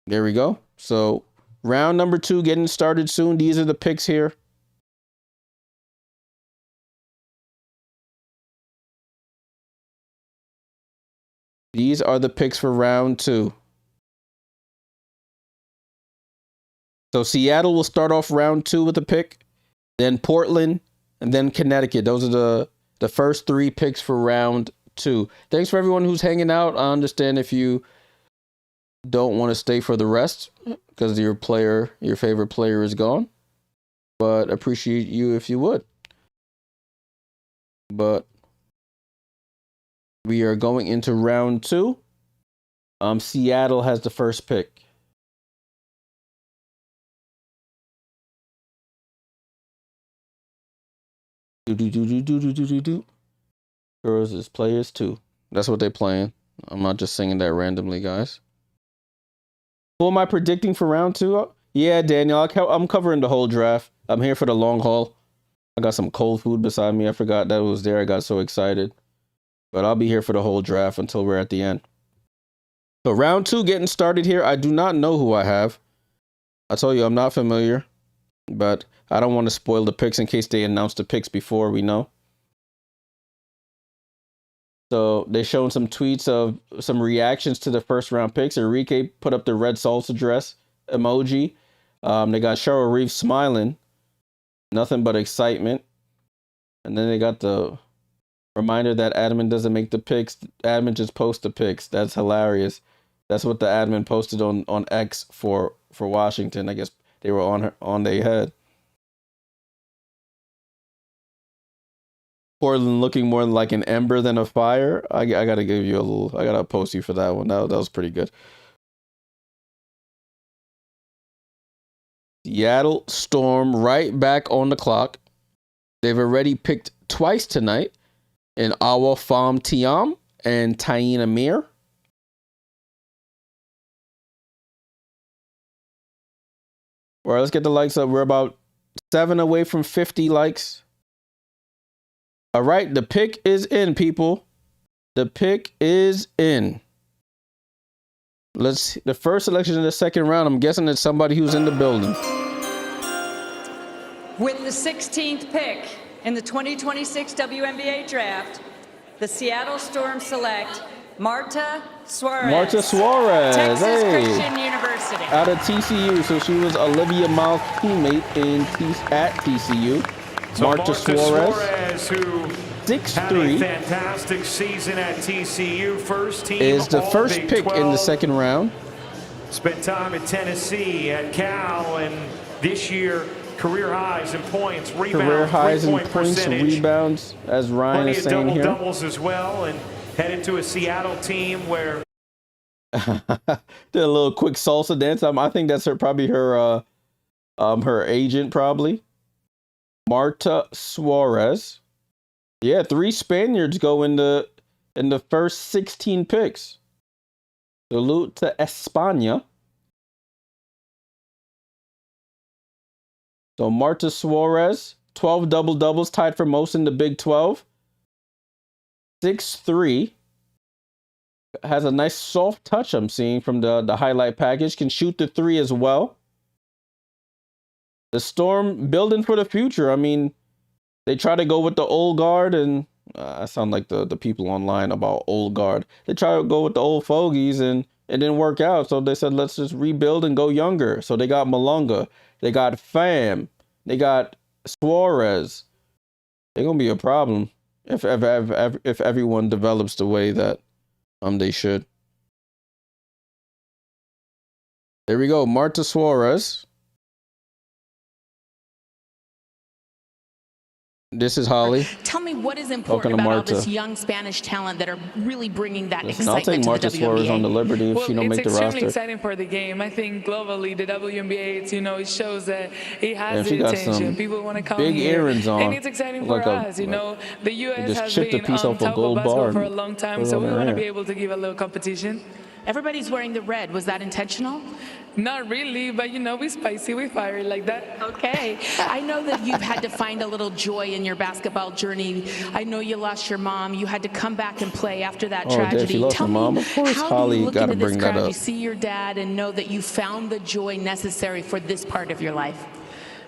There we go. So round number 2 getting started soon. These are the picks here. These are the picks for round 2. So Seattle will start off round 2 with a pick, then Portland, and then Connecticut. Those are the first 3 picks for round 2. Thanks for everyone who's hanging out. I understand if you don't want to stay for the rest because your favorite player is gone, but appreciate you if you would. But we are going into round 2. Seattle has the first pick. Girls is players too. That's what they're playing. I'm not just singing that randomly, guys. Who am I predicting for round 2? Yeah, Daniel, I'm covering the whole draft. I'm here for the long haul. I got some cold food beside me. I forgot that it was there. I got so excited. But I'll be here for the whole draft until we're at the end. So round 2 getting started here. I do not know who I have. I told you I'm not familiar. But I don't want to spoil the picks in case they announce the picks before we know. So they're showing some tweets of some reactions to the first round picks. Enrique put up the red salsa dress emoji. They got Cheryl Reeves smiling. Nothing but excitement. And then they got the reminder that admin doesn't make the picks. Admin just posts the picks. That's hilarious. That's what the admin posted on X for Washington. I guess they were on their head. Portland looking more like an ember than a fire. I gotta give you a little. I gotta post you for that one. That was pretty good. Seattle Storm right back on the clock. They've already picked twice tonight in Awa Pham Thiam and Tyene Amir. All right, let's get the likes up. We're about 7 away from 50 likes. All right, the pick is in, people. The pick is in. The first selection in the second round, I'm guessing it's somebody who's in the building. With the 16th pick in the 2026 WNBA Draft, the Seattle Storm select Marta Suarez. Marta Suarez, Texas Christian University. Out of TCU, so she was Olivia Miles' teammate at TCU. So Marta Suarez, who 6'3", had a fantastic season at TCU. First team is the first Big pick 12. in the second round. Spent time at Tennessee, at Cal, and this year career highs in points, rebounds, career highs in three-point points and percentage. rebounds, as Ryan is saying here. Plenty of doubles as well, and headed to a Seattle team where did a little quick salsa dance. I think that's probably her agent probably. Marta Suarez. Yeah, 3 Spaniards go in the first 16 picks. Salute to España. So Marta Suarez, 12 double-doubles, tied for most in the Big 12. 6'3". Has a nice soft touch I'm seeing from the highlight package. Can shoot the 3 as well. The Storm building for the future. I mean, they try to go with the old guard, and I sound like the people online about old guard. They try to go with the old fogies, and it didn't work out. So they said, let's just rebuild and go younger. So they got Malunga. They got Pham. They got Suarez. They're going to be a problem if everyone develops the way that they should. There we go. Marta Suarez. This is Holly. Tell me what is important about all this young Spanish talent that are really bringing that excitement I'll take Marta to the WNBA. Suarez on the Liberty if she don't make the roster. It's extremely exciting for the game. I think globally, the WNBA, it shows that it has the attention. People want to come big here. earrings on. And it's exciting for us. The U.S. has been on top of basketball for a long time, so we want to be able to give a little competition. Everybody's wearing the red. Was that intentional? Not really, but we spicy, we fiery like that. Okay. I know that you've had to find a little joy in your basketball journey. I know you lost your mom. You had to come back and play after that tragedy. She lost her mom. Of course, Holly got to bring that up. You see your dad and know that you found the joy necessary for this part of your life.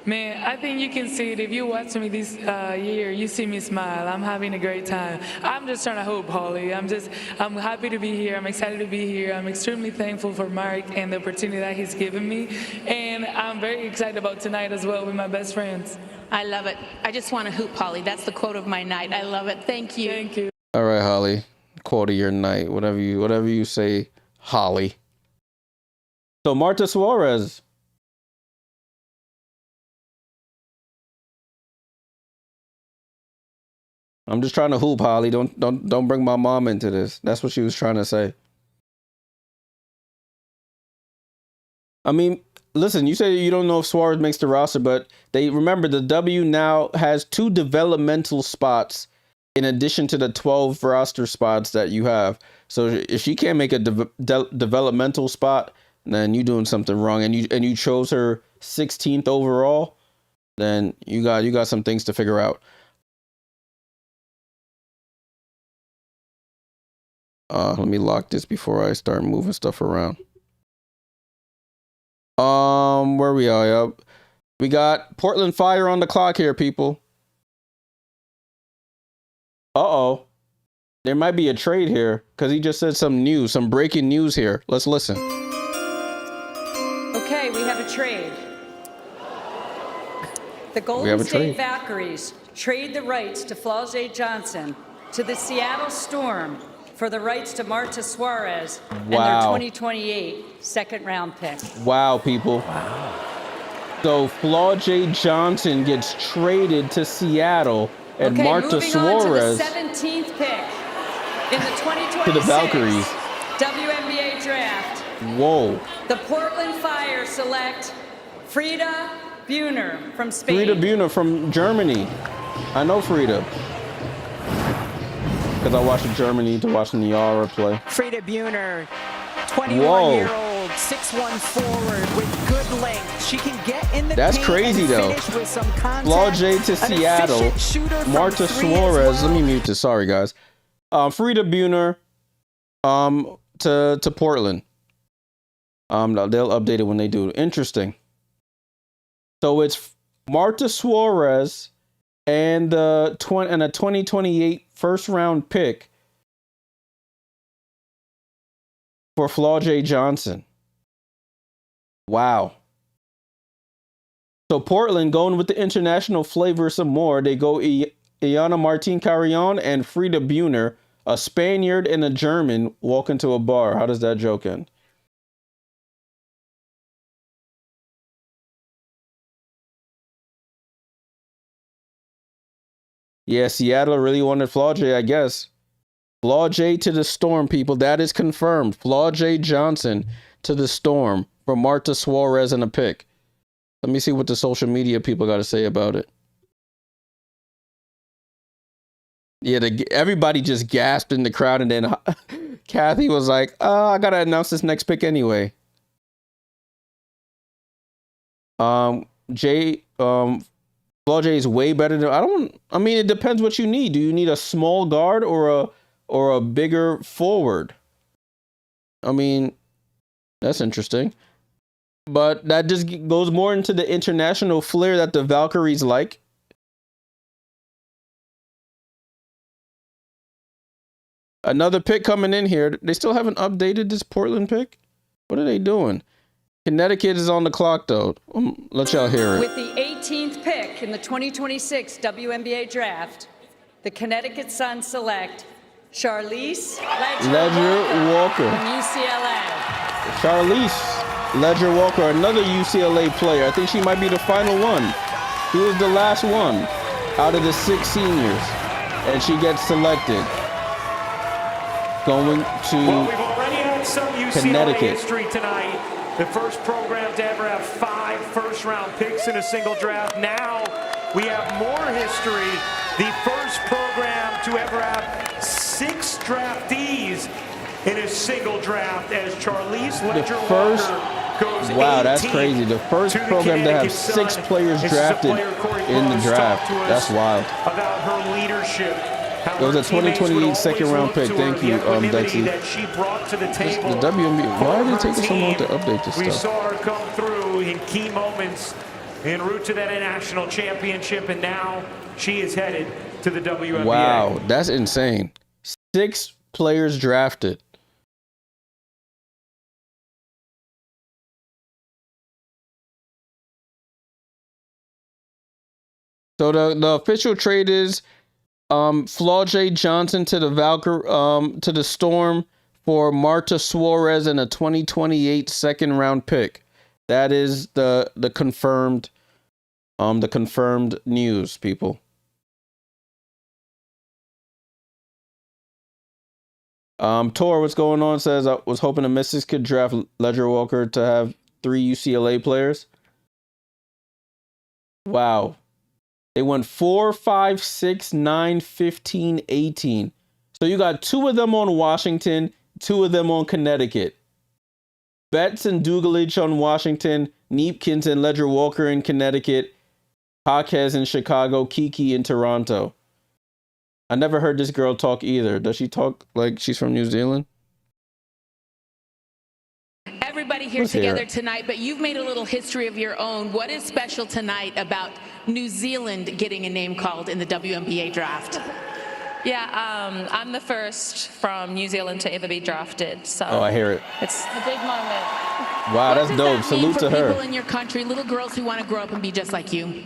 Man, I think you can see it. If you watch me this year, you see me smile. I'm having a great time. I'm just trying to hoop, Holly. I'm happy to be here. I'm excited to be here. I'm extremely thankful for Mark and the opportunity that he's given me. And I'm very excited about tonight as well with my best friends. I love it. I just want to hoop, Holly. That's the quote of my night. I love it. Thank you. Thank you. All right, Holly. Quote of your night. Whatever you say, Holly. So Marta Suarez. I'm just trying to hoop, Holly. Don't bring my mom into this. That's what she was trying to say. I mean, listen, you say you don't know if Suarez makes the roster, but remember the W now has 2 developmental spots in addition to the 12 roster spots that you have. So if she can't make a developmental spot, then you're doing something wrong. And you chose her 16th overall, then you got some things to figure out. Let me lock this before I start moving stuff around. Where we are? Yep. We got Portland Fire on the clock here, people. Uh-oh. There might be a trade here because he just said some breaking news here. Let's listen. Okay, we have a trade. The Golden State Valkyries trade the rights to Flau'jae Johnson to the Seattle Storm for the rights to Marta Suarez and their 2028 second-round pick. Wow, people. Wow. So Flau'jae Johnson gets traded to Seattle, and Marta Suarez on to the 17th pick in the 2026 to the Valkyries WNBA Draft. Whoa. The Portland Fire select Frida Buhner from Spain. Frida Buhner from Germany. I know Frida, because I watched Germany to watch Niara play. Frida Buhner, 21-year-old, 6'1" forward with good length. She can get in the That's paint crazy and though. finish with some contact. Flau'jae to Seattle. Marta Suarez. Let me mute this. Sorry, guys. Frida Buhner to Portland. They'll update it when they do. Interesting. So it's Marta Suarez and a 2028 first round pick for Flau'jae Johnson. Wow. So Portland going with the international flavor some more. They go Iana Martin Carrion and Frida Buhner, a Spaniard and a German, walk into a bar. How does that joke end? Yeah, Seattle really wanted Flau'jae, I guess. Flau'jae to the Storm, people. That is confirmed. Flau'jae Johnson to the Storm for Marta Suarez and a pick. Let me see what the social media people got to say about it. Yeah, everybody just gasped in the crowd, and then Kathy was like, I got to announce this next pick anyway. Flau'jae is way better than I mean, it depends what you need. Do you need a small guard or a bigger forward? I mean, that's interesting. But that just goes more into the international flair that the Valkyries like. Another pick coming in here. They still haven't updated this Portland pick. What are they doing? Connecticut is on the clock, though. Let y'all hear it. With the 18th pick in the 2026 WNBA Draft, the Connecticut Sun select Charlize Ledger-Walker from UCLA. Charlize Ledger-Walker, another UCLA player. I think she might be the final one. She was the last one out of the 6 seniors, and she gets selected. Going to we've already had some UCLA Connecticut history tonight. The first program to ever have 5 first-round picks in a single draft. Now we have more history. The first program to ever have 6 draftees in a single draft as Charlize Ledger-Walker goes 18th. Wow, that's crazy. The first program to have 6 players drafted in the draft. That's wild. About her leadership. It was a 2028 second-round pick. Thank you, Dexy. That she brought to the table. The WNBA. Why did it take so long to update this We stuff? saw her come through in key moments en route to that national championship, and now she is headed to the WNBA. Wow, that's insane. 6 players drafted. So the official trade is Flau'jae Johnson to the Storm for Marta Suarez and a 2028 second-round pick. That is the confirmed news, people. Tor, what's going on? Says I was hoping the Mystics could draft Ledger Walker to have 3 UCLA players. Wow. They went 4, 5, 6, 9, 15, 18. So you got 2 of them on Washington, 2 of them on Connecticut. Betts and Dugalich on Washington, Neepkins and Ledger Walker in Connecticut, Jaquez in Chicago, Kiki in Toronto. I never heard this girl talk either. Does she talk like she's from New Zealand? Everybody here together tonight, but you've made a little history of your own. What is special tonight about New Zealand getting a name called in the WNBA draft? Yeah, I'm the first from New Zealand to ever be drafted. So I hear it. It's a big moment. Wow, that's dope. Salute to her. People in your country, little girls who want to grow up and be just like you.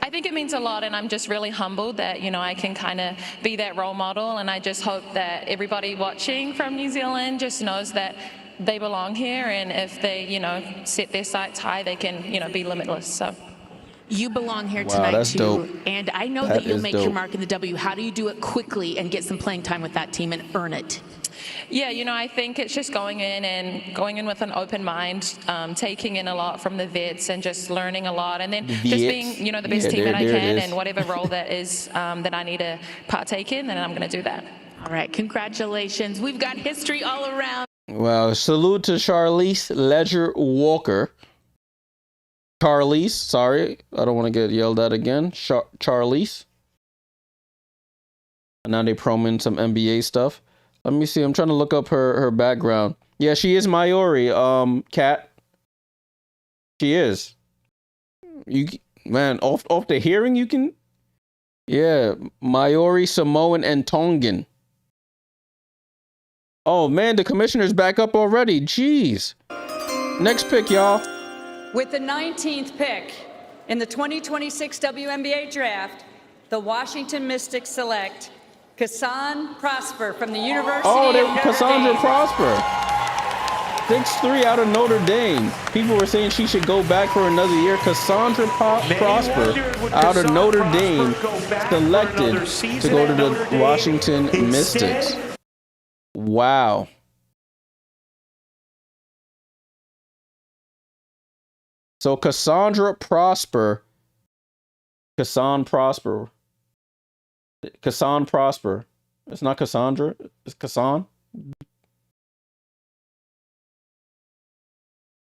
I think it means a lot, and I'm just really humbled that, you know, I can kind of be that role model, and I just hope that everybody watching from New Zealand just knows that they belong here, and if they, you know, set their sights high, they can, you know, be limitless. So you belong here tonight, that's too. Dope. And I know that you'll make your mark in the W. How do you do it quickly and get some playing time with that team and earn it? Yeah, you know, I think it's just going in with an open mind, taking in a lot from the vets and just learning a lot, and then just being, you know, the best team that I can, and whatever role that is that I need to partake in, then I'm going to do that. All right, congratulations. We've got history all around. Well, salute to Charlize Ledger Walker. Charlize, sorry, I don't want to get yelled at again. Charlize. And now they promoting some NBA stuff. Let me see. I'm trying to look up her background. Yeah, she is Maori. Kat. She is. Off the hearing, you can. Yeah, Maori, Samoan, and Tongan. Oh man, the commissioner's back up already. Jeez. Next pick, y'all. With the 19th pick in the 2026 WNBA Draft, the Washington Mystics select Kassan Prosper from the University of Notre Dame. Cassandra Prosper. 6'3" out of Notre Dame. People were saying she should go back for another year. Cassandra Prosper out of Notre Dame selected to go to the Washington Mystics. Wow. So Cassandra Prosper. Kassan Prosper. It's not Cassandra. It's Kassan.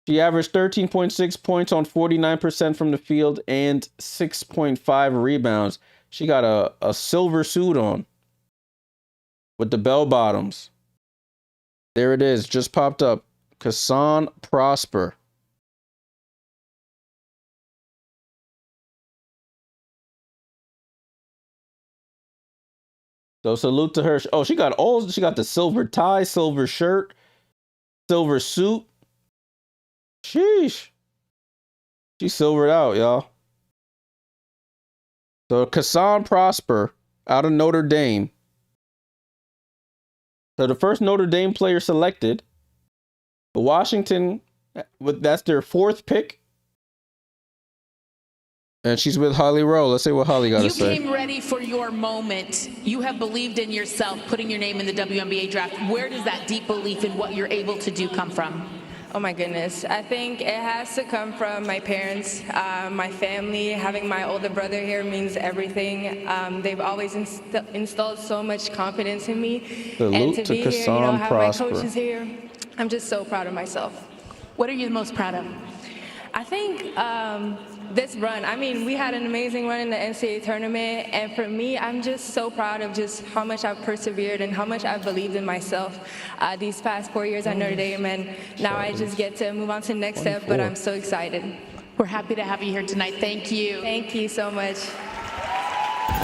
She averaged 13.6 points on 49% from the field and 6.5 rebounds. She got a silver suit on with the bell bottoms. There it is. Just popped up. Kassan Prosper. So salute to her. Oh, she got the silver tie, silver shirt, silver suit. Sheesh. She silvered out, y'all. So Kassan Prosper out of Notre Dame. So the first Notre Dame player selected. Washington, that's their 4th pick. And she's with Holly Rowe. Let's see what Holly got to say. You came ready for your moment. You have believed in yourself, putting your name in the WNBA draft. Where does that deep belief in what you're able to do come from? Oh my goodness. I think it has to come from my parents, my family. Having my older brother here means everything. They've always installed so much confidence in me. Salute and to be Kassan here, you know, have Prosper. my coaches here. I'm just so proud of myself. What are you the most proud of? I think this run, I mean, we had an amazing run in the NCAA tournament, and for me, I'm just so proud of just how much I've persevered and how much I've believed in myself these past 4 years at Notre Dame, and now I just get to move on to the next step, but I'm so excited. We're happy to have you here tonight. Thank you. Thank you so much.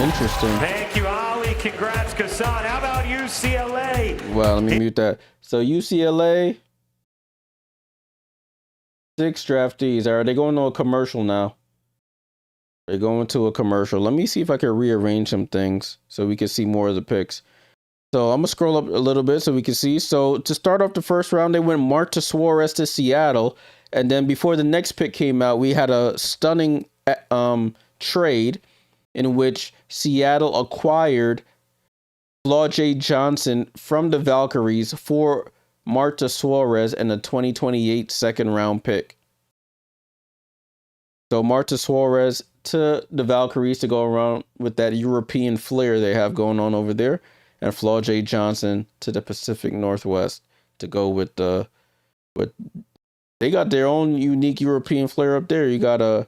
Interesting. Thank you, Ali. Congrats, Kassan. How about UCLA? Well, let me mute that. So UCLA, 6 draftees. Are they going to a commercial now? They're going to a commercial. Let me see if I can rearrange some things so we can see more of the picks. So I'm going to scroll up a little bit so we can see. So to start off the first round, they went Marta Suarez to Seattle. And then before the next pick came out, we had a stunning trade in which Seattle acquired Flau'jae Johnson from the Valkyries for Marta Suarez and a 2028 second round pick. So Marta Suarez to the Valkyries to go around with that European flair they have going on over there, and Flau'jae Johnson to the Pacific Northwest to go with they got their own unique European flair up there. You got a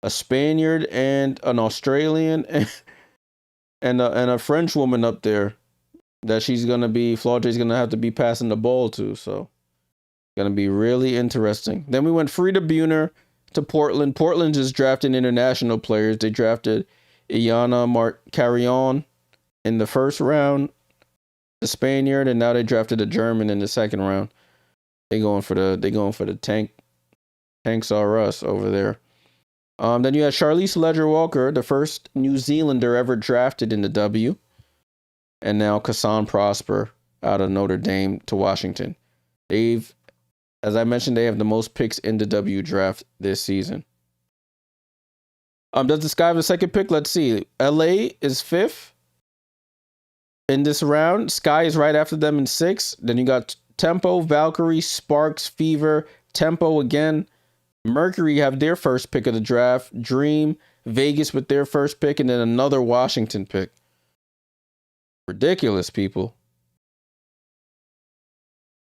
Spaniard and an Australian and a French woman up there that Flau'jae's gonna have to be passing the ball to. So it's gonna be really interesting. Then we went Frida Buhner to Portland. Portland just drafted international players. They drafted Iana Carrion in the first round, the Spaniard, and now they drafted a German in the second round. They going for the tanks are us over there. Then you had Charlize Ledger-Walker, the first New Zealander ever drafted in the W. And now Kassan Prosper out of Notre Dame to Washington. As I mentioned, they have the most picks in the W draft this season. Does the Sky have a second pick? Let's see. LA is 5th in this round. Sky is right after them in 6th. Then you got Tempo, Valkyrie, Sparks, Fever, Tempo again. Mercury have their first pick of the draft. Dream, Vegas with their first pick, and then another Washington pick. Ridiculous, people.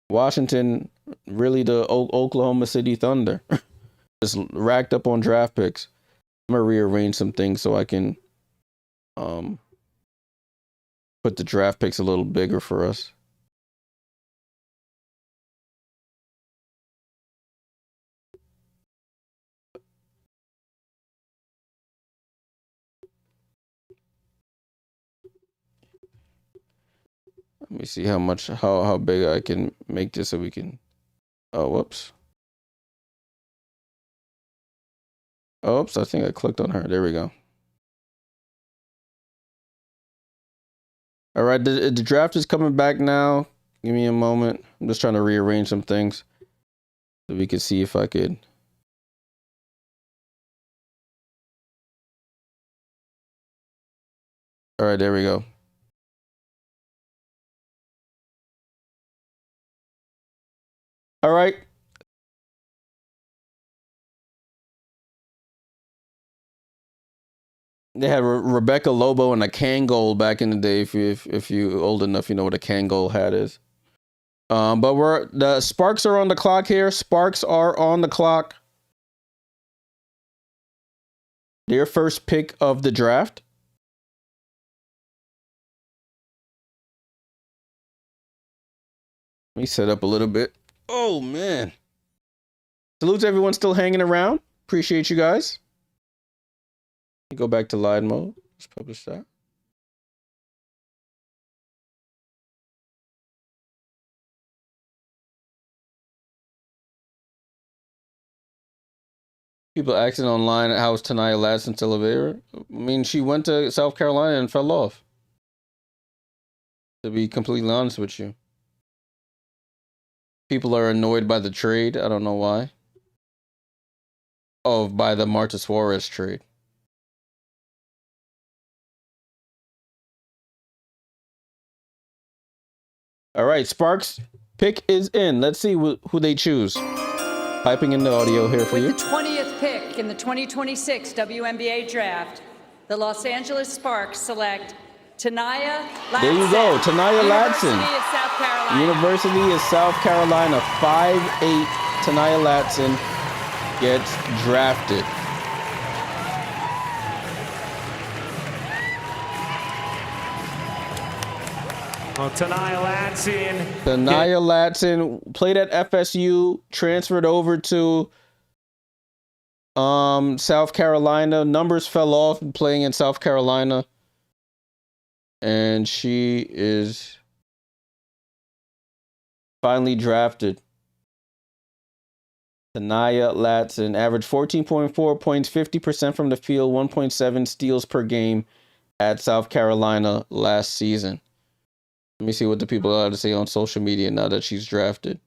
Washington, really the Oklahoma City Thunder. Just racked up on draft picks. I'm going to rearrange some things so I can put the draft picks a little bigger for us. Let me see how big I can make this so we can. Oh, whoops. Oops, I think I clicked on her. There we go. All right, the draft is coming back now. Give me a moment. I'm just trying to rearrange some things so we can see if I could. All right, there we go. All right. They had Rebecca Lobo and a Kangol back in the day. If you old enough, you know what a Kangol hat is. But the Sparks are on the clock here. Sparks are on the clock. Their first pick of the draft. Let me set up a little bit. Oh, man. Salute to everyone still hanging around. Appreciate you guys. Go back to live mode. Let's publish that. People asking online, how's Tanaya Ladson still available? I mean, she went to South Carolina and fell off. To be completely honest with you. People are annoyed by the trade. I don't know why. Oh, by the Marta Suarez trade. All right, Sparks pick is in. Let's see who they choose. Typing in the audio here for you. With the 20th pick in the 2026 WNBA Draft, the Los Angeles Sparks select Tanaya Ladson. There you go, Tanaya Ladson. University of South Carolina. University of South Carolina, 5'8". Tanaya Ladson gets drafted. Well, Tanaya Ladson played at FSU, transferred over to South Carolina. Numbers fell off playing in South Carolina. And she is finally drafted. Tanaya Latson averaged 14.4 points, 50% from the field, 1.7 steals per game at South Carolina last season. Let me see what the people have to say on social media now that she's drafted.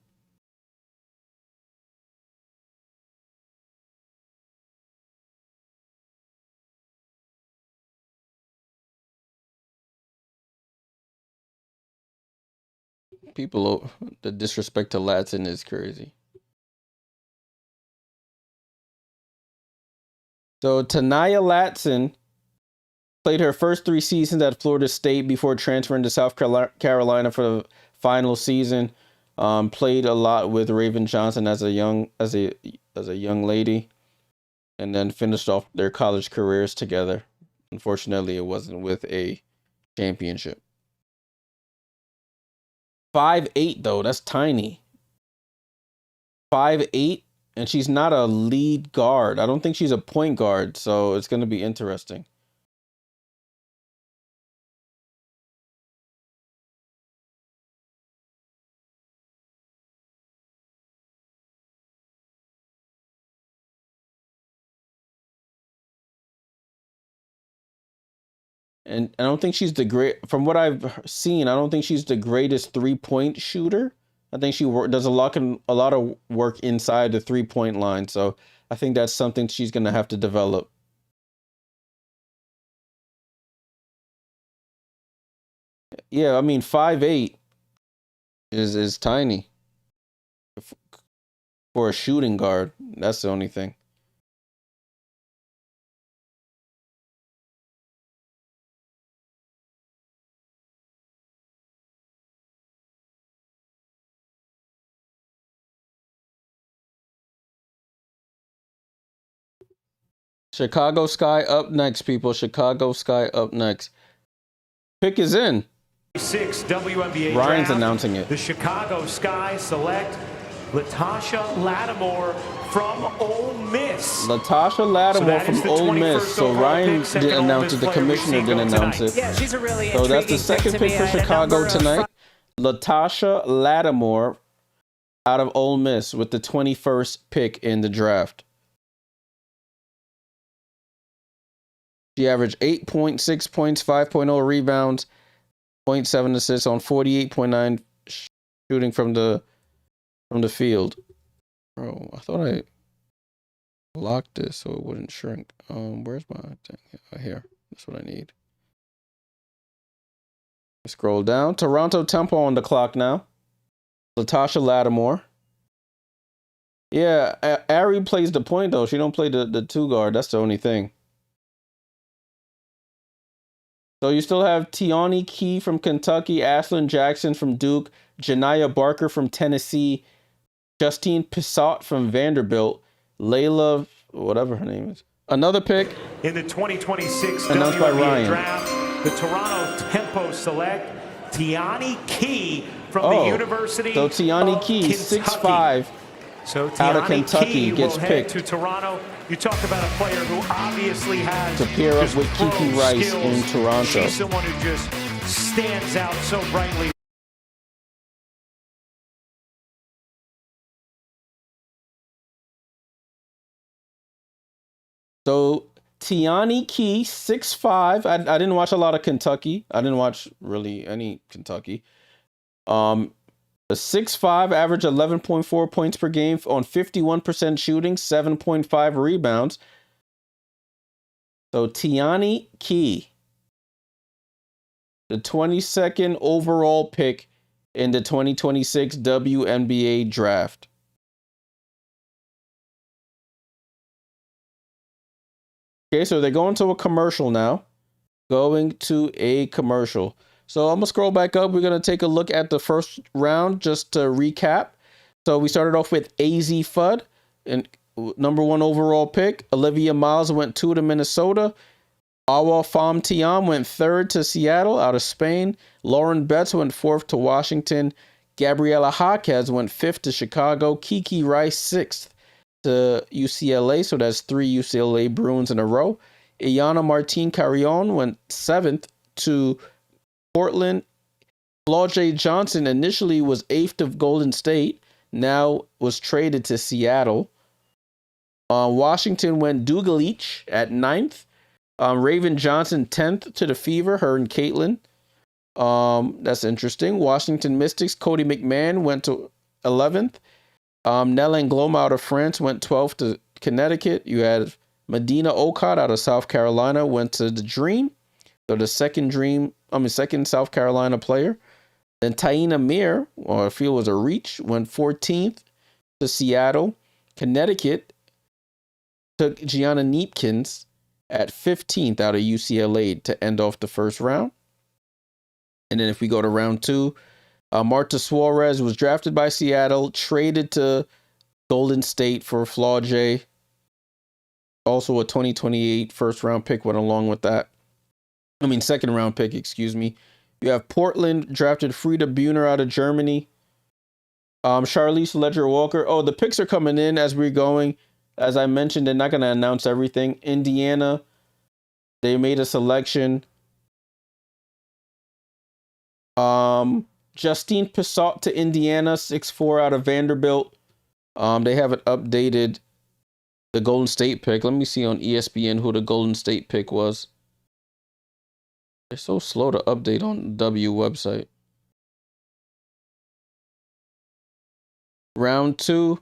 People, the disrespect to Latson is crazy. So Tanaya Latson played her first 3 seasons at Florida State before transferring to South Carolina for the final season. Played a lot with Raven Johnson as a young lady, and then finished off their college careers together. Unfortunately, it wasn't with a championship. 5'8" though, that's tiny. 5'8", and she's not a lead guard. I don't think she's a point guard, so it's going to be interesting. And I don't think she's from what I've seen, I don't think she's the greatest 3-point shooter. I think she does a lot of work inside the 3-point line. So I think that's something she's going to have to develop. Yeah, I mean, 5'8" is tiny for a shooting guard. That's the only thing. Chicago Sky up next, people. Chicago Sky up next. Pick is in. 6 WNBA Ryan's draft. announcing it. The Chicago Sky select Latasha Lattimore from Ole Miss. Latasha Lattimore from Ole Miss. So Ryan didn't announce it. The commissioner didn't announce it. Yeah, she's a really so that's the second pick for Chicago tonight. Latasha Lattimore out of Ole Miss with the 21st pick in the draft. She averaged 8.6 points, 5.0 rebounds, 0.7 assists on 48.9 shooting from the field. Bro, I thought I locked this so it wouldn't shrink. Where's my thing? Here. That's what I need. Scroll down. Toronto Temple on the clock now. Latasha Lattimore. Yeah, Ari plays the point though. She don't play the 2 guard. That's the only thing. So you still have Tiani Key from Kentucky, Ashlyn Jackson from Duke, Janiyah Barker from Tennessee, Justine Pissot from Vanderbilt, Layla, whatever her name is. Another pick in the 2026 announced by WNBA Ryan. Draft. The Toronto Tempo select Tiani Key from the University so Tiani of Key, Kentucky. 6'5", so out of Tiani Kentucky Key gets will picked head to Toronto. You talk about a player who obviously has to pair up with Kiki Rice skills. in Toronto. She's someone who just stands out so brightly. So Tiani Key, 6'5". I didn't watch a lot of Kentucky. I didn't watch really any Kentucky. A 6'5", average 11.4 points per game on 51% shooting, 7.5 rebounds. So Tiani Key, the 22nd overall pick in the 2026 WNBA Draft. Okay, so they're going to a commercial now. Going to a commercial. So I'm going to scroll back up. We're going to take a look at the first round just to recap. So we started off with AZ Fudd, and number 1 overall pick. Olivia Miles went 2 to Minnesota. Awa Fam Tiam went 3rd to Seattle out of Spain. Lauren Betts went 4th to Washington. Gabriela Jaquez went 5th to Chicago. Kiki Rice 6th to UCLA, so that's 3 UCLA Bruins in a row. Iana Martin Carrion went 7th to Portland. Flau'jae Johnson initially was 8th to Golden State, now was traded to Seattle. Washington went Dugalich at 9th. Raven Johnson 10th to the Fever, her and Caitlin. That's interesting. Washington Mystics, Cody McMahon went to 11th. Nell Angloma out of France went 12th to Connecticut. You had Medina Okot out of South Carolina went to the Dream. So the second South Carolina player. Then Taina Mir, or I feel was a reach, went 14th to Seattle. Connecticut took Gianna Neepkins at 15th out of UCLA to end off the first round. And then if we go to round 2, Marta Suarez was drafted by Seattle, traded to Golden State for Flau'jae. Also a 2028 first round pick went along with that. Second round pick, excuse me. You have Portland drafted Frieda Buhner out of Germany. Charlize Ledger-Walker. Oh, the picks are coming in as we're going. As I mentioned, they're not going to announce everything. Indiana, they made a selection. Justine Pissot to Indiana, 6'4" out of Vanderbilt. They haven't updated the Golden State pick. Let me see on ESPN who the Golden State pick was. They're so slow to update on the W website. Round 2.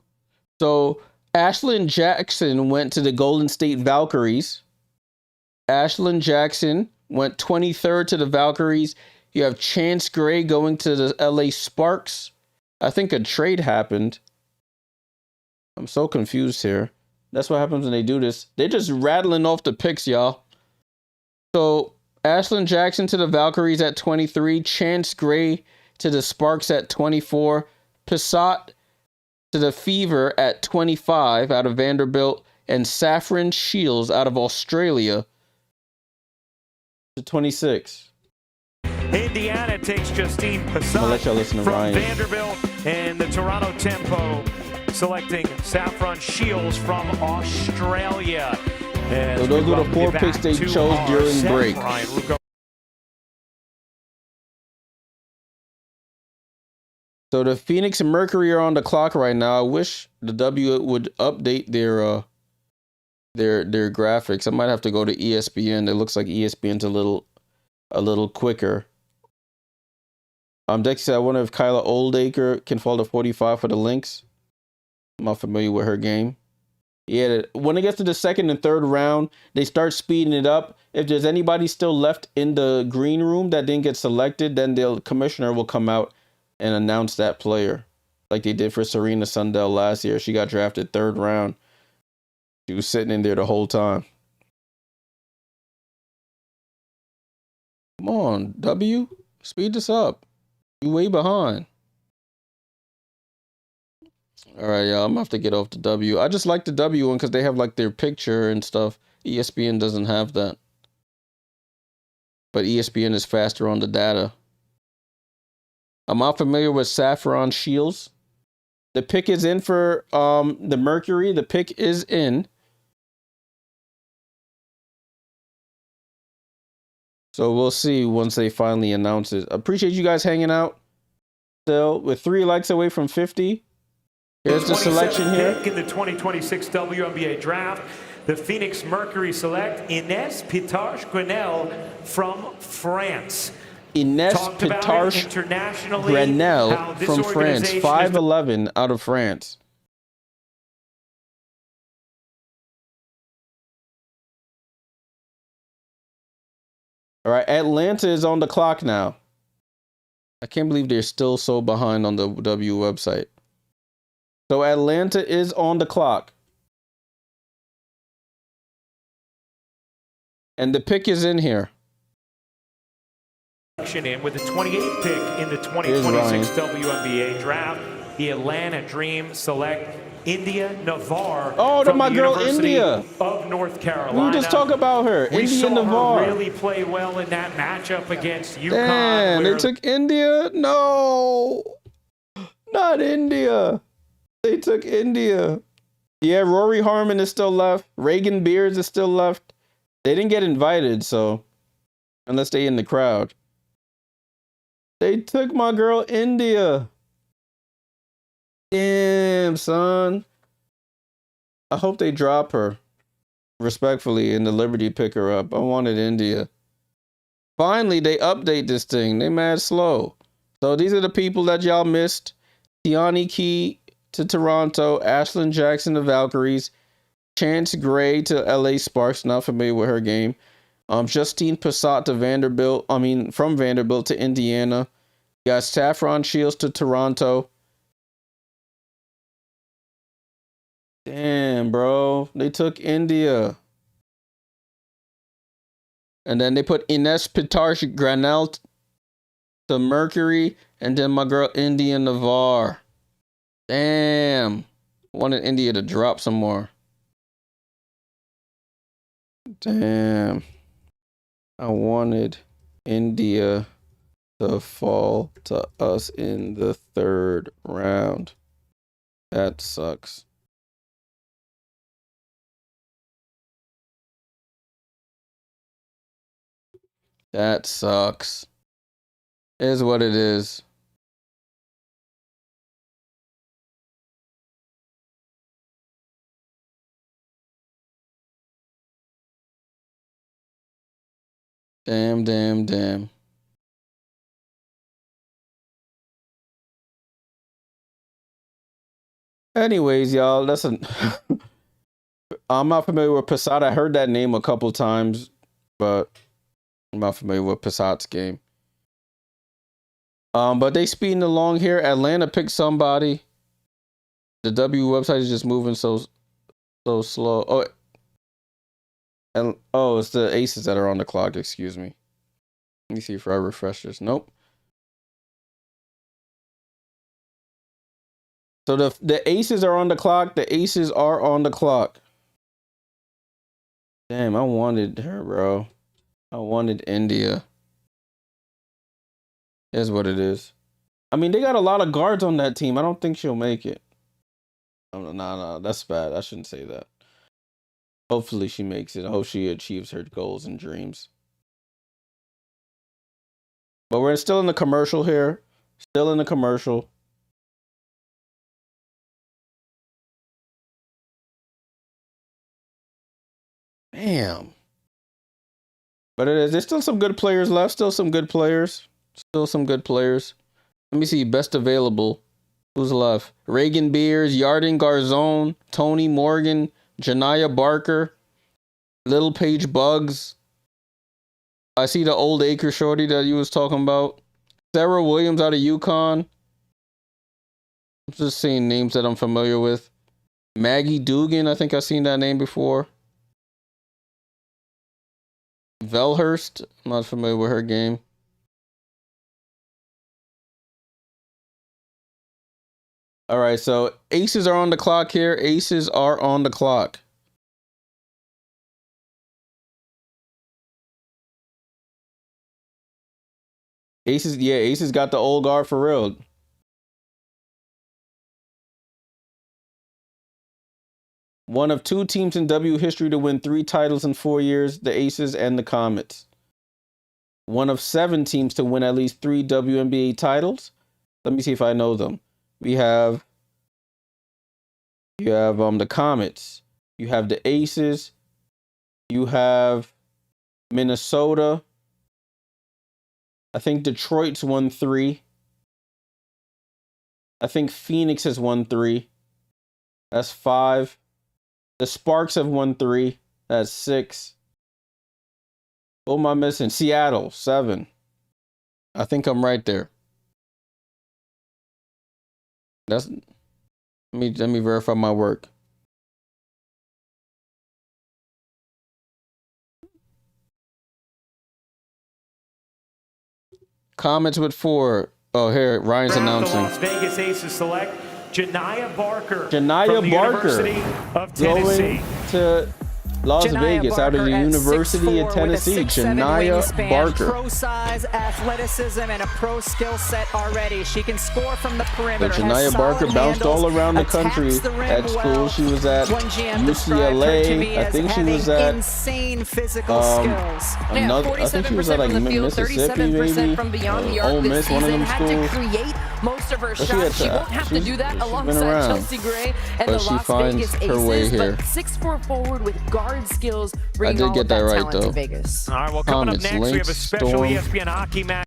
So Ashlyn Jackson went to the Golden State Valkyries. Ashlyn Jackson went 23rd to the Valkyries. You have Chance Gray going to the LA Sparks. I think a trade happened. I'm so confused here. That's what happens when they do this. They're just rattling off the picks, y'all. So Ashlyn Jackson to the Valkyries at 23. Chance Gray to the Sparks at 24. Pissot to the Fever at 25 out of Vanderbilt. And Saffron Shields out of Australia to 26. Indiana takes Justine Pissot from Vanderbilt, and the Toronto Tempo selecting Saffron Shields from Australia. So those were the 4 picks they chose during break. So the Phoenix and Mercury are on the clock right now. I wish the W would update their graphics. I might have to go to ESPN. It looks like ESPN's a little quicker. Dexter said, I wonder if Kyla Oldacre can fall to 45 for the Lynx. I'm not familiar with her game. Yeah, when it gets to the second and third round, they start speeding it up. If there's anybody still left in the green room that didn't get selected, then the commissioner will come out and announce that player. Like they did for Serena Sundell last year. She got drafted 3rd round. She was sitting in there the whole time. Come on, W. Speed this up. You way behind. All right, y'all. I'm gonna have to get off the W. I just like the W one because they have like their picture and stuff. ESPN doesn't have that. But ESPN is faster on the data. I'm not familiar with Saffron Shields. The pick is in for the Mercury. The pick is in. So we'll see once they finally announce it. Appreciate you guys hanging out. Still, with 3 likes away from 50. Here's the selection here. Pick in the 2026 WNBA Draft, the Phoenix Mercury select Inès Pitarch-Grenelle from France. Inès Pitarch-Grenelle from France. 5'11" out of France. All right, Atlanta is on the clock now. I can't believe they're still so behind on the W website. So Atlanta is on the clock. And the pick is in here. In with the 28th pick in the 2026 WNBA Draft, the Atlanta Dream select India Navarre. Oh, that's my girl University India of North Carolina. We just talk about her. India Navarre. Her really play well in that matchup against UConn. Damn, they took India? No, not India. They took India. Yeah, Rory Harmon is still left. Reagan Beers is still left. They didn't get invited, so unless they in the crowd. They took my girl India. Damn, son. I hope they drop her respectfully in the Liberty pick her up. I wanted India. Finally, they update this thing. They mad slow. So these are the people that y'all missed. Tiani Key to Toronto. Ashlyn Jackson to Valkyries. Chance Gray to LA Sparks. Not familiar with her game. Justine Passat to Vanderbilt. From Vanderbilt to Indiana. You got Saffron Shields to Toronto. Damn, bro. They took India. And then they put Ines Pitarch Granel to Mercury. And then my girl India Navarre. Damn. Wanted India to drop some more. Damn. I wanted India to fall to us in the 3rd round. That sucks. That sucks. Is what it is. Damn, damn, damn. Anyways, y'all, listen. I'm not familiar with Passat. I heard that name a couple times, but I'm not familiar with Passat's game. But they speeding along here. Atlanta picked somebody. The W website is just moving so slow. It's the Aces that are on the clock. Excuse me. Let me see if I refresh this. Nope. So the Aces are on the clock. The Aces are on the clock. Damn, I wanted her, bro. I wanted India. Is what it is. I mean, they got a lot of guards on that team. I don't think she'll make it. No, that's bad. I shouldn't say that. Hopefully she makes it. I hope she achieves her goals and dreams. But we're still in the commercial here. Still in the commercial. Damn. But there's still some good players left. Still some good players. Let me see. Best available. Who's left? Reagan Beers, Yarden Garzone, Tony Morgan, Janiyah Barker, Little Paige Bugs. I see the Old Acre shorty that you was talking about. Sarah Williams out of UConn. I'm just seeing names that I'm familiar with. Maggie Dugan, I think I've seen that name before. Velhurst, I'm not familiar with her game. All right, so Aces are on the clock here. Aces are on the clock. Aces got the old guard for real. One of 2 teams in W history to win 3 titles in 4 years, the Aces and the Comets. One of 7 teams to win at least 3 WNBA titles. Let me see if I know them. You have the Comets. You have the Aces. You have Minnesota. I think Detroit's won 3. I think Phoenix has won 3. That's 5. The Sparks have won 3. That's 6. What am I missing? Seattle, 7. I think I'm right there. Let me verify my work. Comets with 4. Oh, here Ryan's announcing. The Las Vegas Aces select Janiyah Barker. Janiyah Barker University of Tennessee. Going to Las Vegas, out of the University of Tennessee, Janiyah Barker. Pro size, athleticism, and a pro skill set already. She can score from the perimeter. So Janiyah Barker bounced all around the country at school. She was at UCLA. I think she was at insane physical skills. I think she was at like Mississippi, maybe. Ole Miss, one of them schools. Most of her shots. She won't have to do that alongside Chelsea Gray and the Las Vegas Aces, but 6'4" forward with guard skills bringing all of that talent to Vegas. All right, well, coming up next, we have a special ESPN hockey match.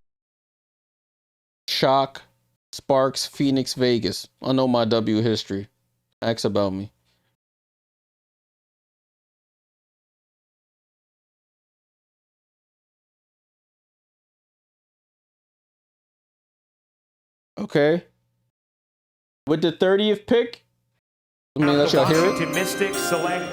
Shock, Sparks, Phoenix, Vegas. I know my W history. Ask about me. Okay. With the 30th pick, let me let y'all hear it. Washington Mystics select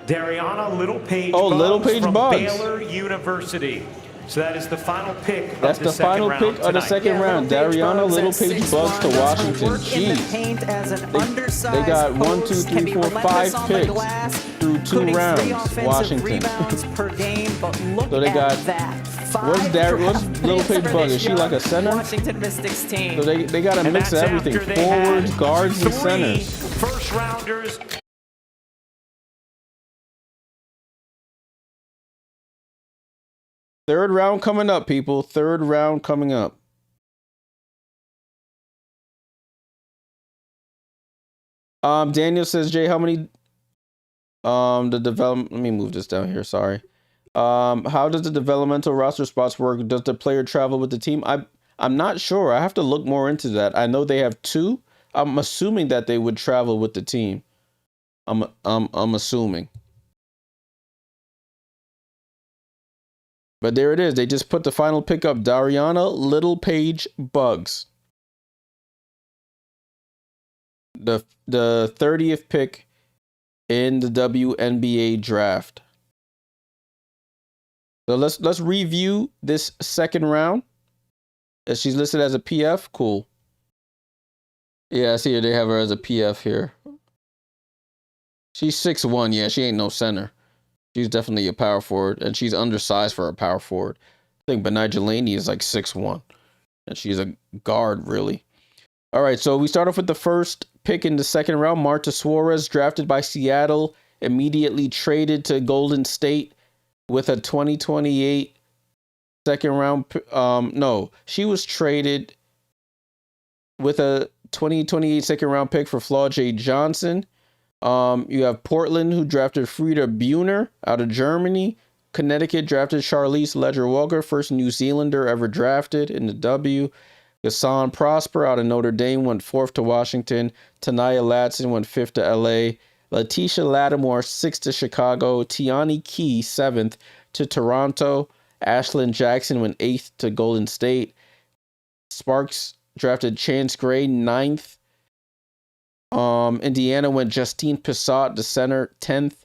Dariana Littlepage. Oh, Littlepage from Bugs. Baylor University. So that is the final pick. That's the final pick of the second round. Dariana Littlepage Bugs to Washington. Jeez. They got 1, 2, 3, 4, 5 picks through 2 rounds. Washington. So they got. What's Littlepage Bugs? Is she like a center? Washington Mystics team. So they got a mix of everything: forwards, guards, and centers. First rounders. Third round coming up, people. Third round coming up. Daniel says, Jay, how many the development, let me move this down here, sorry. How does the developmental roster spots work? Does the player travel with the team? I'm not sure. I have to look more into that. I know they have 2. I'm assuming that they would travel with the team. I'm assuming. But there it is. They just put the final pick up. Dariana Littlepage Bugs. The 30th pick in the WNBA draft. So let's review this second round. As she's listed as a PF. Cool. Yeah, I see her. They have her as a PF here. She's 6'1". Yeah, she ain't no center. She's definitely a power forward, and she's undersized for a power forward. I think Benai Jelani is like 6'1", and she's a guard, really. All right, so we start off with the first pick in the second round. Marta Suarez, drafted by Seattle, immediately traded to Golden State with a 2028 second round. No, she was traded with a 2028 second round pick for Flaw J. Johnson. You have Portland, who drafted Frieda Buhner out of Germany. Connecticut drafted Charlize Ledger-Walker, first New Zealander ever drafted in the W. Gasson Prosper out of Notre Dame went 4th to Washington. Tanaya Latson went 5th to LA. Letitia Lattimore 6th to Chicago. Tiani Key 7th to Toronto. Ashlyn Jackson went 8th to Golden State. Sparks drafted Chance Gray 9th. Indiana went Justine Pissot, the center, 10th.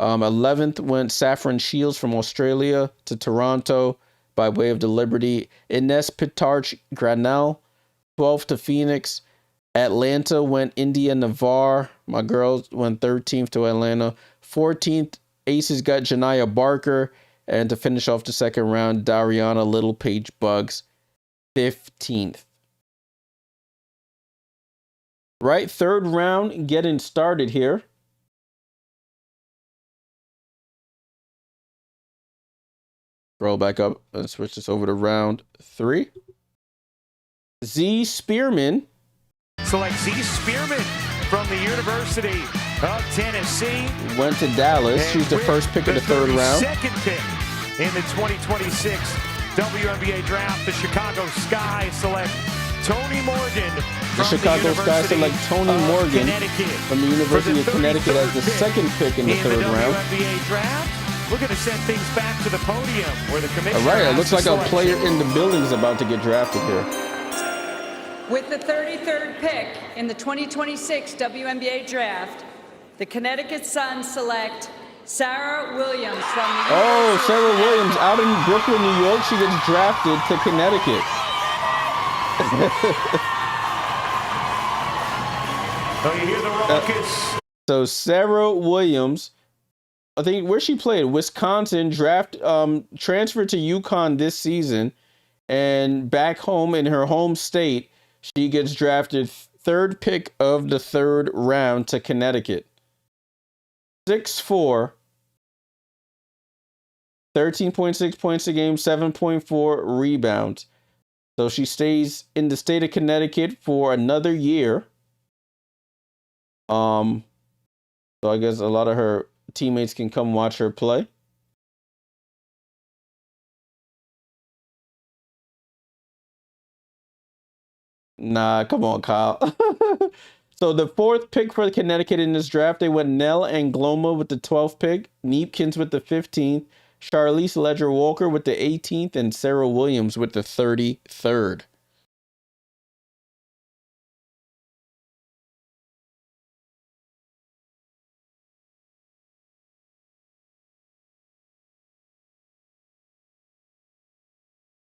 11th went Saffron Shields from Australia to Toronto by way of the Liberty. Ines Pitarch Granell, 12th to Phoenix. Atlanta went India Navarre. My girls went 13th to Atlanta. 14th, Aces got Janiyah Barker. And to finish off the second round, Dariana Littlepage Bugs, 15th. Right, third round getting started here. Scroll back up and switch this over to round 3. Z Spearman. Select Z Spearman from the University of Tennessee. Went to Dallas. And she's the first pick of the third round. Second pick in the 2026 WNBA Draft. The Chicago Sky select Tony Morgan. The Chicago Sky select Tony Morgan from the University of Connecticut as the second pick in the third round. WNBA Draft. We're going to send things back to the podium where the commissioner. All right, it looks like a player in the building is about to get drafted here. With the 33rd pick in the 2026 WNBA Draft, the Connecticut Sun select Sarah Williams from the Oh, Sarah Williams out in Brooklyn, New York. She gets drafted to Connecticut. Oh, you hear the raucous. So Sarah Williams I think where she played, Wisconsin, transferred to UConn this season, and back home in her home state, she gets drafted 3rd pick of the 3rd round to Connecticut. 6'4", 13.6 points a game, 7.4 rebounds. So she stays in the state of Connecticut for another year. So I guess a lot of her teammates can come watch her play. Nah, come on, Kyle. So the 4th pick for Connecticut in this draft, they went Nell Angloma with the 12th pick, Neepkins with the 15th, Charlize Ledger-Walker with the 18th, and Sarah Williams with the 33rd.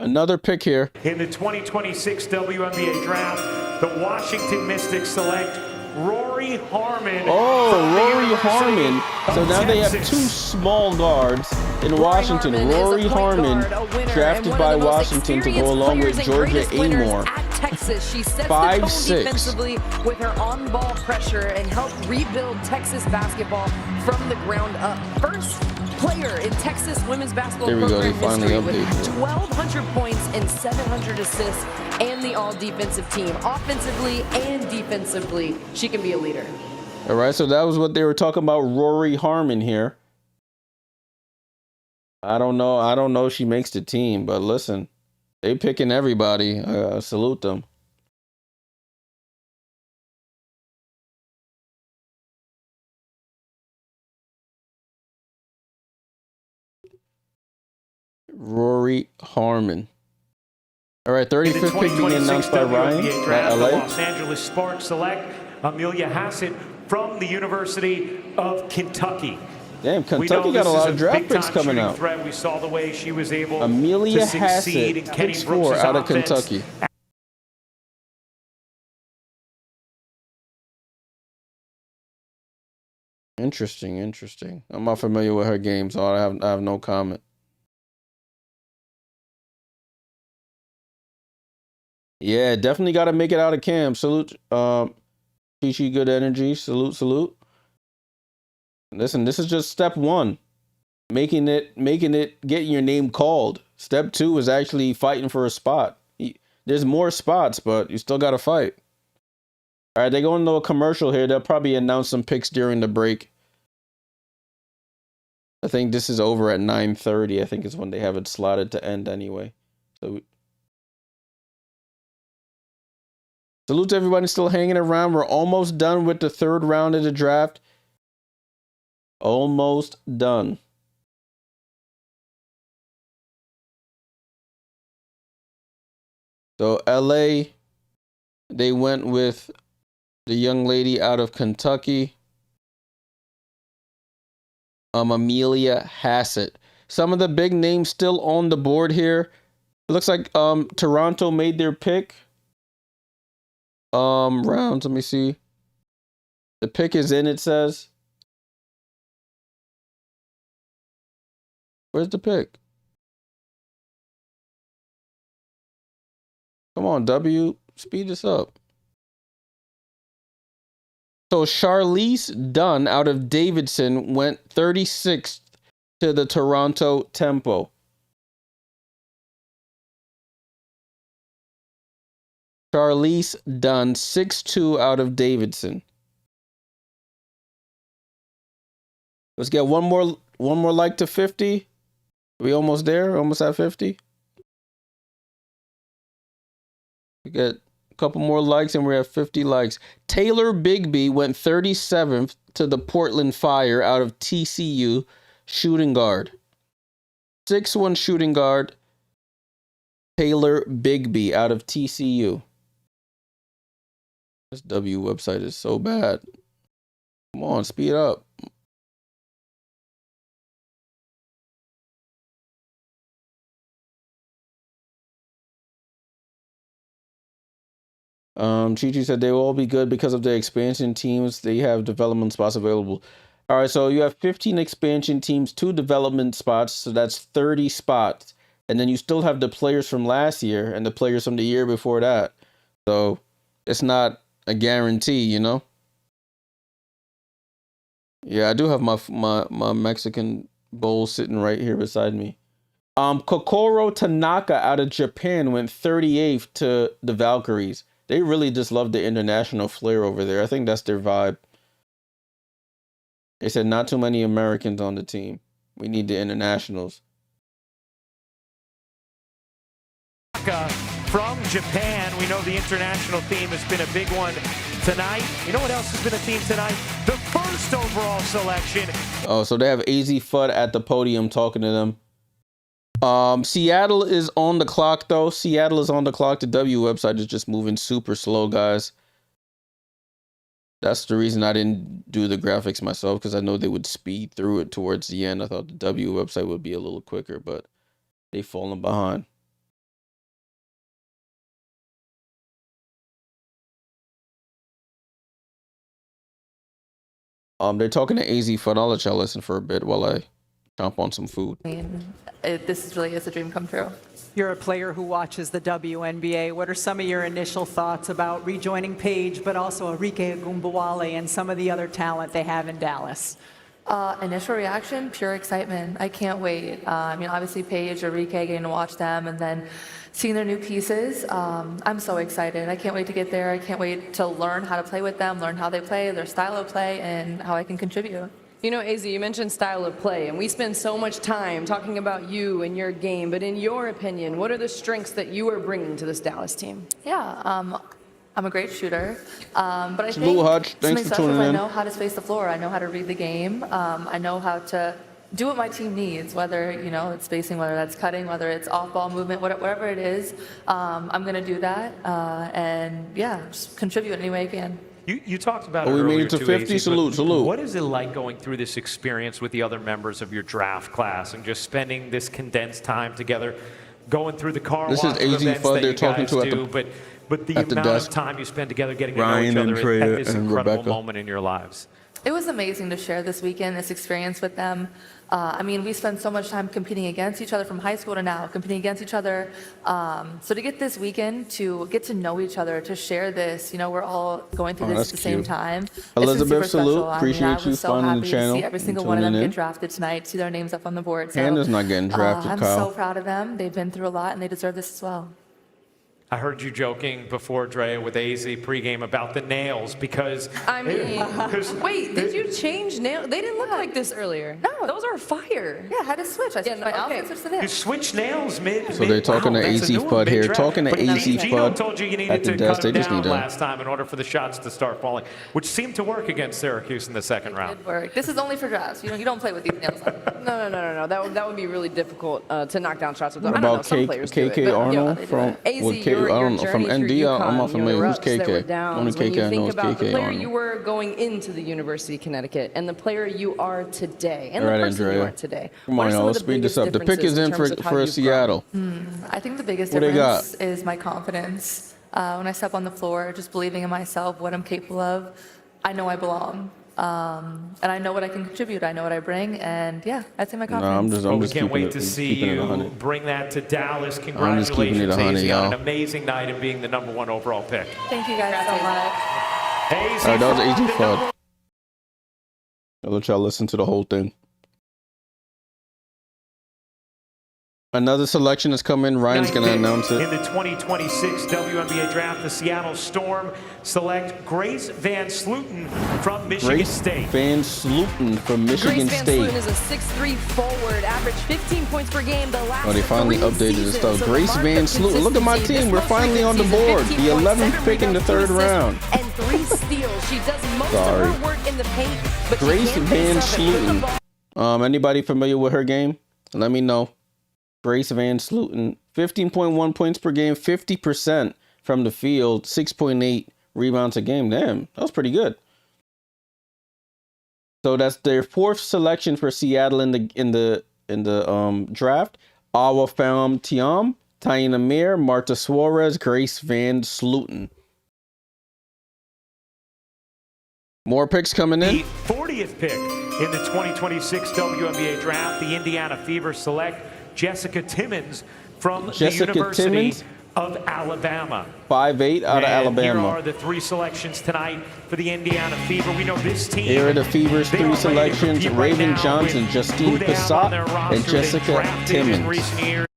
Another pick here. In the 2026 WNBA Draft, the Washington Mystics select Rory Harmon. Oh, Rory Harmon. So now they have 2 small guards in Washington. Rory Harmon, drafted by Washington to go along with Georgia Amore. Texas. She sets 5'6" the tone defensively with her on-ball pressure and helped rebuild Texas basketball from the ground up. First player in Texas women's basketball program history with 1,200 points and 700 assists and the all-defensive team. Offensively and defensively, she can be a leader. All right, so that was what they were talking about, Rory Harmon here. I don't know if she makes the team, but listen, they picking everybody. Salute them. Rory Harmon. All right, 35th pick being announced by Ryan at LA. The Los Angeles Sparks select Amelia Hassett from the University of Kentucky. Damn, Kentucky got a lot of draft picks coming out. We saw the way she was able Amelia to succeed in Hassett, Kenny 6'4", Brooks' out of offense. Kentucky. Interesting. I'm not familiar with her game, so I have no comment. Yeah, definitely got to make it out of camp. Salute, Peachy, good energy. Salute. Listen, this is just step 1. Making it, getting your name called. Step 2 is actually fighting for a spot. There's more spots, but you still got to fight. All right, they go into a commercial here. They'll probably announce some picks during the break. I think this is over at 9:30. I think is when they have it slotted to end anyway. So salute to everybody still hanging around. We're almost done with the 3rd round of the draft. Almost done. So LA, they went with the young lady out of Kentucky, Amelia Hassett. Some of the big names still on the board here. It looks like Toronto made their pick. Rounds, let me see. The pick is in, it says. Where's the pick? Come on, W. Speed this up. So Charlize Dunn out of Davidson went 36th to the Toronto Tempo. Charlize Dunn, 6'2", out of Davidson. Let's get one more like to 50. Are we almost there? Almost at 50? We get a couple more likes and we're at 50 likes. Taylor Bigby went 37th to the Portland Fire out of TCU, shooting guard. 6'1" shooting guard, Taylor Bigby out of TCU. This W website is so bad. Come on, speed up. Chi said they will all be good because of the expansion teams. They have development spots available. All right, so you have 15 expansion teams, 2 development spots, so that's 30 spots. And then you still have the players from last year and the players from the year before that. So it's not a guarantee, you know? Yeah, I do have my Mexican bowl sitting right here beside me. Kokoro Tanaka out of Japan went 38th to the Valkyries. They really just love the international flair over there. I think that's their vibe. They said not too many Americans on the team. We need the internationals. From Japan, we know the international theme has been a big one tonight. You know what else has been a theme tonight? The first overall selection. Oh, so they have AZ Fudd at the podium talking to them. Seattle is on the clock, though. Seattle is on the clock. The W website is just moving super slow, guys. That's the reason I didn't do the graphics myself, because I know they would speed through it towards the end. I thought the W website would be a little quicker, but they've fallen behind. They're talking to AZ Fudd. I'll let y'all listen for a bit while I chomp on some food. This really is a dream come true. You're a player who watches the WNBA. What are some of your initial thoughts about rejoining Paige, but also Arike Ogunbowale and some of the other talent they have in Dallas? Initial reaction, pure excitement. I can't wait. I mean, obviously Paige, Arike, getting to watch them, and then seeing their new pieces. I'm so excited. I can't wait to get there. I can't wait to learn how to play with them, learn how they play, their style of play, and how I can contribute. You know, AZ, you mentioned style of play, and we spend so much time talking about you and your game, but in your opinion, what are the strengths that you are bringing to this Dallas team? Yeah, I'm a great shooter, but I think something special is I know how to space the floor. I know how to read the game. I know how to do what my team needs, whether, you know, it's spacing, whether that's cutting, whether it's off-ball movement, whatever it is. I'm going to do that, and yeah, just contribute any way I can. You talked about it earlier, we made it to 50. Salute. What is it like going through this experience with the other members of your draft class and just spending this condensed time together, going through the car wash events that you guys do, but the amount of time you spend together getting to know each other at this incredible moment in your lives? It was amazing to share this weekend, this experience with them. I mean, we spent so much time competing against each other from high school to now, competing against each other. So to get this weekend to get to know each other, to share this, you know, we're all going through this at the same time. Elizabeth, salute. Appreciate you finding the channel. See every single one of them get drafted tonight, see their names up on the board. So, Hannah's not getting drafted, Kyle. I'm so proud of them. They've been through a lot, and they deserve this as well. I heard you joking before, Drea, with AZ pregame about the nails because... I mean, wait, did you change nails? They didn't look like this earlier. No. Those are fire. Yeah, I had to switch. I switched my outfit, switched the nails. You switched nails mid... So they're talking to AZ Fudd here. Talking to AZ Fudd told you needed to cut them down last time in order for the shots to start falling, which seemed to work against Syracuse in the second round. It did work. This is only for drafts. You don't play with these nails on. No. That would be really difficult to knock down shots with them. What about KK Arnold from... From ND, I'm not familiar. Who's KK? Only KK I know is KK. The player you were going into the University of Connecticut and the player you are today, and the person you are today. Come on, y'all, let's speed this up. The pick is in for Seattle. I think the biggest difference is my confidence. When I step on the floor, just believing in myself, what I'm capable of, I know I belong. And I know what I can contribute. I know what I bring, and yeah, I'd say my confidence. We can't wait to see you bring that to Dallas. Congratulations, AZ, on an amazing night and being the #1 overall pick. Thank you guys so much. All right, that was AZ Fudd. I'll let y'all listen to the whole thing. Another selection is coming. Ryan's going to announce it. In the 2026 WNBA Draft, the Seattle Storm select Grace Van Slooten from Michigan State. Van Slooten from Michigan State. Grace Van Slooten is a 6'3" forward, averaged 15 points per game the last they finally updated the stuff. Grace Van Slooten. Look at my team. We're finally on the board. The 11th pick in the 3rd round. And 3 steals. She does most of her work in the paint, but Grace Van Slooten. Anybody familiar with her game? Let me know. Grace Van Slooten, 15.1 points per game, 50% from the field, 6.8 rebounds a game. Damn, that was pretty good. So that's their 4th selection for Seattle in the draft. Awa Pham Thiam, Taina Mir, Marta Suarez, Grace Van Slooten. More picks coming in. The 40th pick in the 2026 WNBA Draft, the Indiana Fever select Jessica Timmons from the University of Alabama. 5'8" out of Alabama. Here are the 3 selections tonight for the Indiana Fever. We know this team. Here are the Fever's 3 selections: Raven Johnson, Justine Passat, and Jessica Timmons.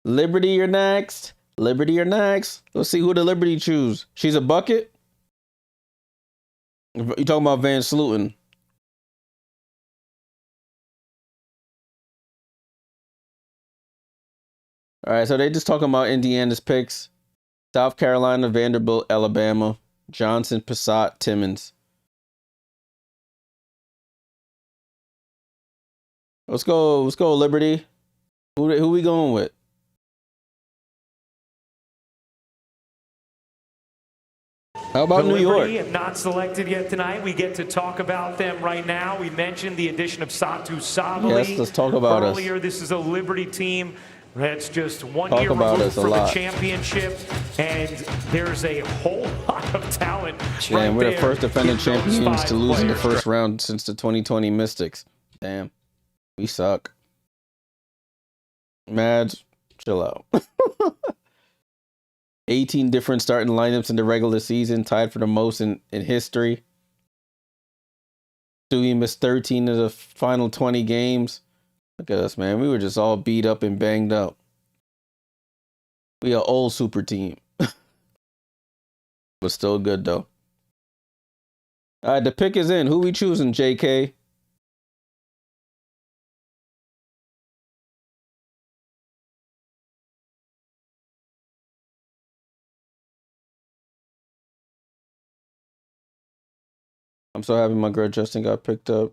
Liberty, you're next. Liberty, you're next. Let's see who the Liberty choose. She's a bucket. You talking about Van Sluten? All right, so they just talking about Indiana's picks: South Carolina, Vanderbilt, Alabama, Johnson, Passat, Timmons. Let's go, Liberty. Who we going with? How about New York? Liberty have not selected yet tonight. We get to talk about them right now. We mentioned the addition of Satu Sabali. Yes, let's talk about earlier. This is a Liberty team that's just 1 year removed from the championship, and there's a whole lot of talent. Damn, we're the first defending champions to lose in the first round since the 2020 Mystics. Damn, we suck. Mads, chill out. 18 different starting lineups in the regular season, tied for the most in history. Stewie missed 13 of the final 20 games. Look at us, man. We were just all beat up and banged up. We are old super team. But still good, though. All right, the pick is in. Who we choosing, JK? I'm so happy my girl Justin got picked up.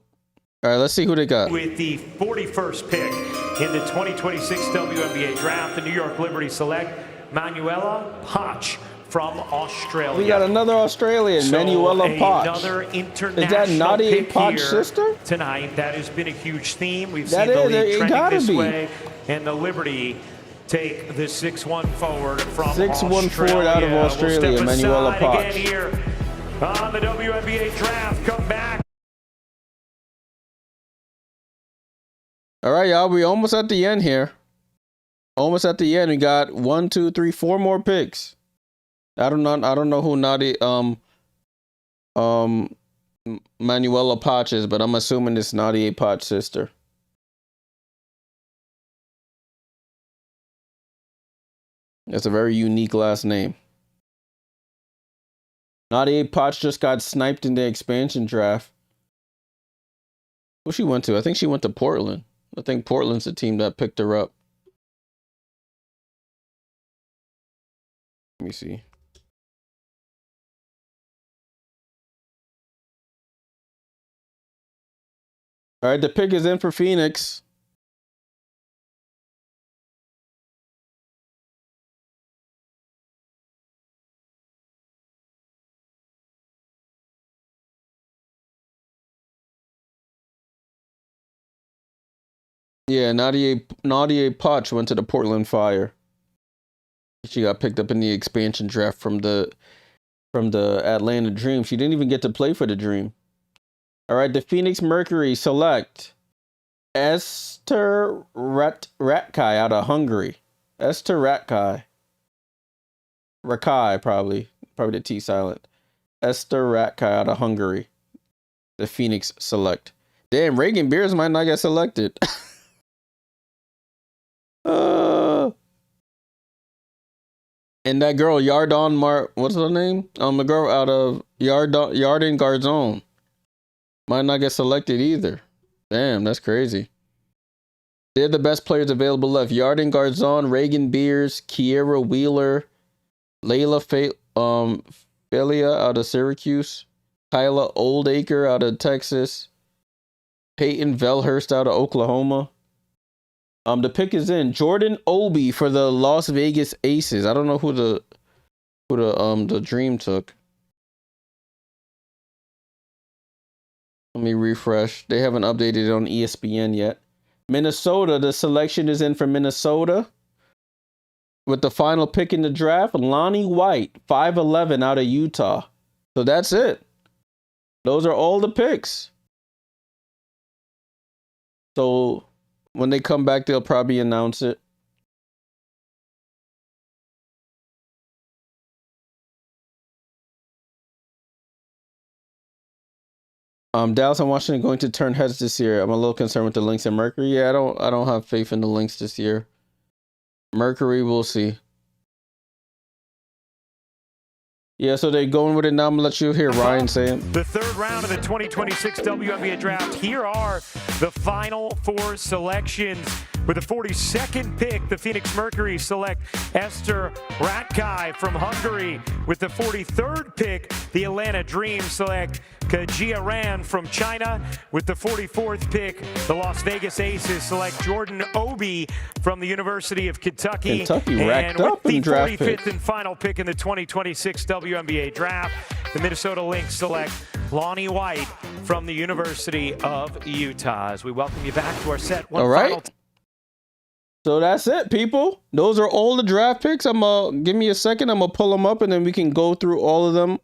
All right, let's see who they got. With the 41st pick in the 2026 WNBA Draft, the New York Liberty select Manuela Potch from Australia. We got another Australian, Manuela Potch. Another international is that Nadia Potch's sister? Tonight, that has been a huge theme. We've seen the league trending this way, and the Liberty take the 6'1" forward from 6'1" forward out of Australia, Manuela Potch. Again here on the WNBA Draft. Come back. All right, y'all. We almost at the end here. Almost at the end. We got 1, 2, 3, 4 more picks. I don't know who Nadia Manuela Potch is, but I'm assuming it's Nadia Potch's sister. That's a very unique last name. Nadia Potch just got sniped in the expansion draft. Who she went to? I think she went to Portland. I think Portland's the team that picked her up. Let me see. All right, the pick is in for Phoenix. Yeah, Nadia Potch went to the Portland Fire. She got picked up in the expansion draft from the Atlanta Dream. She didn't even get to play for the Dream. All right, the Phoenix Mercury select Esther Ratkai out of Hungary. Esther Ratkai. Rakai, probably the T silent. Esther Ratkai out of Hungary. The Phoenix select. Damn, Reagan Beers might not get selected. And that girl Yardon what's her name? The girl out of Yarden Garzon might not get selected either. Damn, that's crazy. They're the best players available left. Yarden Garzon, Reagan Beers, Kiera Wheeler, Layla Felia out of Syracuse, Kyla Oldacre out of Texas, Peyton Velhurst out of Oklahoma. The pick is in. Jordan Obi for the Las Vegas Aces. I don't know who the Dream took. Let me refresh. They haven't updated it on ESPN yet. Minnesota, the selection is in for Minnesota. with the final pick in the draft, Lonnie White, 5'11" out of Utah. So that's it. Those are all the picks. So when they come back, they'll probably announce it. Dallas and Washington going to turn heads this year. I'm a little concerned with the Lynx and Mercury. Yeah, I don't have faith in the Lynx this year. Mercury, we'll see. Yeah, so they're going with it now. I'm going to let you hear Ryan say it. The third round of the 2026 WNBA Draft. Here are the final 4 selections. With the 42nd pick, the Phoenix Mercury select Esther Ratkai from Hungary. With the 43rd pick, the Atlanta Dream select Kajia Ran from China. With the 44th pick, the Las Vegas Aces select Jordan Obi from the University of Kentucky. Kentucky racked up in draft picks. And with the 45th and final pick in the 2026 WNBA Draft, the Minnesota Lynx select Lonnie White from the University of Utah. As we welcome you back to our set. All right. So that's it, people. Those are all the draft picks. Give me a second. I'm gonna pull them up, and then we can go through all of them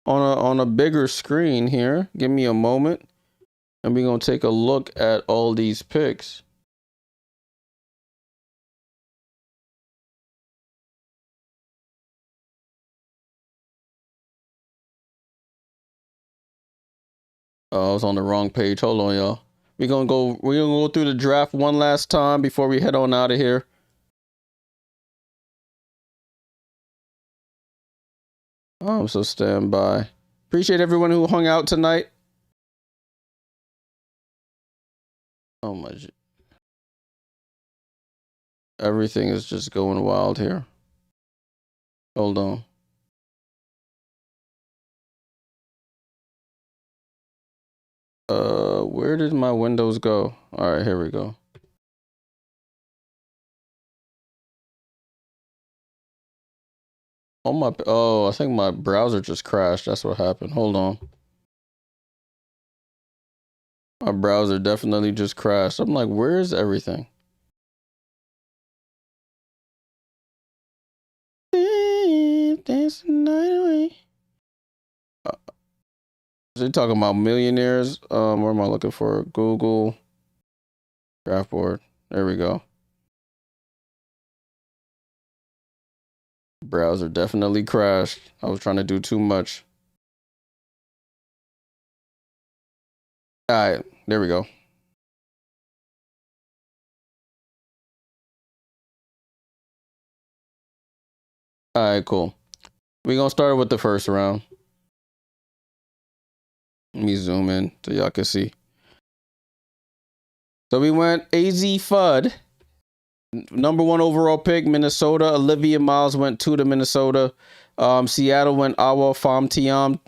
on a bigger screen here. Give me a moment, and we're gonna take a look at all these picks. Oh, I was on the wrong page. Hold on, y'all. We're gonna go through the draft one last time before we head on out of here. So stand by. Appreciate everyone who hung out tonight. Oh my. Everything is just going wild here. Hold on. Where did my windows go? All right, here we go. I think my browser just crashed. That's what happened. Hold on. My browser definitely just crashed. I'm like, where is everything? Dance the night away. So you're talking about millionaires. Where am I looking for? Google draft board. There we go. Browser definitely crashed. I was trying to do too much. All right, there we go. All right, cool. We're going to start with the first round. Let me zoom in so y'all can see. So we went AZ Fudd, number 1 overall pick, Minnesota. Olivia Miles went 2 to Minnesota. Seattle went Awa Famtiam.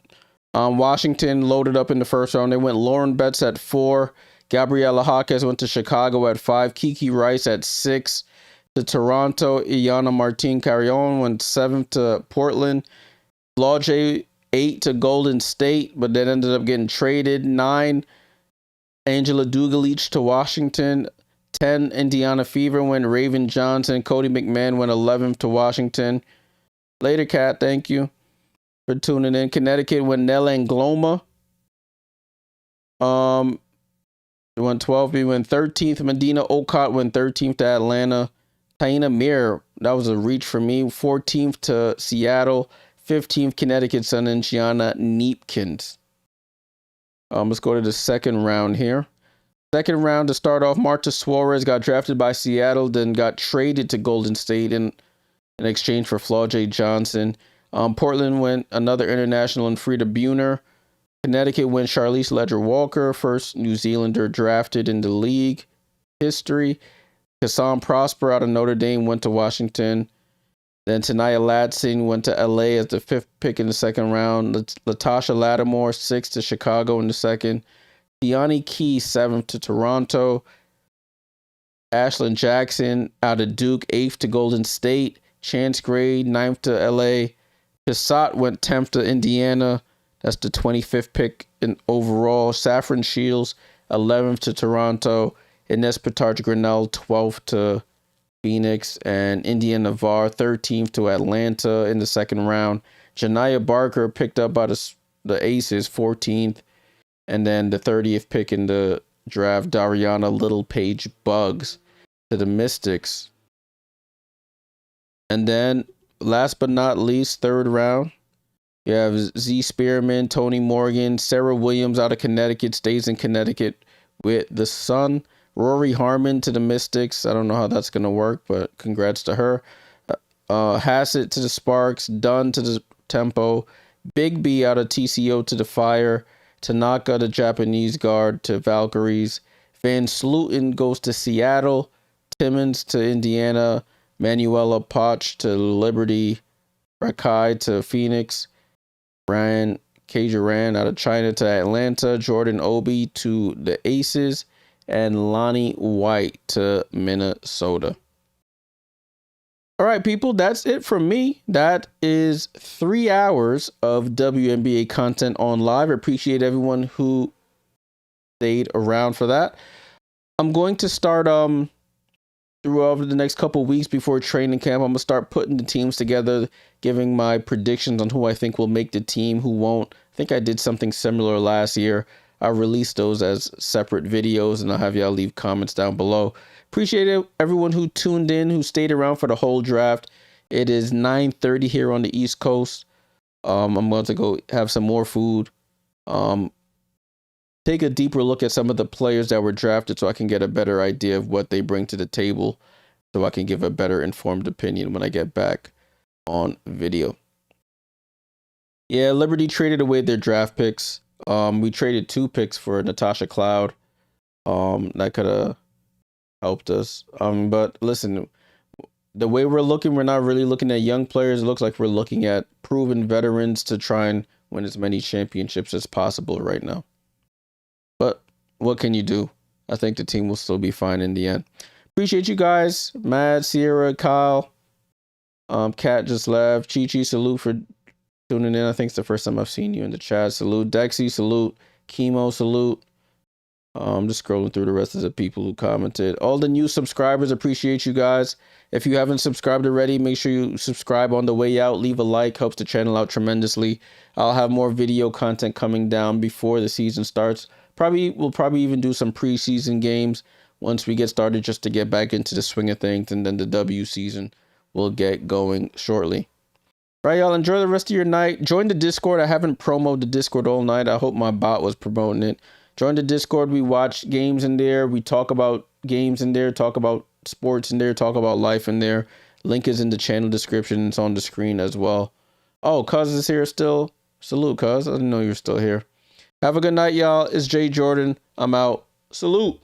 Washington loaded up in the first round. They went Lauren Betts at 4. Gabriela Jaquez went to Chicago at 5. Kiki Rice at 6 to Toronto. Iana Martin Carrion went 7 to Portland. Flau'jae 8 to Golden State, but then ended up getting traded. 9, Angela Dugalich to Washington. 10, Indiana Fever went Raven Johnson. Cody McMahon went 11 to Washington. Later, Cat, thank you for tuning in. Connecticut went Nella Angloma. Went 12. We went 13th. Medina Okot went 13th to Atlanta. Taina Mir, that was a reach for me. 14th to Seattle. 15th, Connecticut, Gianna Neepkins. Let's go to the second round here. Second round to start off, Marta Suarez got drafted by Seattle, then got traded to Golden State in exchange for Flau'jae Johnson. Portland went another international and Frida Buhner. Connecticut went Charlize Ledger-Walker, first New Zealander drafted in the league history. Kassan Prosper out of Notre Dame went to Washington. Then Tanaya Ladson went to LA as the 5th pick in the second round. Latasha Lattimore, 6th to Chicago in the second. Deani Key, 7th to Toronto. Ashlyn Jackson out of Duke, 8th to Golden State. Chance Gray, 9th to LA. Pissat went 10th to Indiana. That's the 25th pick in overall. Saffron Shields, 11th to Toronto. Ines Pitarch Grinnell, 12th to Phoenix, and Indiana Navarre 13th to Atlanta in the second round. Janiyah Barker picked up by the Aces 14th, and then the 30th pick in the draft, Dariana Littlepage Buggs to the Mystics. And then last but not least, third round, you have Z Spearman, Tony Morgan, Sarah Williams out of Connecticut, stays in Connecticut with the Sun. Rory Harmon to the Mystics. I don't know how that's going to work, but congrats to her. Hassett to the Sparks, Dunn to the Tempo, Big B out of TCO to the Fire, Tanaka, the Japanese guard, to Valkyries. Van Sluten goes to Seattle, Timmons to Indiana, Manuela Poch to Liberty, Rakai to Phoenix, Ryan Kajuran out of China to Atlanta, Jordan Obi to the Aces, and Lonnie White to Minnesota. All right, people, that's it from me. That is 3 hours of WNBA content on live. I appreciate everyone who stayed around for that. I'm going to start throughout the next couple weeks before training camp. I'm going to start putting the teams together, giving my predictions on who I think will make the team, who won't. I think I did something similar last year. I'll release those as separate videos, and I'll have y'all leave comments down below. Appreciate everyone who tuned in, who stayed around for the whole draft. It is 9:30 here on the East Coast. I'm going to go have some more food. Take a deeper look at some of the players that were drafted so I can get a better idea of what they bring to the table, so I can give a better informed opinion when I get back on video. Yeah, Liberty traded away their draft picks. We traded 2 picks for Natasha Cloud. That could have helped us. But listen, the way we're looking, we're not really looking at young players. It looks like we're looking at proven veterans to try and win as many championships as possible right now. But what can you do? I think the team will still be fine in the end. Appreciate you guys. Mad, Sierra, Kyle. Kat just left. Chi, salute for tuning in. I think it's the first time I've seen you in the chat. Salute. Dexy, salute. Chemo, salute. I'm just scrolling through the rest of the people who commented. All the new subscribers, appreciate you guys. If you haven't subscribed already, make sure you subscribe on the way out. Leave a like, helps the channel out tremendously. I'll have more video content coming down before the season starts. We'll probably even do some preseason games once we get started, just to get back into the swing of things, and then the W season will get going shortly. All right, y'all, enjoy the rest of your night. Join the Discord. I haven't promoted the Discord all night. I hope my bot was promoting it. Join the Discord. We watch games in there. We talk about games in there, talk about sports in there, talk about life in there. Link is in the channel description. It's on the screen as well. Oh, Cuz is here still. Salute, Cuz. I didn't know you were still here. Have a good night, y'all. It's Jay Jordan. I'm out. Salute.